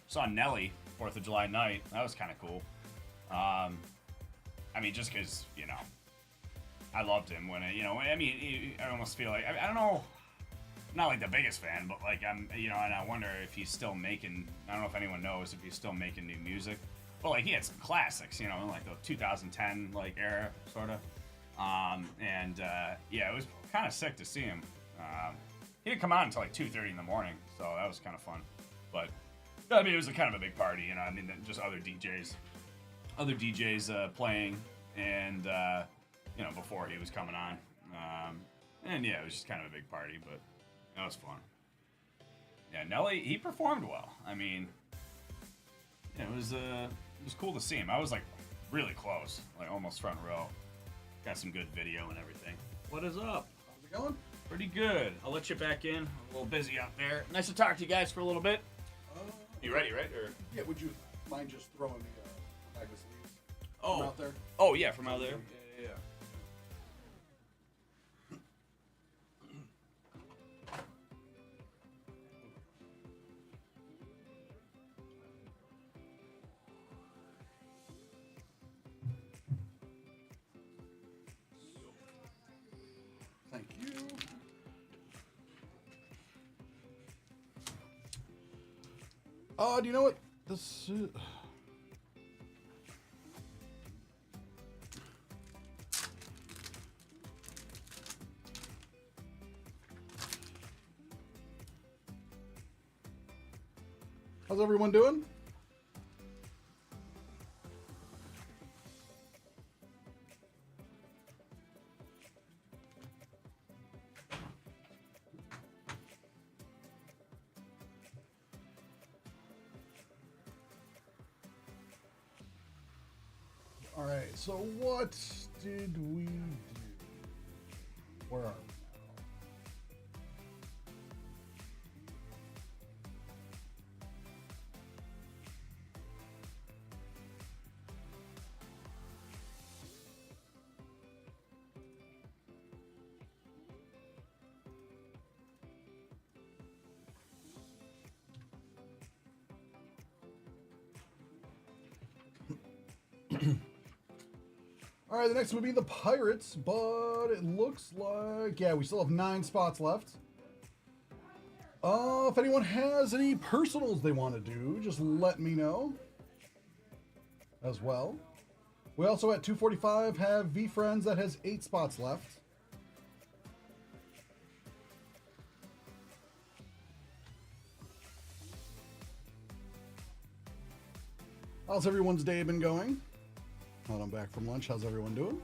Saw Nelly 4th of July night. That was kind of cool. I mean, just because, you know, I loved him when it, you know, I mean, I almost feel like, I don't know, not like the biggest fan, but like I'm, you know, and I wonder if he's still making, I don't know if anyone knows if he's still making new music. But like he had some classics, you know, in like the 2010 like era, sort of. Yeah, it was kind of sick to see him. He didn't come out until like 2:30 in the morning, so that was kind of fun. But I mean, it was a kind of a big party, you know. I mean, just other DJs playing, and you know, before he was coming on, and yeah, it was just kind of a big party, but that was fun. Yeah, Nelly, he performed well. I mean, yeah, it was cool to see him. I was like really close, like almost front row. Got some good video and everything. What is up? How's it going? Pretty good. I'll let you back in. I'm a little busy out there. Nice to talk to you guys for a little bit. You ready, right? Or Yeah, would you mind just throwing the bag of sleeves oh, out there? oh yeah, from out there. Yeah. Thank you. Do you know what this is? How's everyone doing? All right, so what did we do? Where are we? All right, the next would be the Pirates, but it looks like, yeah, we still have 9 spots left. If anyone has any personals they want to do, just let me know as well. We also at 245 have V Friends that has 8 spots left. How's everyone's day been going? Now I'm back from lunch. How's everyone doing?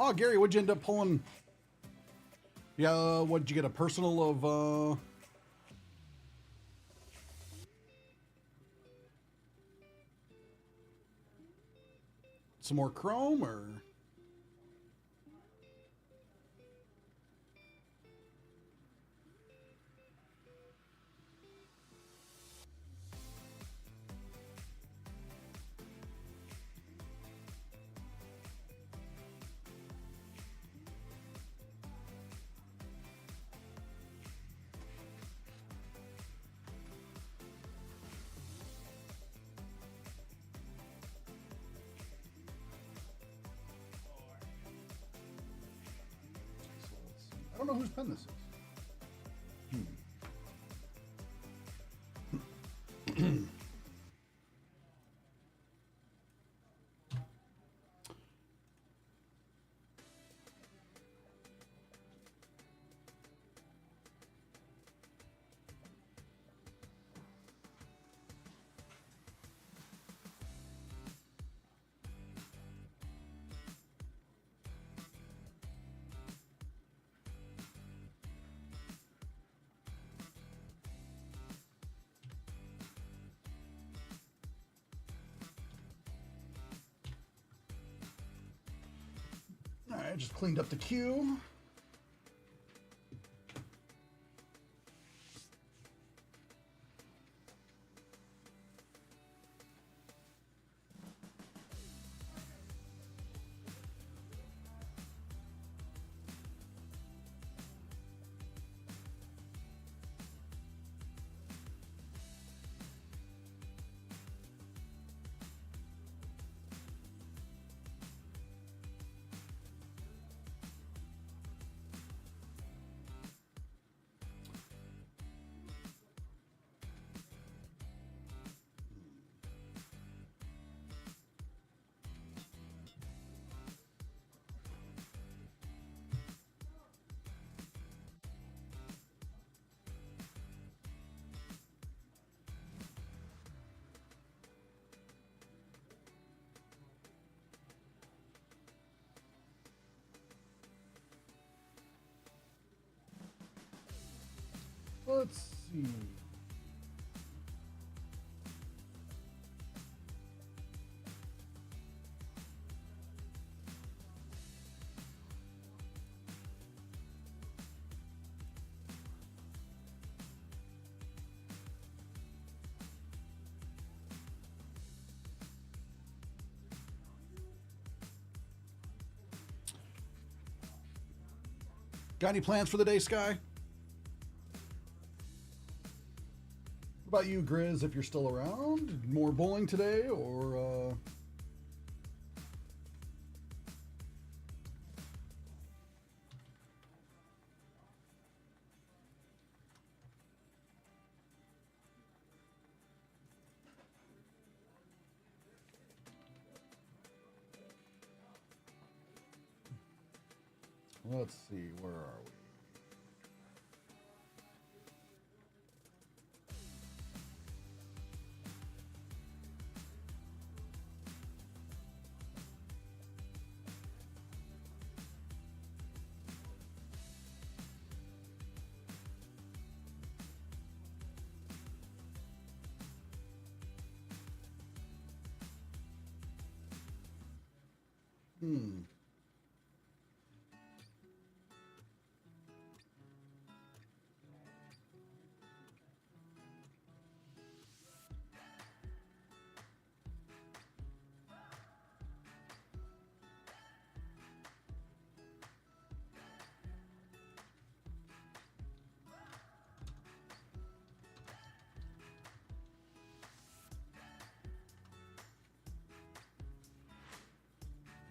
Oh, Gary, what'd you end up pulling? Yeah, what'd you get? A personal of, some more chrome, or? I don't know whose pen this is. All right, just cleaned up the queue. Let's see. Got any plans for the day, Sky? What about you, Grizz, if you're still around? More bowling today, or let's see, where are we?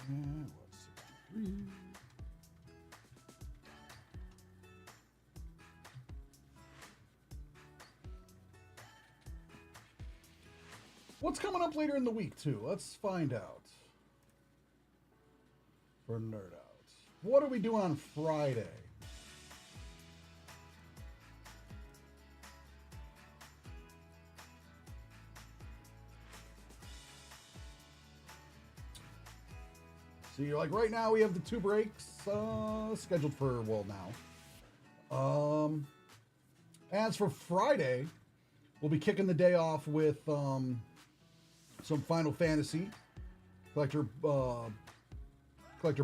What's 63? What's coming up later in the week, too? Let's find out. For Nerd Out. What are we doing on Friday? See, like right now we have the 2 breaks scheduled for, well, now. As for Friday, we'll be kicking the day off with some Final Fantasy collector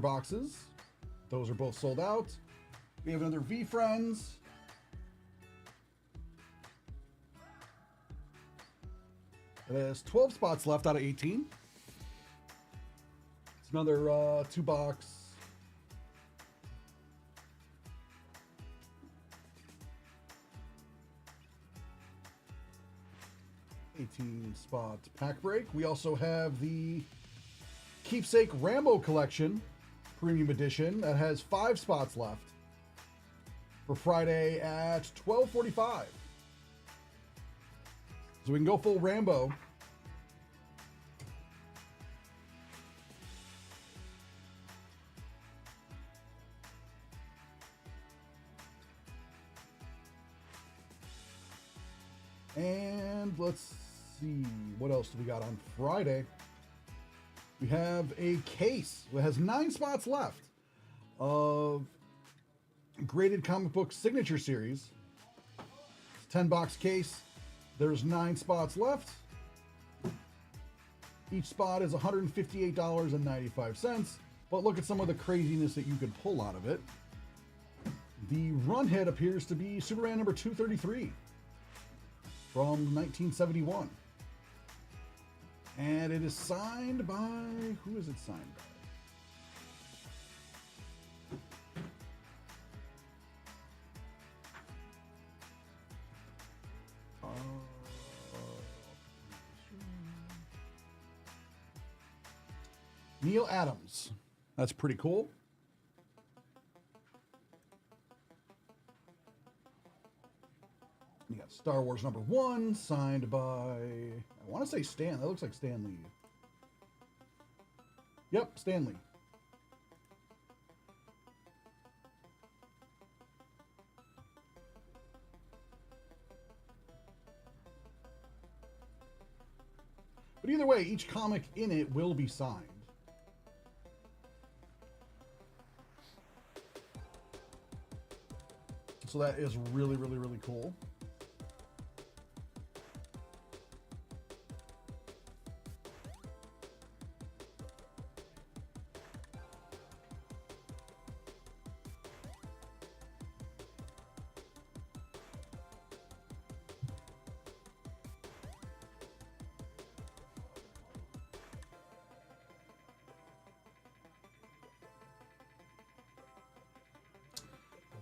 boxes. Those are both sold out. We have another V Friends. It has 12 spots left out of 18. It's another 2-box. Spot pack break. We also have the Keepsake Rambo Collection Premium Edition that has 5 spots left for Friday at 12:45. So we can go full Rambo. And let's see, what else do we got on Friday? We have a case that has 9 spots left of Graded Comic Book Signature Series. It's a 10-box case. There's 9 spots left. Each spot is $158.95. But look at some of the craziness that you could pull out of it. The run hit appears to be Superman number 233 from 1971. And it is signed by, who is it signed by? Neil Adams. That's pretty cool. You got Star Wars #1, signed by, I want to say Stan. That looks like Stan Lee. Yep, Stan Lee. But either way, each comic in it will be signed. So so that is really, really, really cool.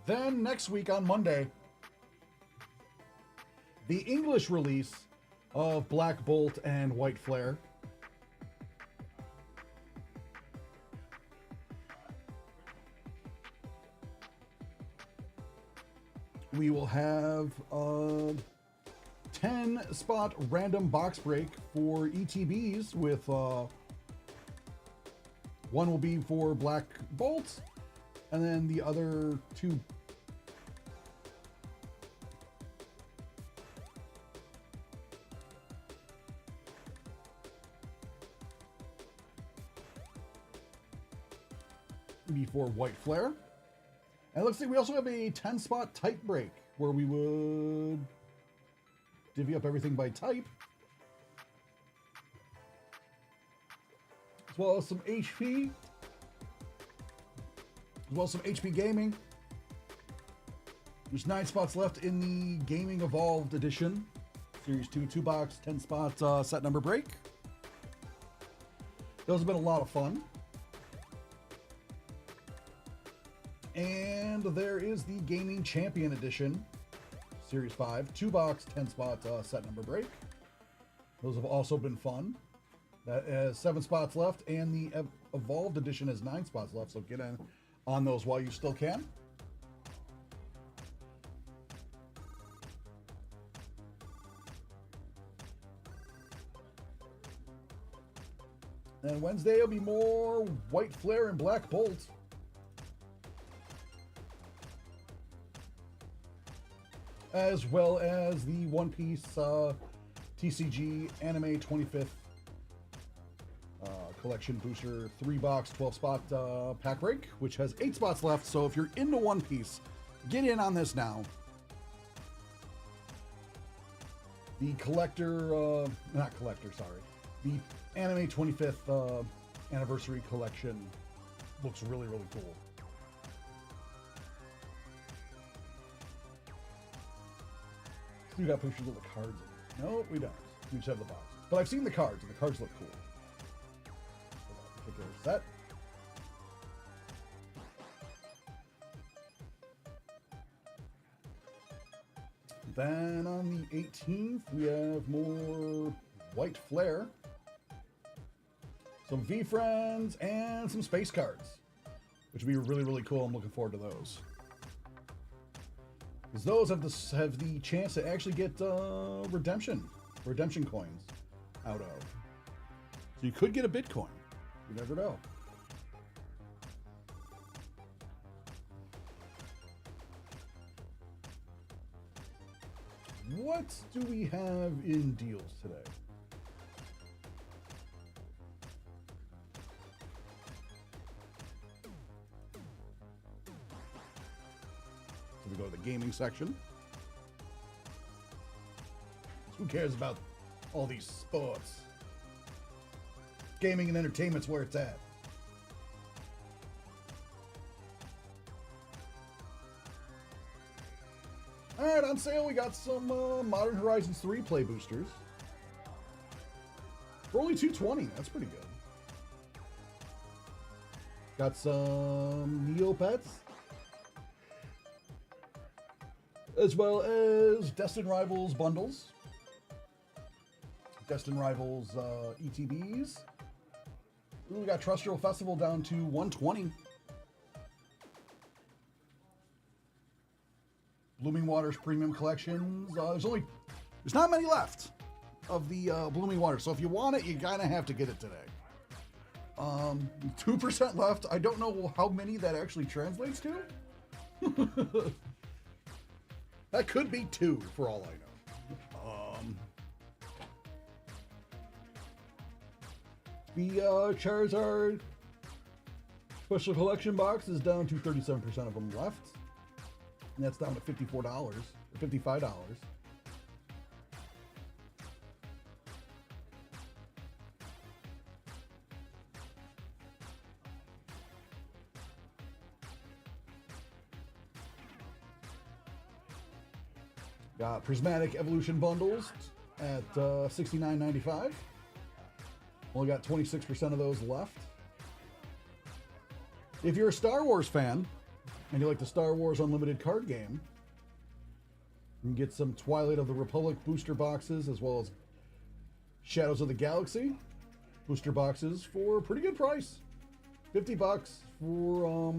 Then next week on Monday, the English release of Black Bolt and White Flare. We will have a 10-spot random box break for ETBs with one will be for Black Bolt, and then the other two before White Flare. And it looks like we also have a 10-spot type break where we would divvy up everything by type. As well as some HP. As well as some HP Gaming. There's 9 spots left in the Gaming Evolved Edition. Series 2, 2-box, 10-spot set number break. Those have been a lot of fun. And there is the Gaming Champion Edition, Series 5, 2-box, 10-spot set number break. Those have also been fun. That has 7 spots left, and the Evolved Edition has 9 spots left, so get in on those while you still can. And Wednesday will be more White Flare and Black Bolt. As well as the One Piece TCG Anime 25th Collection Booster 3-box 12-spot pack break, which has 8 spots left. So if you're into One Piece, get in on this now. The collector, not collector, sorry. The Anime 25th Anniversary Collection looks really, really cool. We got pictures of the cards in it. No, we don't. We just have the box. But I've seen the cards, and the cards look cool. For that particular set. Then on the 18th, we have more White Flare, some V-Friends, and some space cards, which would be really, really cool. I'm looking forward to those. Because those have the chance to actually get redemption coins out of. So you could get a Bitcoin. You never know. What do we have in deals today? So we go to the gaming section. Who cares about all these sports? Gaming and entertainment's where it's at. Alright, on sale we got some Modern Horizons 3 play boosters. For only $220, that's pretty good. Got some Neopets. As well as Destined Rivals bundles. Destined Rivals ETBs. Ooh, we got Terrestrial Festival down to $120. Blooming Waters Premium Collections. There's not many left of the Blooming Waters. So if you want it, you kind of have to get it today. 2% left. I don't know how many that actually translates to. That could be 2 for all I know. The Charizard Special Collection box is down to 37% of them left. And that's down to $54, $55. Got Prismatic Evolution bundles at $69.95. Only got 26% of those left. If you're a Star Wars fan and you like the Star Wars Unlimited card game, you can get some Twilight of the Republic booster boxes as well as Shadows of the Galaxy booster boxes for a pretty good price. $50 for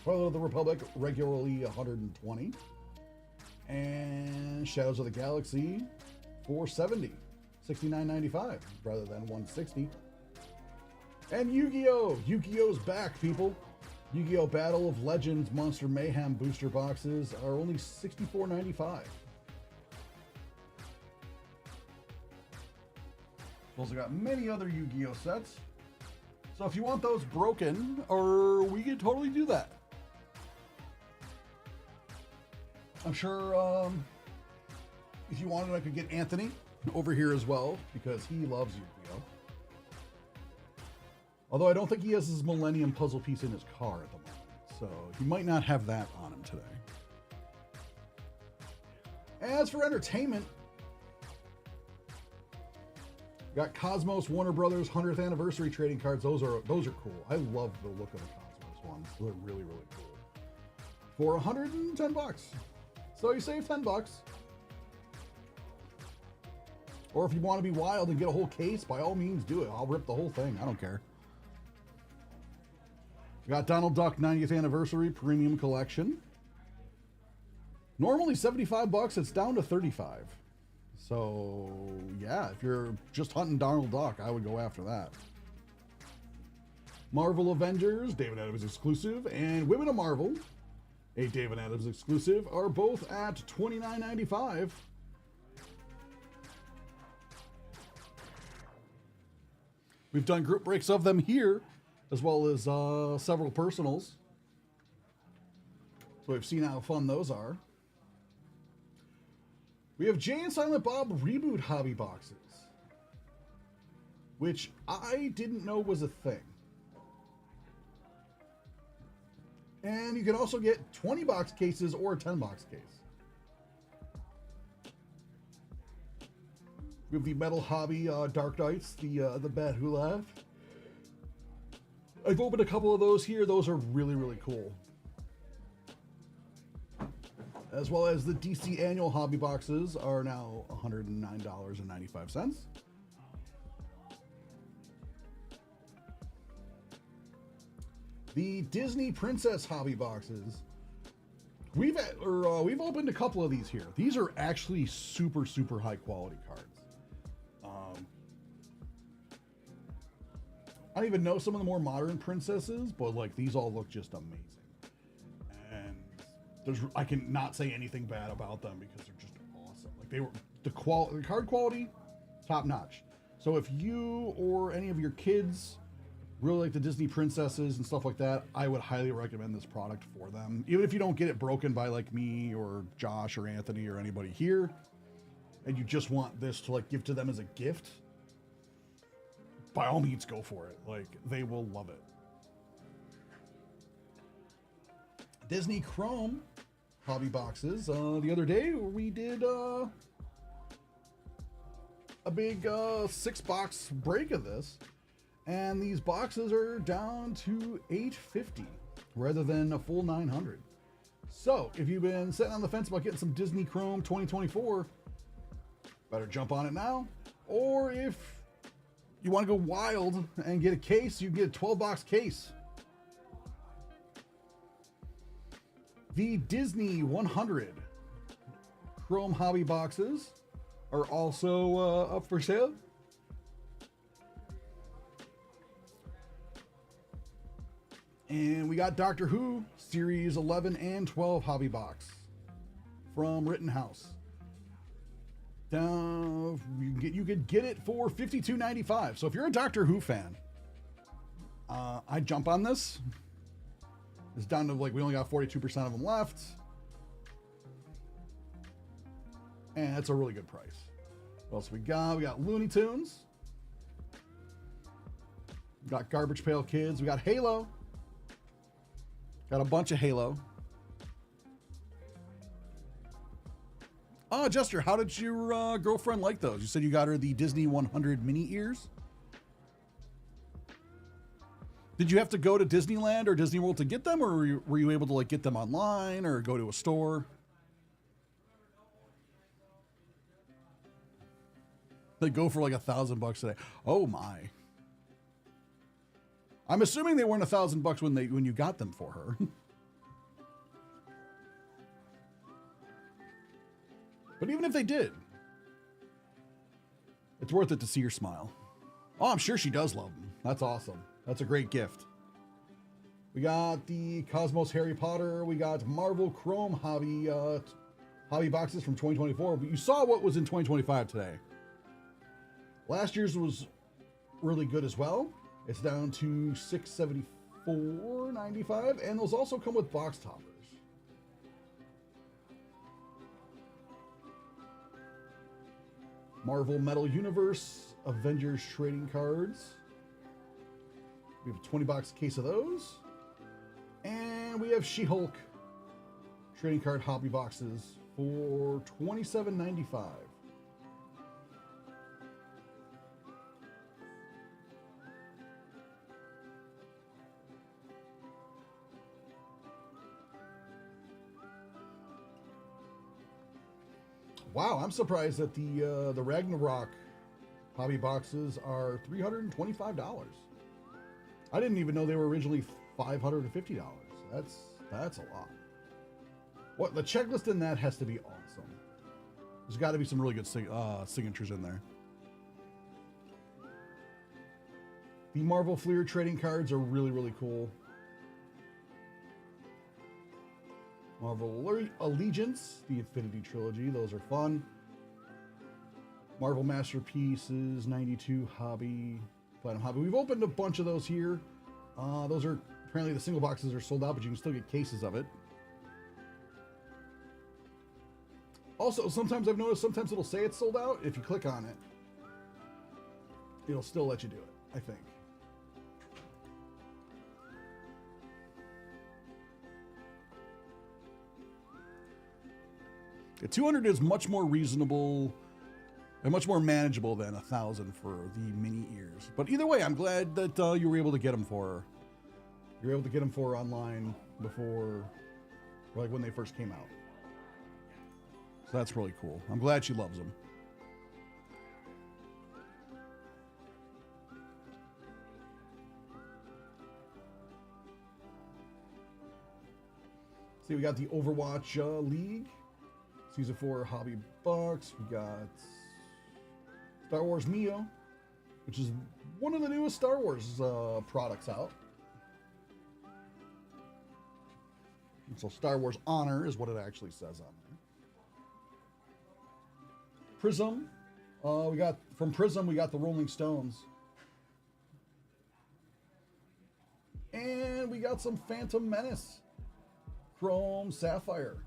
Twilight of the Republic, regularly $120. And Shadows of the Galaxy for $69.95 rather than $160. And Yu-Gi-Oh! Yu-Gi-Oh's back, people. Yu-Gi-Oh! Battle of Legends Monster Mayhem booster boxes are only $64.95. Also got many other Yu-Gi-Oh! Sets. So if you want those broken, or we could totally do that. I'm sure if you wanted, I could get Anthony over here as well, because he loves Yu-Gi-Oh! Although I don't think he has his Millennium puzzle piece in his car at the moment, so he might not have that on him today. As for entertainment, got Cosmos Warner Brothers 100th anniversary trading cards. Those are cool. I love the look of the Cosmos ones. They're really, really cool. For $110. So you save $10. Or if you want to be wild and get a whole case, by all means do it. I'll rip the whole thing. I don't care. We got Donald Duck 90th Anniversary Premium Collection. Normally $75, it's down to $35. So yeah, if you're just hunting Donald Duck, I would go after that. Marvel Avengers, David Adams exclusive, and Women of Marvel, a David Adams exclusive, are both at $29.95. We've done group breaks of them here, as well as several personals. So we've seen how fun those are. We have Jay and Silent Bob Reboot Hobby Boxes, which I didn't know was a thing. And you can also get 20-box cases or a 10-box case. We have the Metal Hobby Dark Knights, the Bat Who Laughed. I've opened a couple of those here. Those are really, really cool. As well as the DC Annual Hobby Boxes are now $109.95. The Disney Princess Hobby Boxes. We've opened a couple of these here. These are actually super, super high quality cards. I don't even know some of the more modern princesses, but like these all look just amazing. And I can not say anything bad about them because they're just awesome. Like the card quality, top notch. So if you or any of your kids really like the Disney princesses and stuff like that, I would highly recommend this product for them. Even if you don't get it broken by like me or Josh or Anthony or anybody here, and you just want this to like give to them as a gift, by all means go for it. Like they will love it. Disney Chrome Hobby Boxes. The other day we did a big 6-box break of this. And these boxes are down to $850 rather than a full $900. So if you've been sitting on the fence about getting some Disney Chrome 2024, better jump on it now. Or if you want to go wild and get a case, you can get a 12-box case. The Disney 100 Chrome Hobby Boxes are also up for sale. And we got Doctor Who Series 11 and 12 Hobby Box from Rittenhouse. You could get it for $52.95. So if you're a Doctor Who fan, I'd jump on this. It's down to like we only got 42% of them left. And that's a really good price. What else we got? We got Looney Tunes. We got Garbage Pail Kids. We got Halo. Got a bunch of Halo. Oh, Jester, how did your girlfriend like those? You said you got her the Disney 100 mini ears. Did you have to go to Disneyland or Disney World to get them, or were you able to like get them online or go to a store? They go for like $1,000 today. Oh my! I'm assuming they weren't $1,000 when you got them for her. But even if they did, it's worth it to see her smile. Oh, I'm sure she does love them. That's awesome. That's a great gift. We got the Cosmos Harry Potter. We got Marvel Chrome hobby boxes from 2024. But you saw what was in 2025 today. Last year's was really good as well. It's down to $674.95, and those also come with box toppers. Marvel Metal Universe Avengers trading cards. We have a $20 case of those. And we have She-Hulk trading card hobby boxes for $27.95. Wow, I'm surprised that the Ragnarok hobby boxes are $325. I didn't even know they were originally $550. That's a lot. What the checklist in that has to be awesome. There's got to be some really good signatures in there. The Marvel Fleer trading cards are really, really cool. Marvel Allegiance, the Infinity Trilogy, those are fun. Marvel Masterpieces, 92 Hobby, Platinum Hobby. We've opened a bunch of those here. Those are apparently the single boxes are sold out, but you can still get cases of it. Also, sometimes I've noticed sometimes it'll say it's sold out. If you click on it, it'll still let you do it, I think. The 200 is much more reasonable and much more manageable than 1,000 for the mini ears. But either way, I'm glad that you were able to get them for her. You were able to get them for her online before, like when they first came out. So that's really cool. I'm glad she loves them. See, we got the Overwatch League. Season 4 hobby box. We got Star Wars Mio, which is one of the newest Star Wars products out. And so Star Wars Honor is what it actually says on there. Prism. We got from Prism, we got the Rolling Stones. And we got some Phantom Menace Chrome Sapphire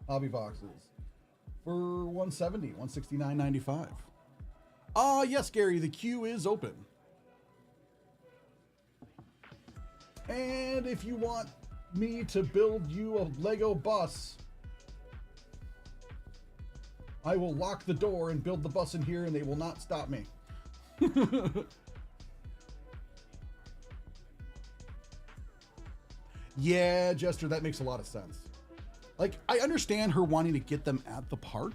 hobby boxes for $169.95. Yes, Gary, the queue is open. And if you want me to build you a Lego bus, I will lock the door and build the bus in here and they will not stop me. Yeah, Jester, that makes a lot of sense. Like, I understand her wanting to get them at the park,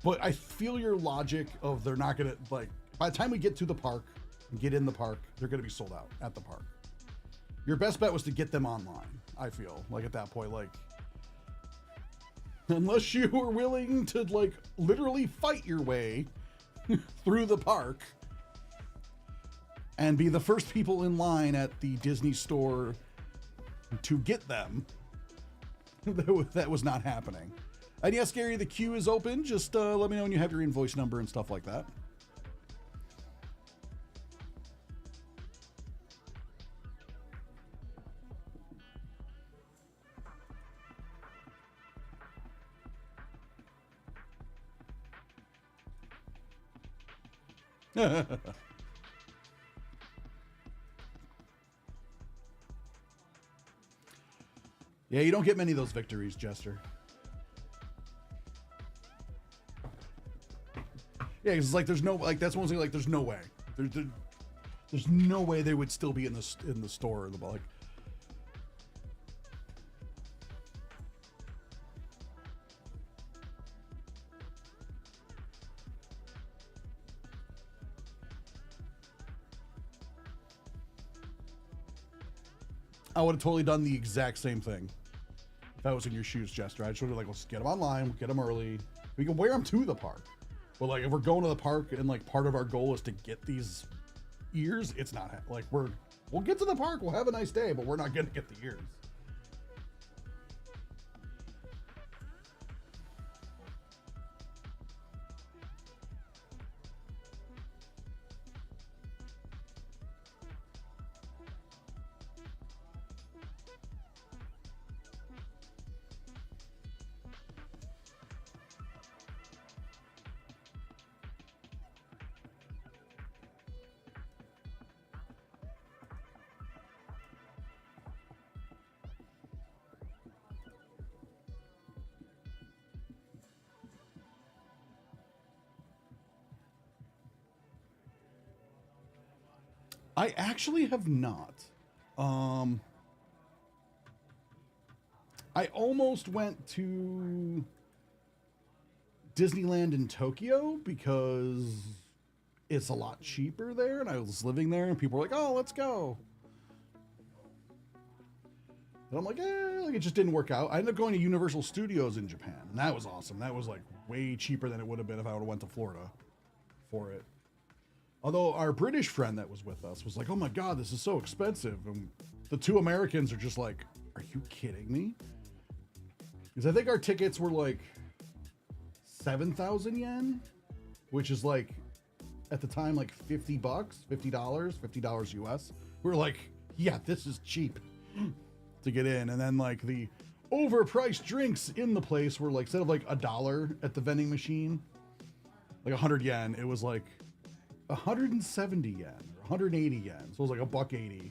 but I feel your logic of they're not gonna, like, by the time we get to the park and get in the park, they're gonna be sold out at the park. Your best bet was to get them online, I feel, like at that point, like, unless you were willing to, like, literally fight your way through the park and be the first people in line at the Disney store to get them. That was not happening. And yes, Gary, the queue is open. Just let me know when you have your invoice number and stuff like that. Yeah, you don't get many of those victories, Jester. Yeah, it's like there's no like that's one thing like there's no way. There's no way they would still be in the store or the like. I would have totally done the exact same thing if I was in your shoes, Jester. I just would have like, let's get them online, we'll get them early. We can wear them to the park. But like, if we're going to the park and like part of our goal is to get these ears, it's not like we'll get to the park, we'll have a nice day, but we're not gonna get the ears. I actually have not. I almost went to Disneyland in Tokyo because it's a lot cheaper there, and I was living there, and people were like, "Oh, let's go." And I'm like, like it just didn't work out. I ended up going to Universal Studios in Japan, and that was awesome. That was like way cheaper than it would have been if I would have went to Florida for it. Although our British friend that was with us was like, "Oh my God, this is so expensive." And the two Americans are just like, "Are you kidding me?" Because I think our tickets were like 7,000 yen, which is like, at the time, like $50, $50 US. We were like, yeah, this is cheap to get in. And then like the overpriced drinks in the place were like, instead of like $1 at the vending machine, like 100 yen, it was like 170 yen or 180 yen. So it was like $1.80.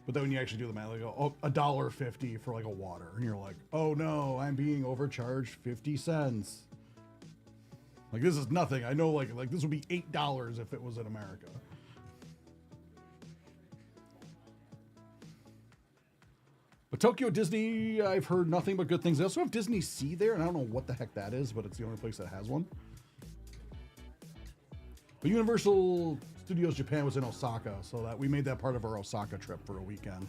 But then when you actually do the math, like, oh, $1.50 for like a water. And you're like, oh no, I'm being overcharged 50 cents. Like this is nothing. I know like this would be $8 if it was in America. But Tokyo Disney, I've heard nothing but good things. They also have Disney Sea there, and I don't know what the heck that is, but it's the only place that has one. But Universal Studios Japan was in Osaka, so that we made that part of our Osaka trip for a weekend.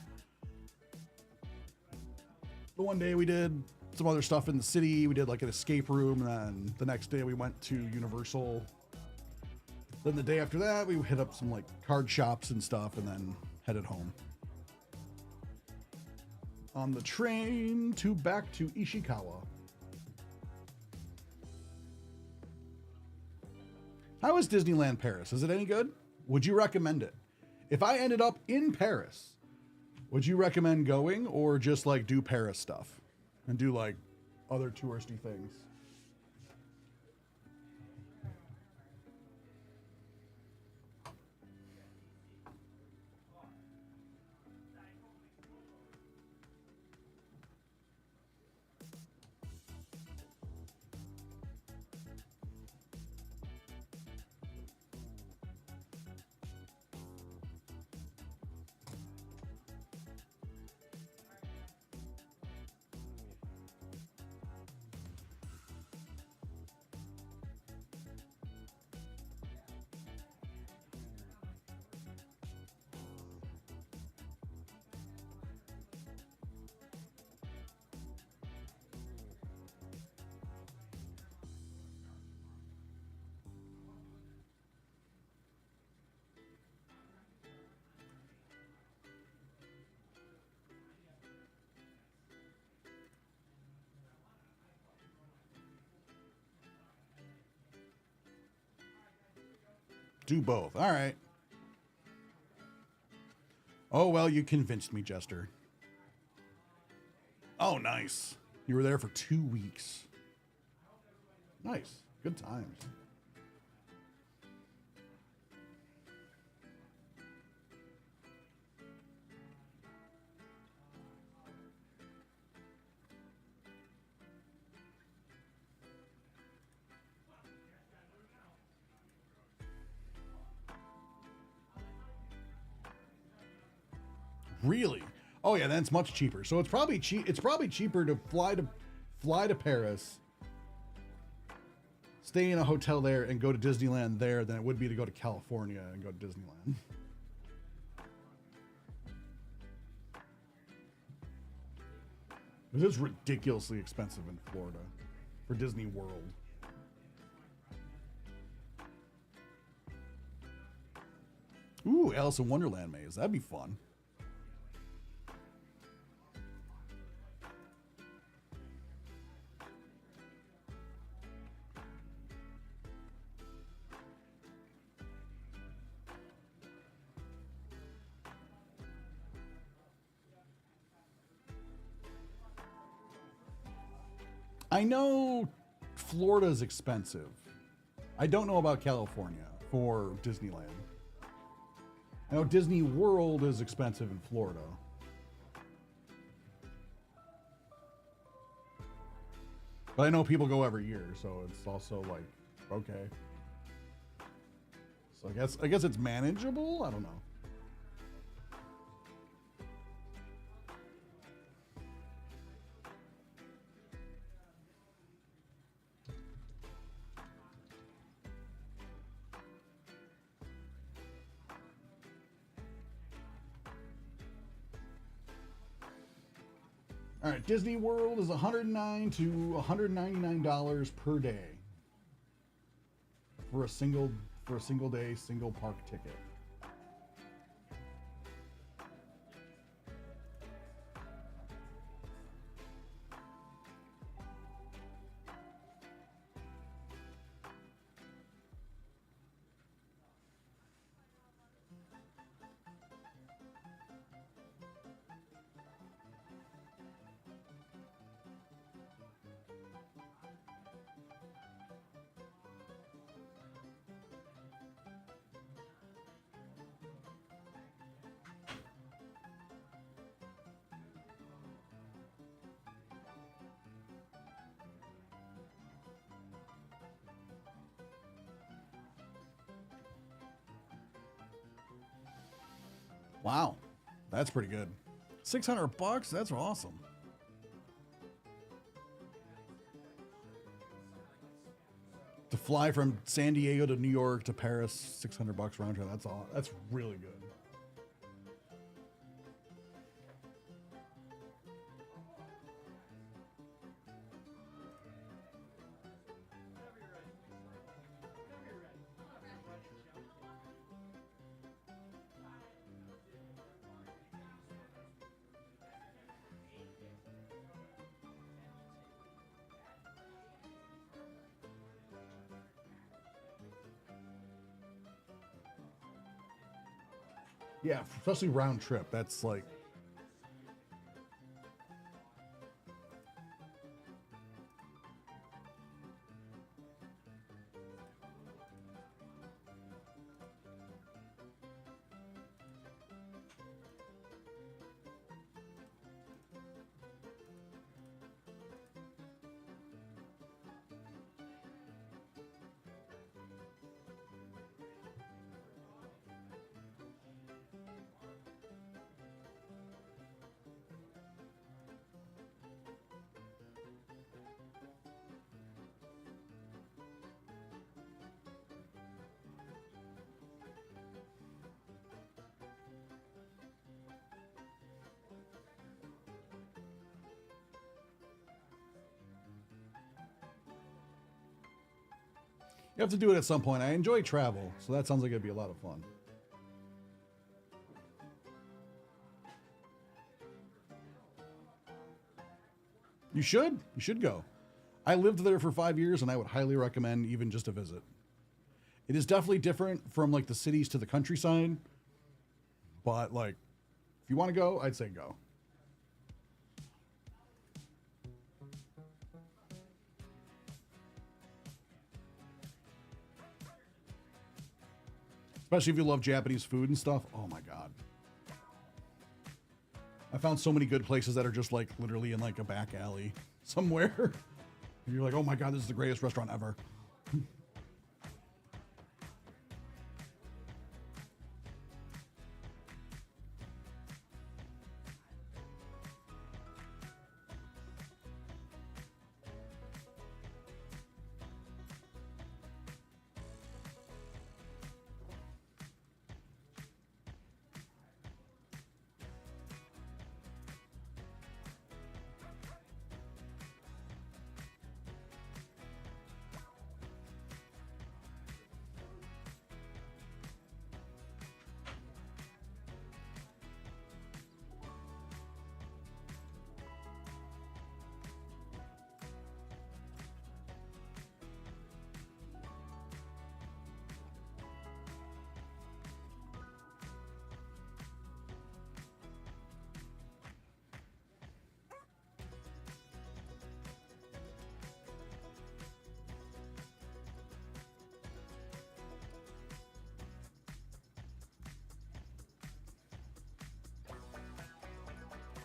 The one day we did some other stuff in the city. We did like an escape room, and then the next day we went to Universal. Then the day after that, we hit up some like card shops and stuff, and then headed home. On the train back to Ishikawa. How is Disneyland Paris? Is it any good? Would you recommend it? If I ended up in Paris, would you recommend going or just like do Paris stuff and do like other touristy things? Do both. All right. Oh, well, you convinced me, Jester. Oh, nice. You were there for 2 weeks. Nice. Good times. Really? Oh yeah, then it's much cheaper. So it's probably cheap. It's probably cheaper to fly to Paris, stay in a hotel there, and go to Disneyland there than it would be to go to California and go to Disneyland. It is ridiculously expensive in Florida for Disney World. Ooh, Alice in Wonderland maze. That'd be fun. I know Florida is expensive. I don't know about California for Disneyland. I know Disney World is expensive in Florida. But I know people go every year, so it's also like, okay. So I guess it's manageable. I don't know. All right, Disney World is $109 to $199 per day for a single day, single park ticket. Wow, that's pretty good. $600, that's awesome. To fly from San Diego to New York to Paris, $600 round trip. That's all. That's really good. Yeah, especially round trip. That's like. You have to do it at some point. I enjoy travel, so that sounds like it'd be a lot of fun. You should. You should go. I lived there for 5 years, and I would highly recommend even just a visit. It is definitely different from like the cities to the countryside, but like, if you want to go, I'd say go. Especially if you love Japanese food and stuff. Oh my God. I found so many good places that are just like literally in like a back alley somewhere. And you're like, oh my God, this is the greatest restaurant ever.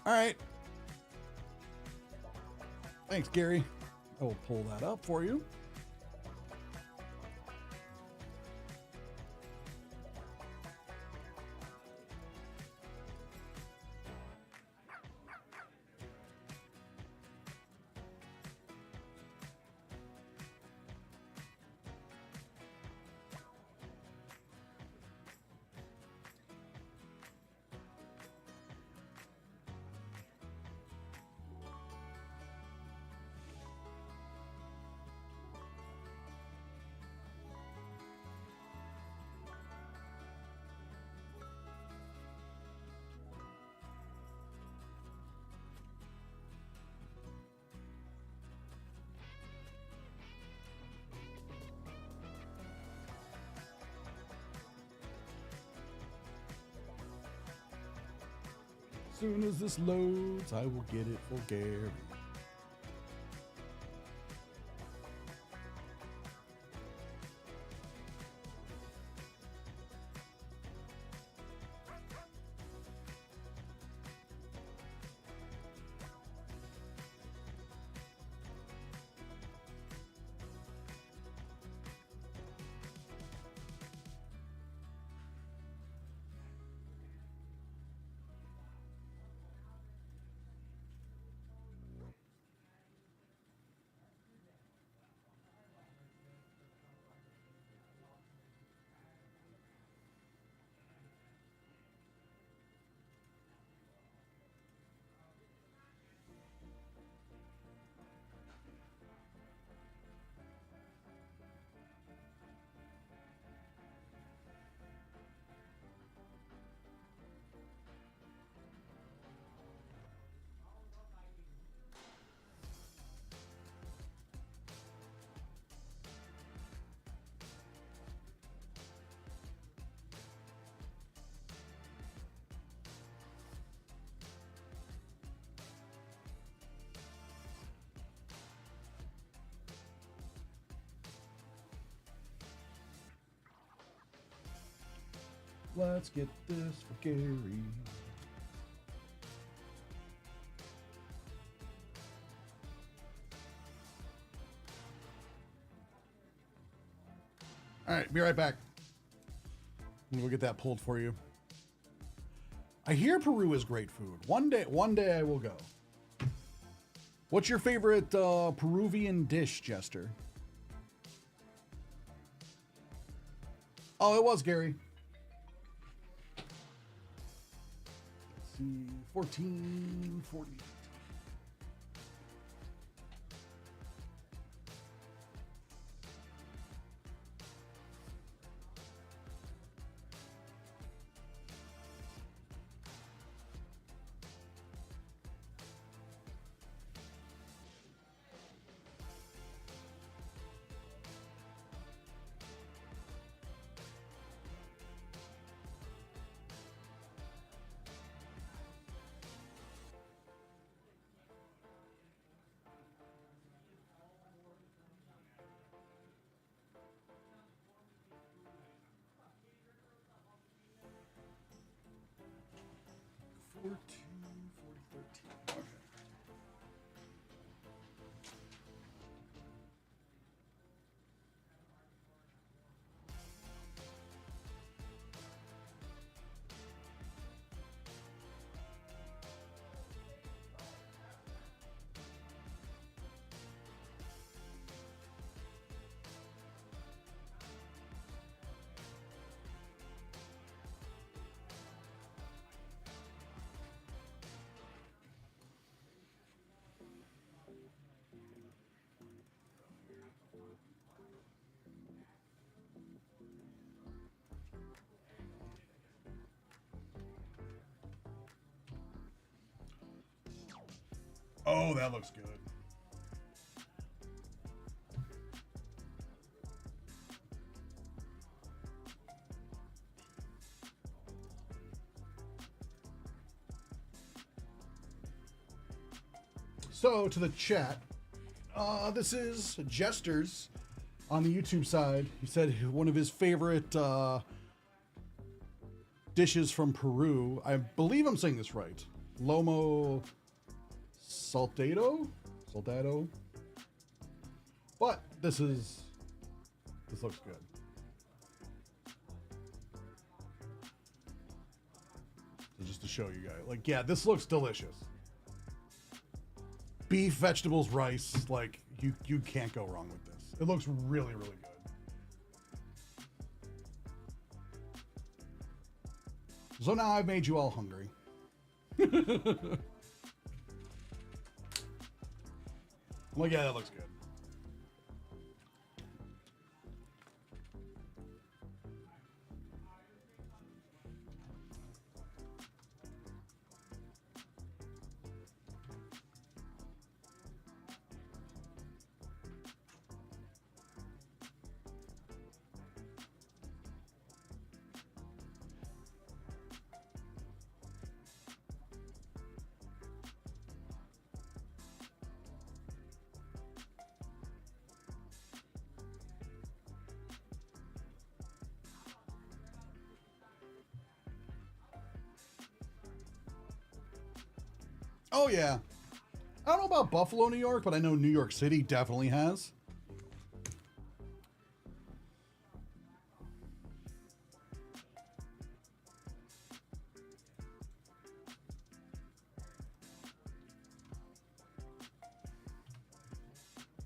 All right. Thanks, Gary. I will pull that up for you. Soon as this loads, I will get it for Gary. Let's get this for Gary. All right, be right back. We'll get that pulled for you. I hear Peru is great food. One day I will go. What's your favorite Peruvian dish, Jester? Oh, it was Gary. Let's see, 1440. Okay. Oh, that looks good. So, to the chat, this is Jester's on the YouTube side. He said one of his favorite dishes from Peru. I believe I'm saying this right. Lomo Saltado. But this looks good. So just to show you guys, like, yeah, this looks delicious. Beef, vegetables, rice, like you can't go wrong with this. It looks really, really good. So now I've made you all hungry. I'm like, yeah, that looks good. Oh, yeah. I don't know about Buffalo, New York, but I know New York City definitely has.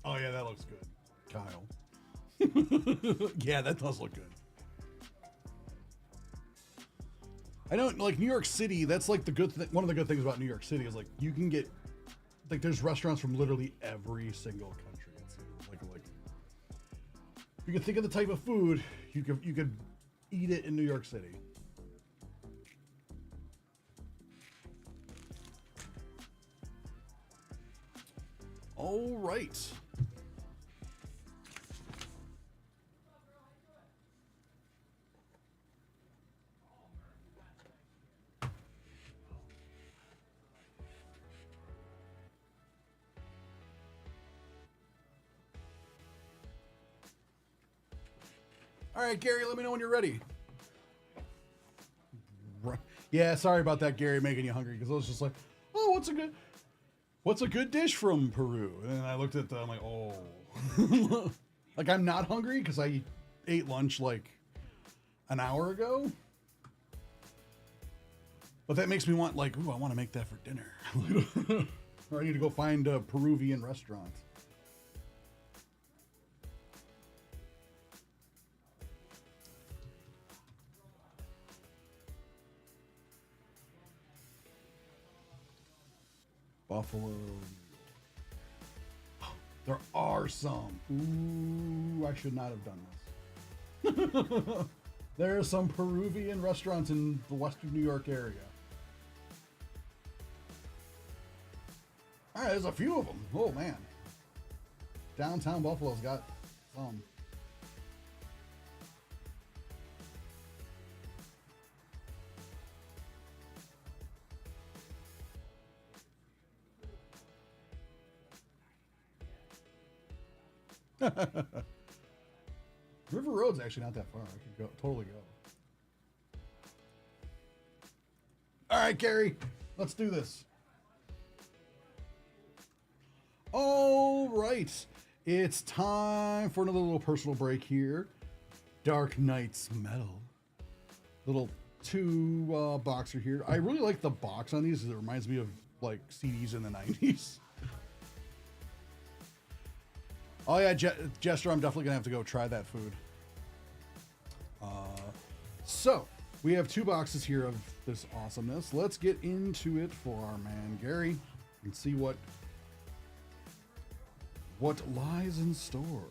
Oh, yeah, that looks good, Kyle. Yeah, that does look good. I know, like, New York City, that's like the good one of the good things about New York City is, like, you can get, like, there's restaurants from literally every single country. It seems like you can think of the type of food you could eat it in New York City. All right. All right, Gary, let me know when you're ready. Yeah, sorry about that, Gary, making you hungry, because I was just like, oh, what's a good dish from Peru? And I looked at I'm like, oh. Like, I'm not hungry because I ate lunch like an hour ago. But that makes me want, like, ooh, I want to make that for dinner. Or I need to go find a Peruvian restaurant. Buffalo. There are some. Ooh, I should not have done this. There are some Peruvian restaurants in the Western New York area. All right, there's a few of them. Oh, man. Downtown Buffalo's got some. River Road's actually not that far. I could totally go. All right, Gary, let's do this. All right, it's time for another little personal break here. Dark Knight's Metal. Little two boxer here. I really like the box on these. It reminds me of like CDs in the 90s. Oh yeah, Jester, I'm definitely gonna have to go try that food. So we have two boxes here of this awesomeness. Let's get into it for our man Gary and see what lies in store.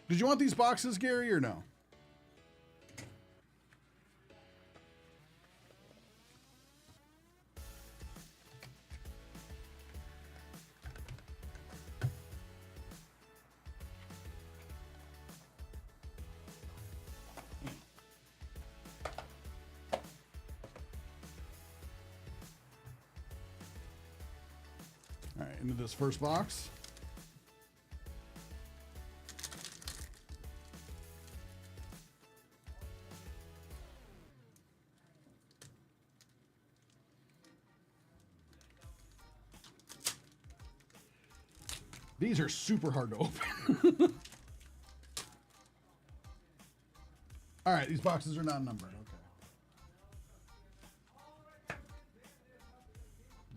Did you want these boxes, Gary, or no? into this first box. These are super hard to open. All right, these boxes are not numbered. Okay.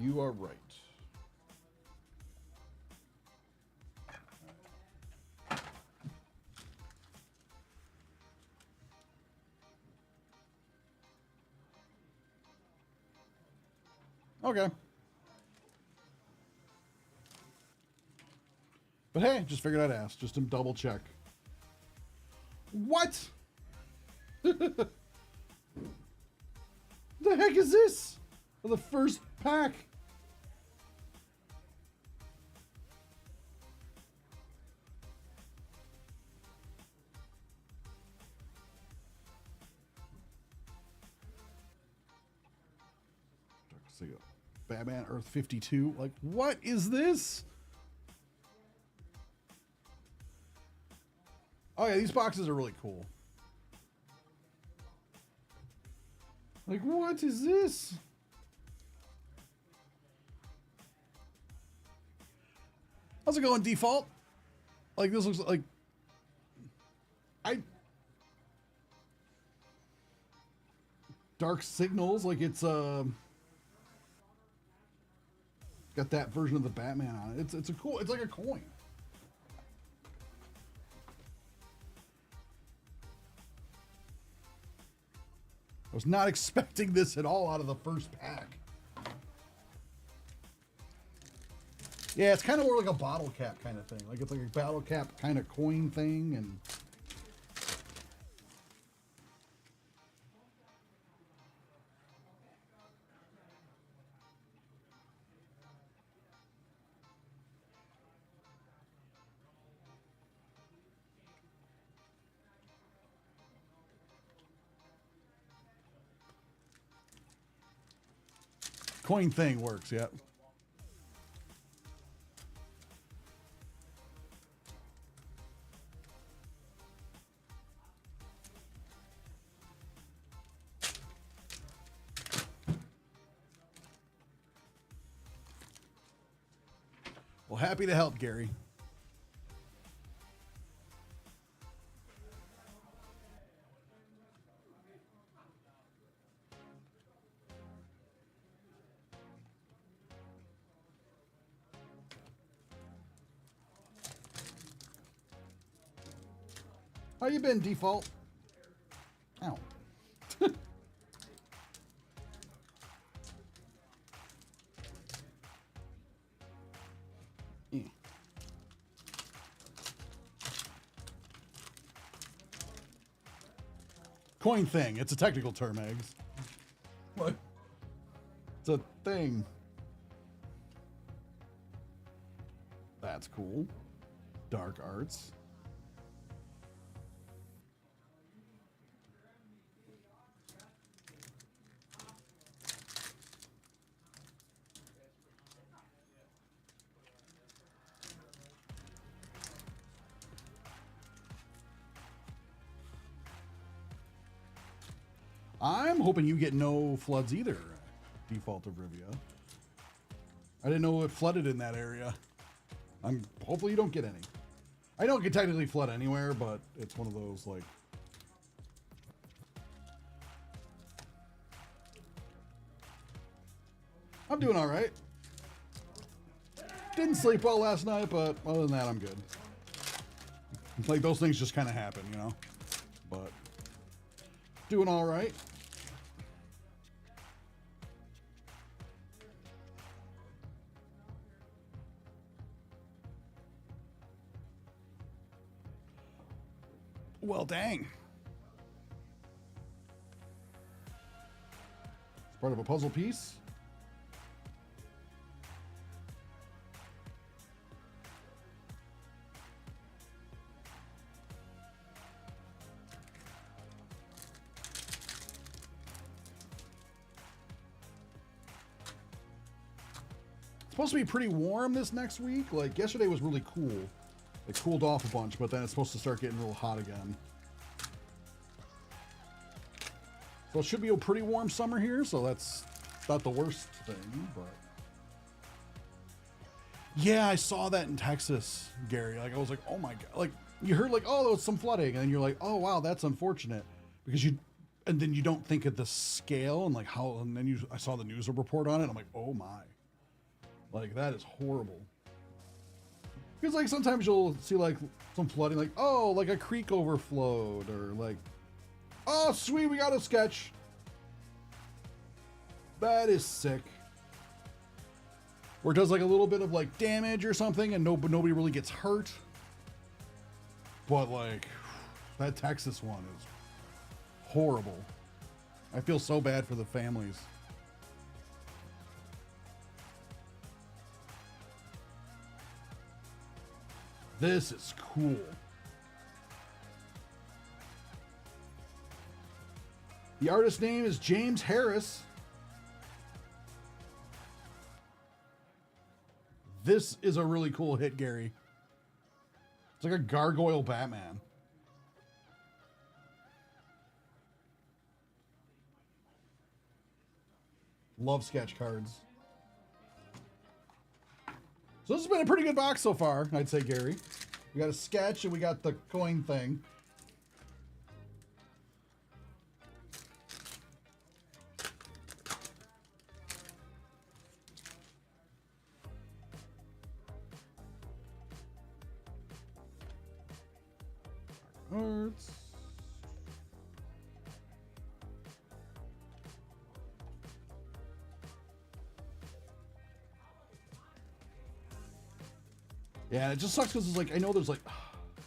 You are right. Okay. But hey, just figured I'd ask, just to double check. What? The heck is this? The first pack. Batman Earth 52. Like, what is this? Oh yeah, these boxes are really cool. Like, what is this? How's it going, default? Like, this looks like... Dark Signals, like it's, got that version of the Batman on it. It's a cool, it's like a coin. I was not expecting this at all out of the first pack. Yeah, it's kind of more like a bottle cap kind of thing. Like it's like a bottle cap kind of coin thing, and coin thing works, yeah. Well, happy to help, Gary. How you been, default? Ow. Yeah. Coin thing. It's a technical term, Eggs. What? It's a thing. That's cool. Dark Arts. I'm hoping you get no floods either, default of Rivia. I didn't know it flooded in that area. Hopefully you don't get any. I know it can technically flood anywhere, but it's one of those like... I'm doing all right. Didn't sleep well last night, but other than that, I'm good. Like those things just kind of happen, you know? But doing all right. Well, dang. It's part of a puzzle piece. supposed to be pretty warm this next week. Like yesterday was really cool. It cooled off a bunch, but then it's supposed to start getting real hot again. So it should be a pretty warm summer here, so that's not the worst thing, but yeah, I saw that in Texas, Gary. Like I was like, oh my god, like you heard like, oh, there was some flooding, and you're like, oh wow, that's unfortunate, because and then you don't think of the scale and like how, and then I saw the news report on it, and I'm like, oh my, like that is horrible. Because like sometimes you'll see like some flooding, like oh, like a creek overflowed, or like, oh sweet, we got a sketch. That is sick. Or it does like a little bit of like damage or something, and nobody really gets hurt. But like that Texas one is horrible. I feel so bad for the families. This is cool. The artist's name is James Harris. This is a really cool hit, Gary. It's like a gargoyle Batman. Love sketch cards. So this has been a pretty good box so far, I'd say, Gary. We got a sketch and we got the coin thing. Arts. Yeah, it just sucks because it's like, I know there's like,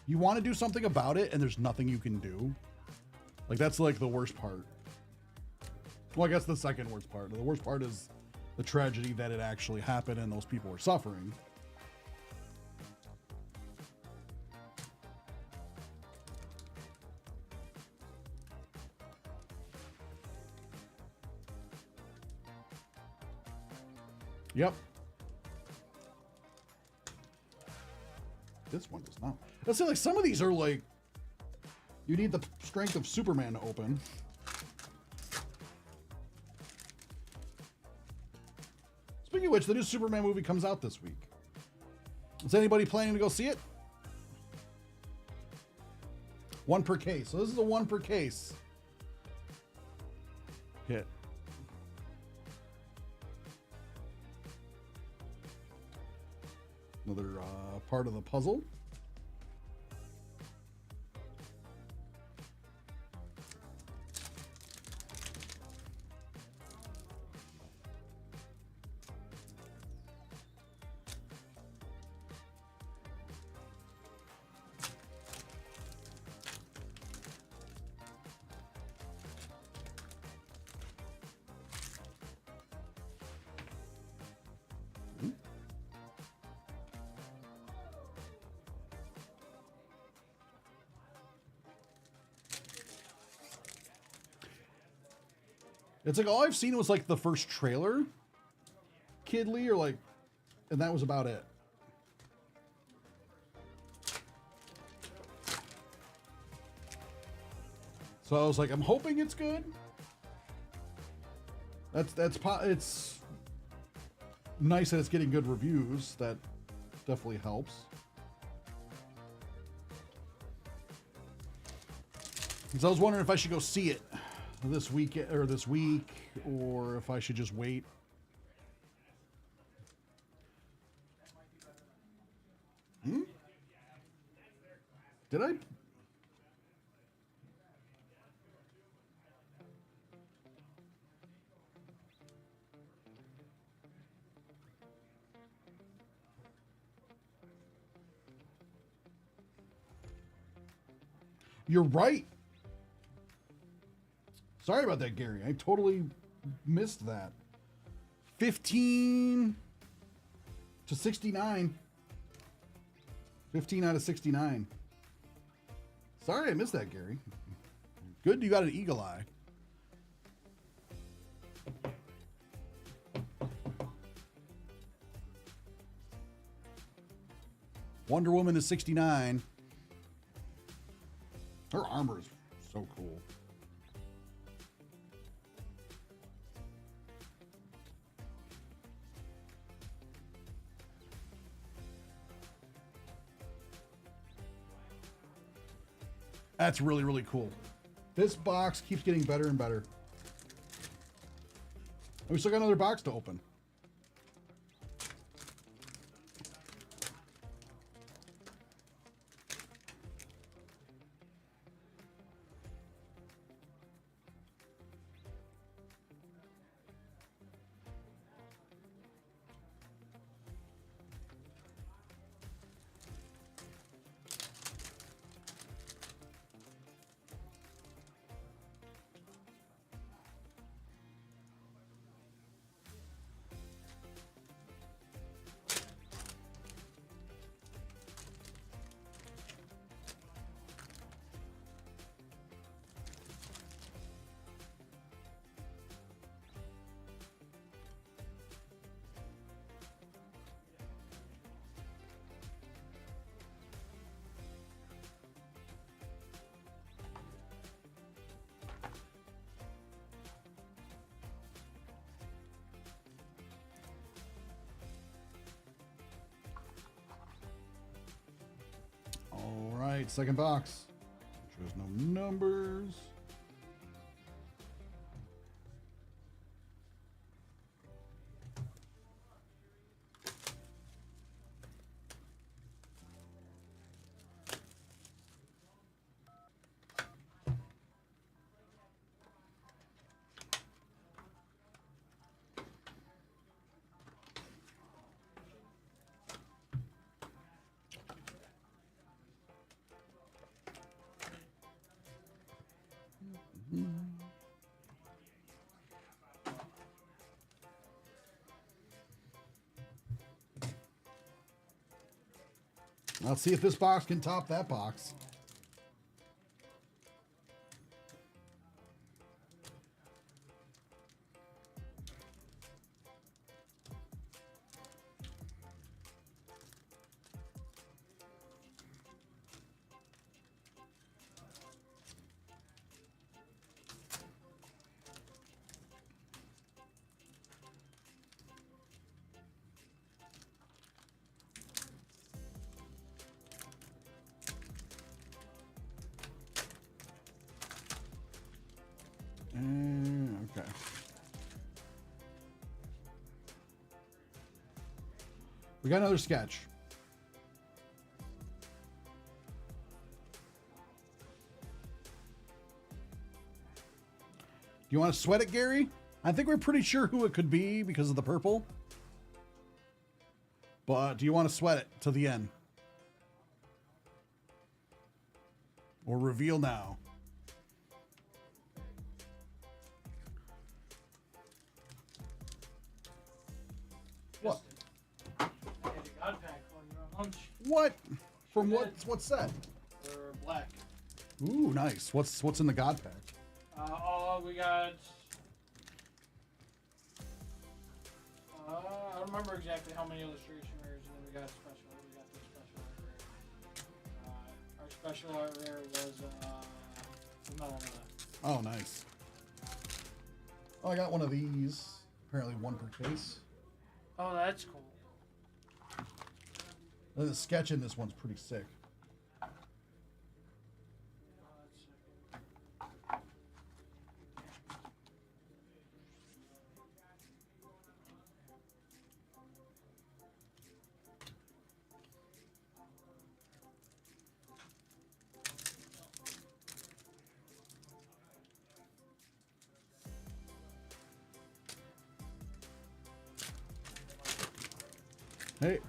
you want to do something about it and there's nothing you can do. Like, that's like the worst part. Well, I guess the second worst part. The worst part is the tragedy that it actually happened and those people are suffering. Yep. This one does not. Let's say like some of these are like, you need the strength of Superman to open. Speaking of which, the new Superman movie comes out this week. Is anybody planning to go see it? One per case. So this is a one per case hit. Another part of the puzzle. It's like all I've seen was like the first trailer, Kidley, or like, and that was about it. So I was like, I'm hoping it's good. It's nice that it's getting good reviews. That definitely helps. Because I was wondering if I should go see it this week, or if I should just wait. Did I? You're right. Sorry about that, Gary. I totally missed that. 15 to 69. 15 out of 69. Sorry I missed that, Gary. Good you got an eagle eye. Wonder Woman is 69. Her armor is so cool. That's really, really cool. This box keeps getting better and better. And we still got another box to open. All right, second box. Shows no numbers. Let's see if this box can top that box. Okay. We got another sketch. Do you want to sweat it, Gary? I think we're pretty sure who it could be because of the purple. But do you want to sweat it to the end? Or reveal now? What? I had a God pack while you were on lunch What? From what set? for black. Ooh, nice. What's in the God pack? We got. I don't remember exactly how many illustration rares, and then we got special. We got the special art rare. Our special art rare was the metal one. Oh, nice. Oh, I got one of these. Apparently one per case. Oh, that's cool. The sketch in this one's pretty sick. Hey.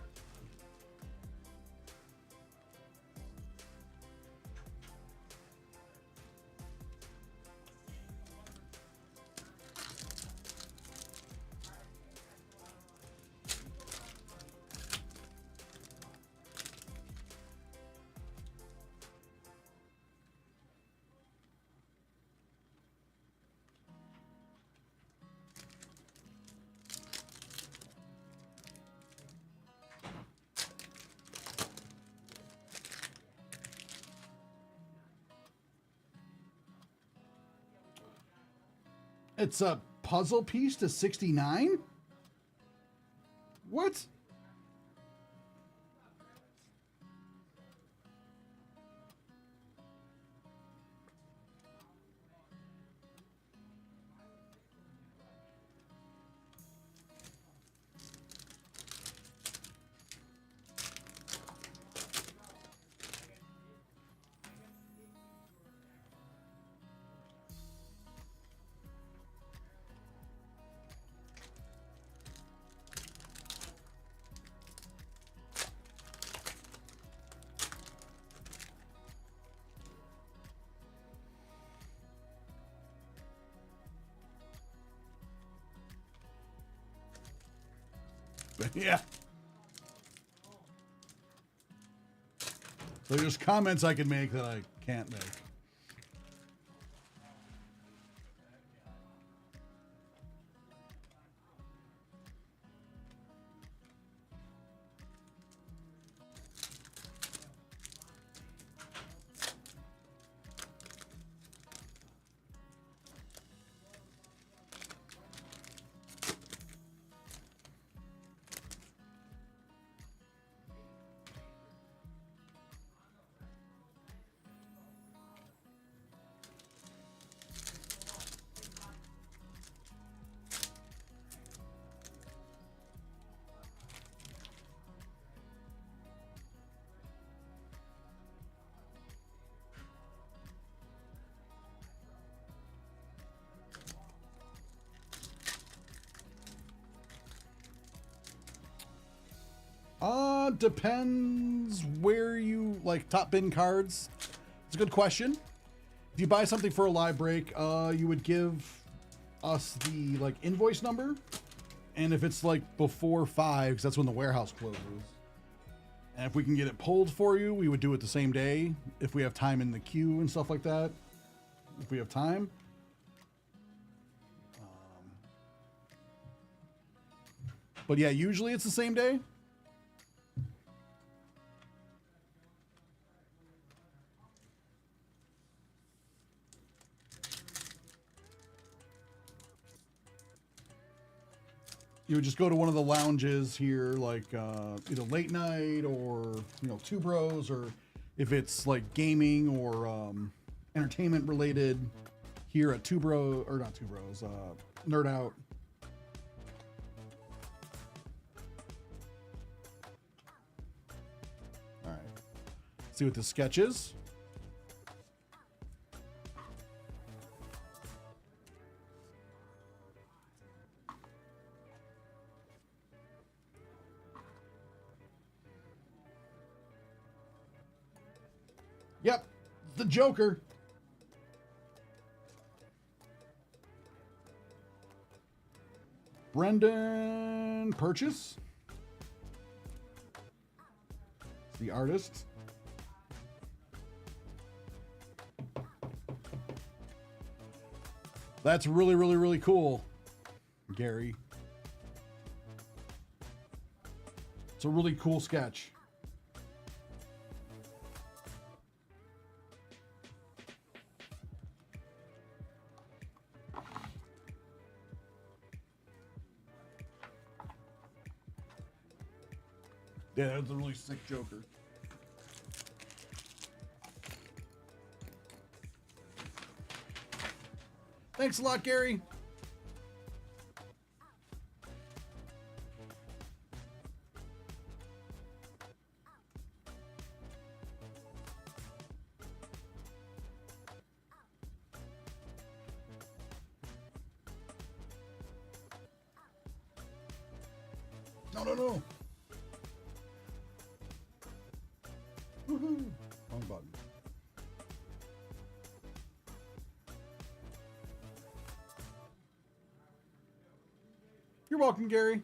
It's a puzzle piece to 69? What? Yeah. So there's comments I can make that I can't make. Depends where you like top bin cards. It's a good question. If you buy something for a live break, you would give us the like invoice number, and if it's like before 5, because that's when the warehouse closes, and if we can get it pulled for you, we would do it the same day if we have time in the queue and stuff like that. If we have time. But yeah, usually it's the same day. You would just go to one of the lounges here, like either late night or, you know, Two Bros, or if it's like gaming or entertainment related here at Two Bros, or not Two Bros, Nerd Out. All right. See what the sketch is. Yep, the Joker. Brendan Purchase, the artist. That's really, really, really cool, Gary. It's a really cool sketch. Yeah, that's a really sick Joker. Thanks a lot, Gary. No, no, no. Woohoo. Wrong button. You're welcome, Gary.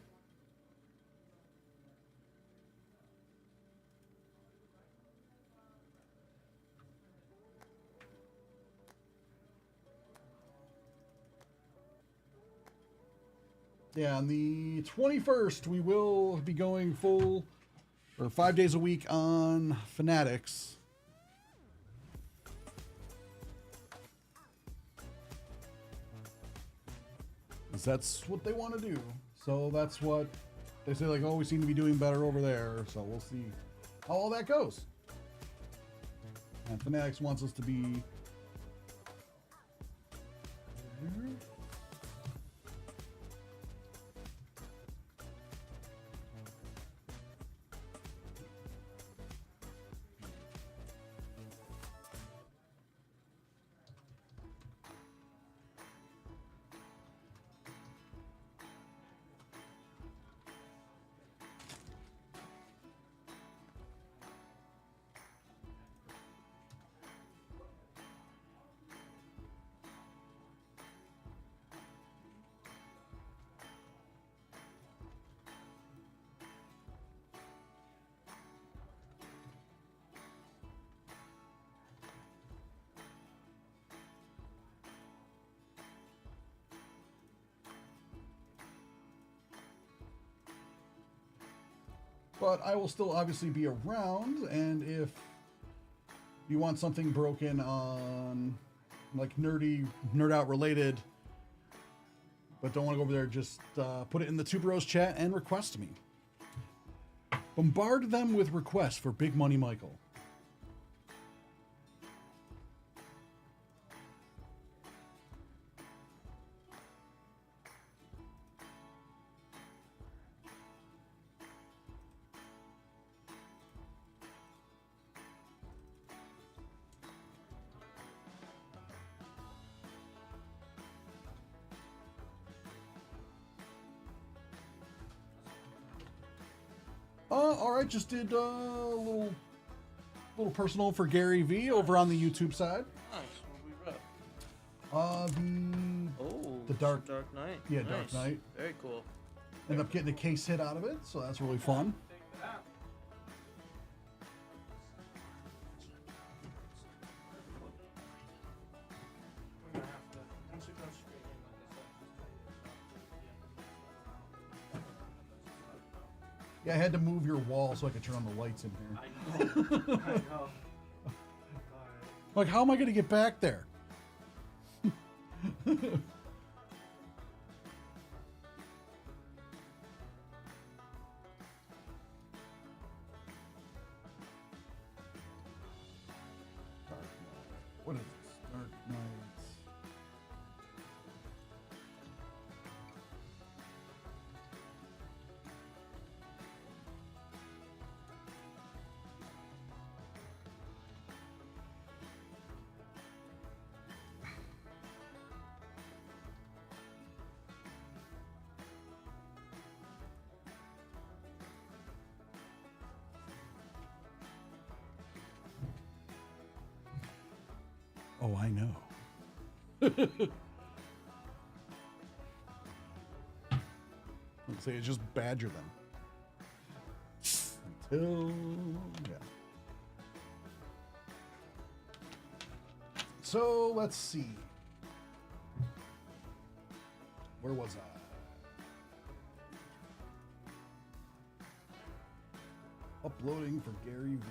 Yeah, on the 21st, we will be going full, or 5 days a week on Fanatics. 'Cause that's what they want to do. So that's what they say, like, oh, we seem to be doing better over there. So we'll see how all that goes. And Fanatics wants us to be. But I will still obviously be around, and if you want something broken on, like, nerd out related, but don't want to go over there, just put it in the Two Bros chat and request me. Bombard them with requests for Big Money Michael. All right, just did a little personal for Gary V over on the YouTube side. Nice. What we read? The Dark Knight. Yeah, Nice. Dark Knight. Very cool. Ended up getting a case hit out of it, so that's really fun. Take that. We're gonna have to, once it goes straight in, Yeah, I had to move your wall so I could turn on the lights in here. I know. I know. Like, how am I going to get back there? What is this? Dark Knight. Oh, I know. Let's say it's just badger them. Until, yeah. So let's see. Where was I? Uploading for Gary V.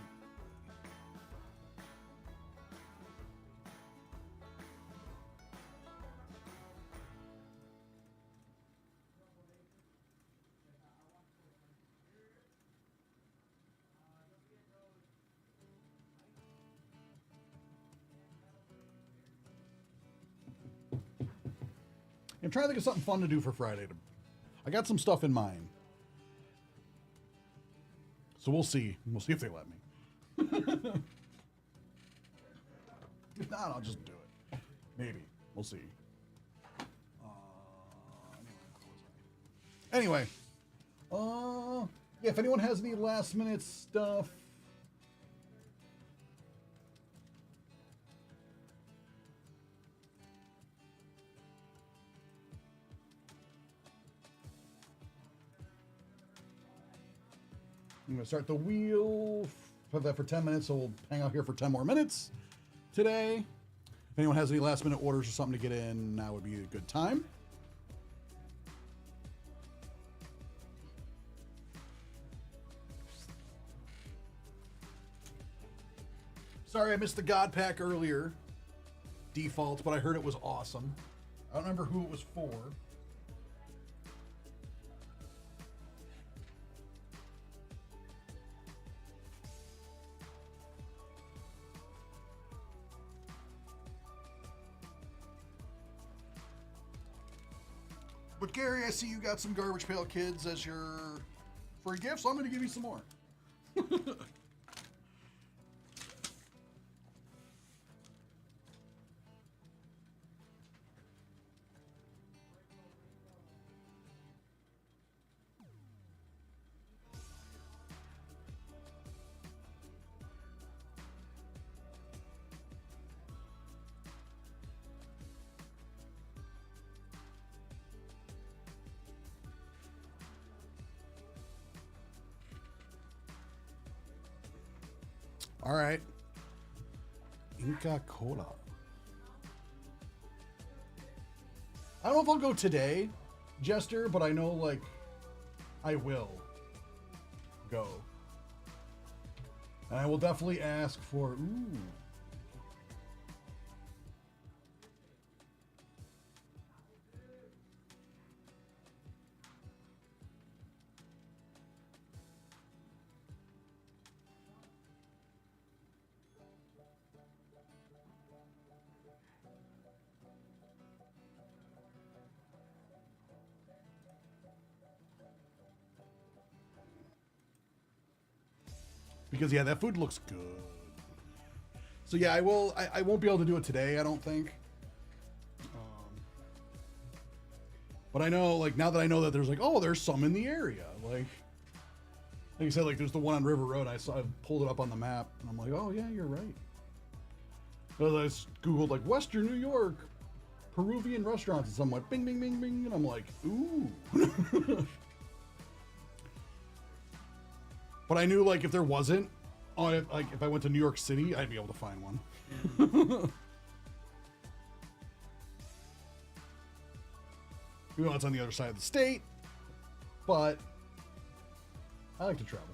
I'm trying to think of something fun to do for Friday. I got some stuff in mind. So we'll see. We'll see if they let me. If not, I'll just do it. Maybe. We'll see. Anyway. Yeah, if anyone has any last minute stuff. I'm going to start the wheel. Put that for 10 minutes, so we'll hang out here for 10 more minutes today. If anyone has any last minute orders or something to get in, now would be a good time. Sorry I missed the God Pack earlier. Default, but I heard it was awesome. I don't remember who it was for. But Gary, I see you got some Garbage Pail Kids as your free gift, so I'm going to give you some more. All right. Inca Cola. I don't know if I'll go today, Jester, but I know, like, I will go. And I will definitely ask for, ooh. Because yeah, that food looks good. So yeah, I will. I won't be able to do it today, I don't think. But I know, like, now that I know that there's like, oh, there's some in the area. Like you said, like there's the one on River Road. I pulled it up on the map, and I'm like, oh yeah, you're right. But I just Googled like Western New York Peruvian restaurants, and somewhat bing, bing, bing, bing, and I'm like, ooh. But I knew, like, if there wasn't, like, if I went to New York City, I'd be able to find one. Even though it's on the other side of the state, but I like to travel.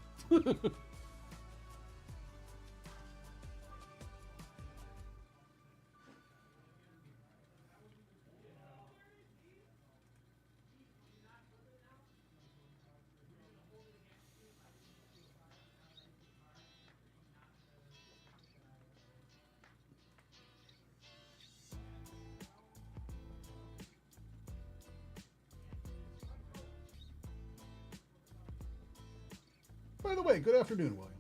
By the way, good afternoon, William.